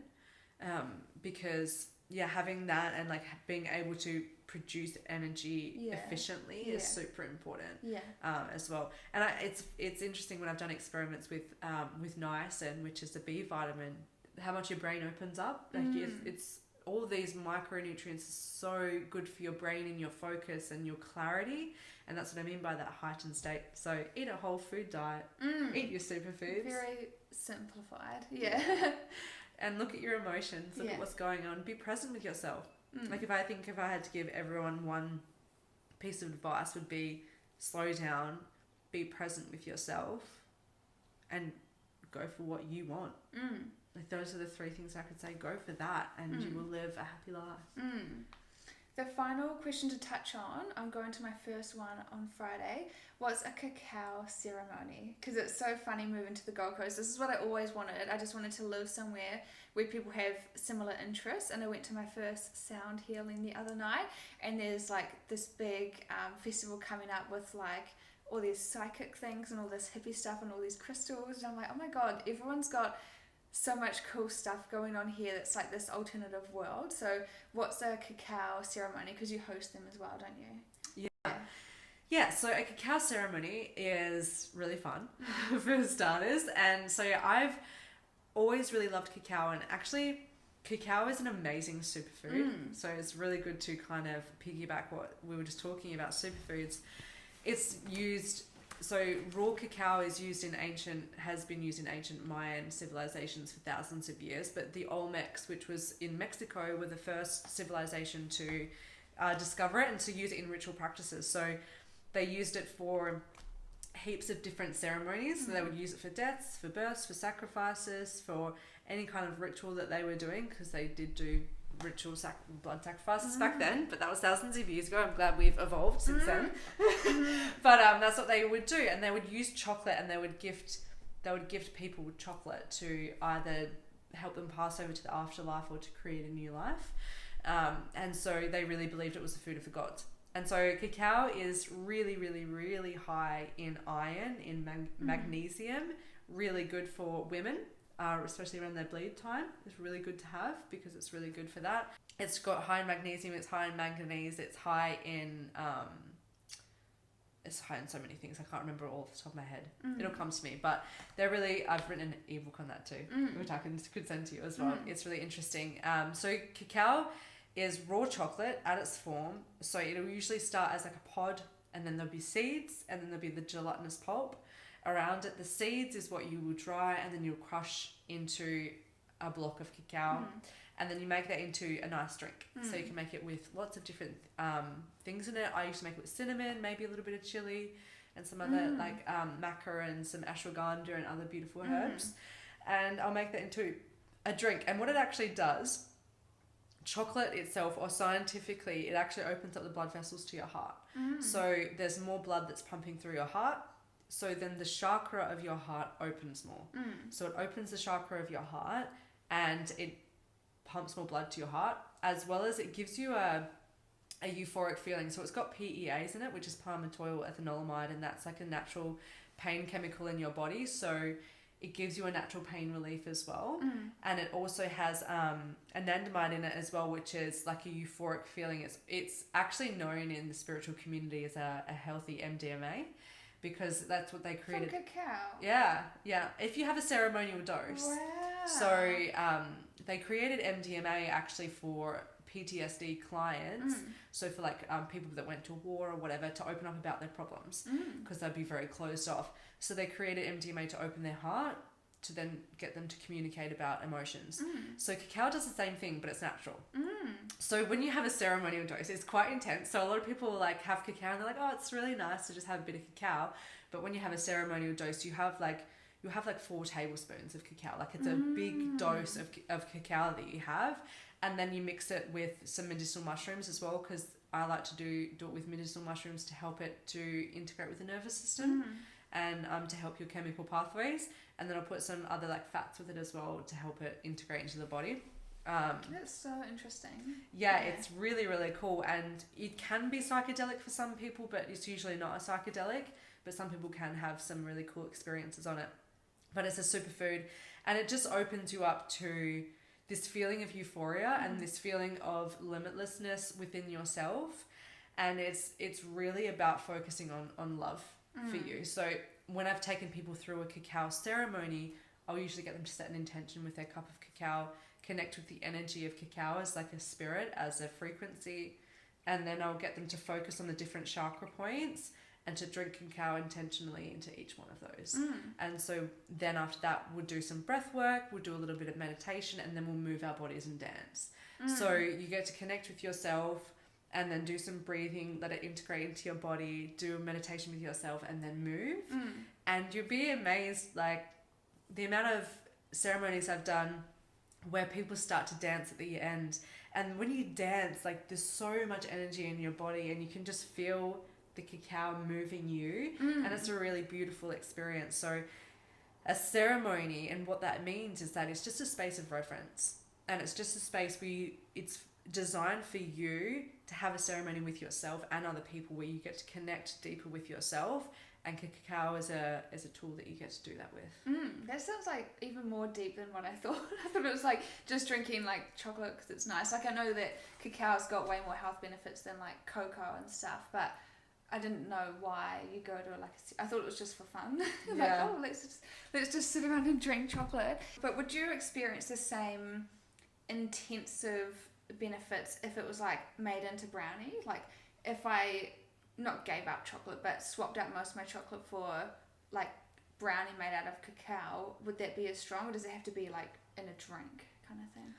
Speaker 1: Because having that and like being able to produce energy efficiently is super important as well. And it's interesting when I've done experiments with niacin, which is the B vitamin, how much your brain opens up. Like it's all of these micronutrients are so good for your brain and your focus and your clarity, and that's what I mean by that heightened state. So eat a whole food diet, eat your superfoods. Very simplified,
Speaker 2: and look at your emotions, look at what's going on, be present with yourself. Like if I had to give everyone one piece of advice, would be slow down, be present with yourself, and go for what you want. Like those are the 3 things I could say. Go for that, and you will live a happy life.
Speaker 1: The final question to touch on, I'm going to my first one on Friday, was a cacao ceremony. Because it's so funny moving to the Gold Coast. This is what I always wanted. I just wanted to live somewhere where people have similar interests. And I went to my first sound healing the other night. And there's like this big festival coming up with like all these psychic things and all this hippie stuff and all these crystals. And I'm like, oh my God, everyone's got so much cool stuff going on here that's like this alternative world. So what's a cacao ceremony? Because you host them as well, don't you?
Speaker 2: Yeah, so a cacao ceremony is really fun for starters. And so I've always really loved cacao, and actually cacao is an amazing superfood. So it's really good to kind of piggyback what we were just talking about, superfoods. It's used, so raw cacao has been used in ancient Mayan civilizations for thousands of years, but the Olmecs, which was in Mexico, were the first civilization to discover it and to use it in ritual practices. So they used it for heaps of different ceremonies. So they would use it for deaths, for births, for sacrifices, for any kind of ritual that they were doing, because they did do ritual blood sacrifices back then, but that was thousands of years ago. I'm glad we've evolved since then. But that's what they would do, and they would use chocolate, and they would gift people with chocolate to either help them pass over to the afterlife or to create a new life. And so they really believed it was the food of the gods. And so cacao is really, really, really high in iron, in magnesium, really good for women. Especially around their bleed time. It's really good to have because it's really good for that. It's got high in magnesium, it's high in manganese, it's high in so many things. I can't remember all off the top of my head. It'll come to me, but they're really, I've written an ebook on that too, which I could send to you as well. It's really interesting. So cacao is raw chocolate at its form. So it'll usually start as like a pod, and then there'll be seeds, and then there'll be the gelatinous pulp around it. The seeds is what you will dry, and then you'll crush into a block of cacao, and then you make that into a nice drink. So you can make it with lots of different things in it. I used to make it with cinnamon, maybe a little bit of chili, and some other like maca and some ashwagandha and other beautiful herbs, and I'll make that into a drink. And what it actually does, chocolate itself, or scientifically, it actually opens up the blood vessels to your heart. So there's more blood that's pumping through your heart. So then the chakra of your heart opens more. So it opens the chakra of your heart, and it pumps more blood to your heart, as well as it gives you a euphoric feeling. So it's got PEAs in it, which is palmitoyl ethanolamide, and that's like a natural pain chemical in your body. So it gives you a natural pain relief as well. And it also has anandamide in it as well, which is like a euphoric feeling. It's actually known in the spiritual community as a healthy MDMA, because that's what they created.
Speaker 1: From cacao?
Speaker 2: Yeah. If you have a ceremonial dose.
Speaker 1: Wow.
Speaker 2: So they created MDMA actually for PTSD clients. So for like people that went to war or whatever, to open up about their problems, because they'd be very closed off. So they created MDMA to open their heart, to then get them to communicate about emotions. So cacao does the same thing, but it's natural. So when you have a ceremonial dose, it's quite intense. So a lot of people like have cacao and they're like, oh, it's really nice to just have a bit of cacao. But when you have a ceremonial dose, you'll have like 4 tablespoons of cacao. Like it's a big dose of cacao that you have. And then you mix it with some medicinal mushrooms as well, because I like to do it with medicinal mushrooms to help it to integrate with the nervous system, and to help your chemical pathways. And then I'll put some other like fats with it as well to help it integrate into the body.
Speaker 1: That's so interesting.
Speaker 2: Yeah, it's really, really cool. And it can be psychedelic for some people, but it's usually not a psychedelic. But some people can have some really cool experiences on it. But it's a superfood, and it just opens you up to this feeling of euphoria and this feeling of limitlessness within yourself. And it's really about focusing on love for you. So when I've taken people through a cacao ceremony, I'll usually get them to set an intention with their cup of cacao, connect with the energy of cacao as like a spirit, as a frequency, and then I'll get them to focus on the different chakra points and to drink cacao intentionally into each one of those. And so then after that, we'll do some breath work, we'll do a little bit of meditation, and then we'll move our bodies and dance. So you get to connect with yourself, and then do some breathing, let it integrate into your body, do a meditation with yourself, and then move. And you'll be amazed, like the amount of ceremonies I've done where people start to dance at the end. And when you dance, like there's so much energy in your body, and you can just feel the cacao moving you. And it's a really beautiful experience. So a ceremony, and what that means is that it's just a space of reverence, and it's just a space where it's designed for you to have a ceremony with yourself and other people, where you get to connect deeper with yourself, and cacao is a tool that you get to do that with.
Speaker 1: That sounds like even more deep than what I thought. I thought it was like just drinking like chocolate because it's nice. Like I know that cacao's got way more health benefits than like cocoa and stuff, but I didn't know why you go to I thought it was just for fun. Like, oh, let's just sit around and drink chocolate. But would you experience the same intensive benefits if it was like made into brownie? Like if I not gave up chocolate, but swapped out most of my chocolate for like brownie made out of cacao, would that be as strong, or does it have to be like in a drink kind of thing?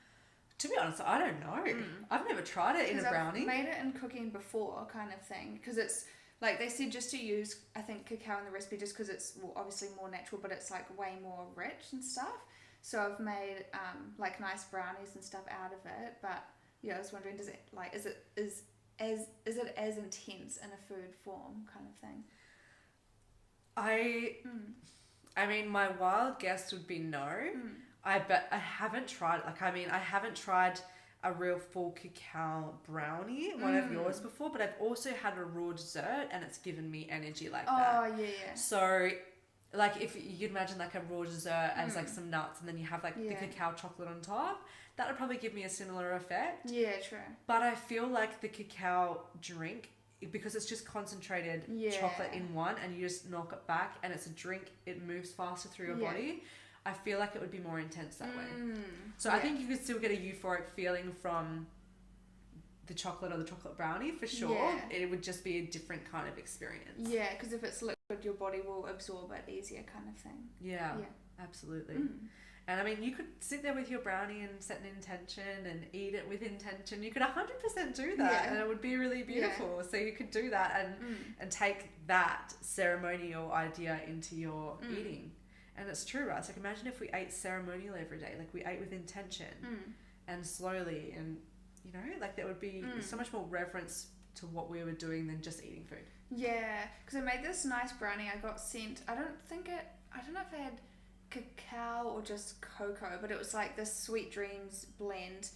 Speaker 2: To be honest, I don't know. I've never tried it in a brownie.
Speaker 1: I've made it in cooking before, kind of thing, because it's like they said just to use, I think, cacao in the recipe just because it's obviously more natural, but it's like way more rich and stuff. So I've made like nice brownies and stuff out of it. But yeah, I was wondering, does it like is it as intense in a food form kind of thing?
Speaker 2: I mean, my wild guess would be no. But I haven't tried, I haven't tried a real full cacao brownie, one of yours before, but I've also had a raw dessert and it's given me energy like that.
Speaker 1: Oh, yeah.
Speaker 2: So, like, if you'd imagine like a raw dessert as like some nuts and then you have like the cacao chocolate on top, that would probably give me a similar effect.
Speaker 1: Yeah, true.
Speaker 2: But I feel like the cacao drink, because it's just concentrated chocolate in one and you just knock it back and it's a drink, it moves faster through your body. I feel like it would be more intense that way. So I think you could still get a euphoric feeling from the chocolate or the chocolate brownie for sure. Yeah. It would just be a different kind of experience. Yeah,
Speaker 1: because if it's liquid, your body will absorb it easier kind of thing.
Speaker 2: Yeah. Absolutely. And I mean, you could sit there with your brownie and set an intention and eat it with intention. You could 100% do that and it would be really beautiful. So you could do that and take that ceremonial idea into your eating. And it's true, right? It's like, imagine if we ate ceremonial every day, like we ate with intention and slowly, and you know, like there would be so much more reverence to what we were doing than just eating food. Yeah, because I made this nice brownie. I got sent, I don't know if I had cacao or just cocoa, but it was like this Sweet Dreams blend.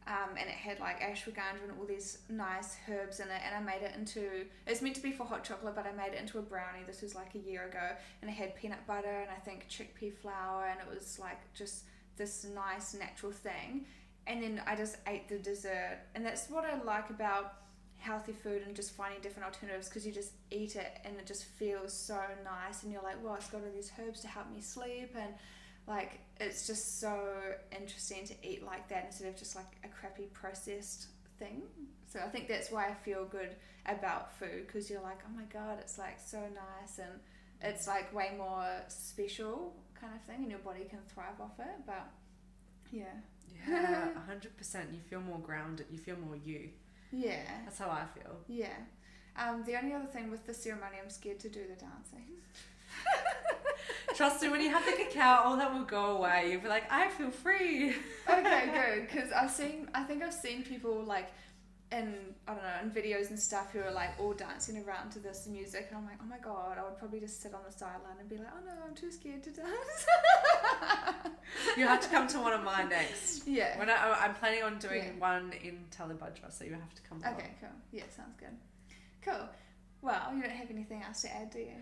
Speaker 2: And it had like ashwagandha and all these nice herbs in it, and I made it into, it's meant to be for hot chocolate, but I made it into a brownie. This was like a year ago, and it had peanut butter and I think chickpea flour, and it was like just this nice natural thing. And then I just ate the dessert, and that's what I like about healthy food and just finding different alternatives, because you just eat it and it just feels so nice, and you're like, well, it's got all these herbs to help me sleep, and like, it's just so interesting to eat like that instead of just like a crappy processed thing. So I think that's why I feel good about food, because you're like, oh my god, it's like so nice and it's like way more special kind of thing, and your body can thrive off it. But yeah, 100%. You feel more grounded, you feel more you. Yeah, that's how I feel. Yeah. The only other thing with the ceremony, I'm scared to do the dancing. Trust me, when you have the cacao, all that will go away. You'll be like, I feel free. Okay, good. Because I think I've seen people like in, I don't know, in videos and stuff who are like all dancing around to this music, and I'm like, oh my god, I would probably just sit on the sideline and be like, oh no, I'm too scared to dance. You have to come to one of mine next. Yeah. When I'm planning on doing one in Talibudra, so you have to come. Okay, cool. Yeah, sounds good. Cool. Well, you don't have anything else to add, do you?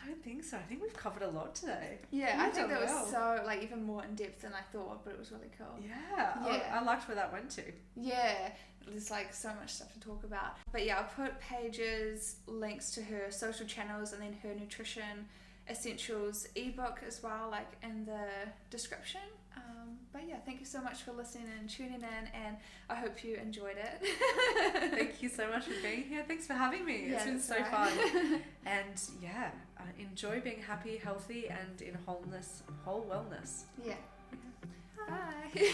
Speaker 2: I don't think so. I think we've covered a lot today. Yeah, I think that was so, like, even more in depth than I thought, but it was really cool. Yeah. I liked where that went to. Yeah, there's like so much stuff to talk about. But yeah, I'll put Paige's links to her social channels and then her nutrition essentials ebook as well, like in the description. But yeah, thank you so much for listening and tuning in, and I hope you enjoyed it. Thank you so much for being here. Thanks for having me. It's been so fun. And yeah, enjoy being happy, healthy, and in whole wellness. Yeah. Bye.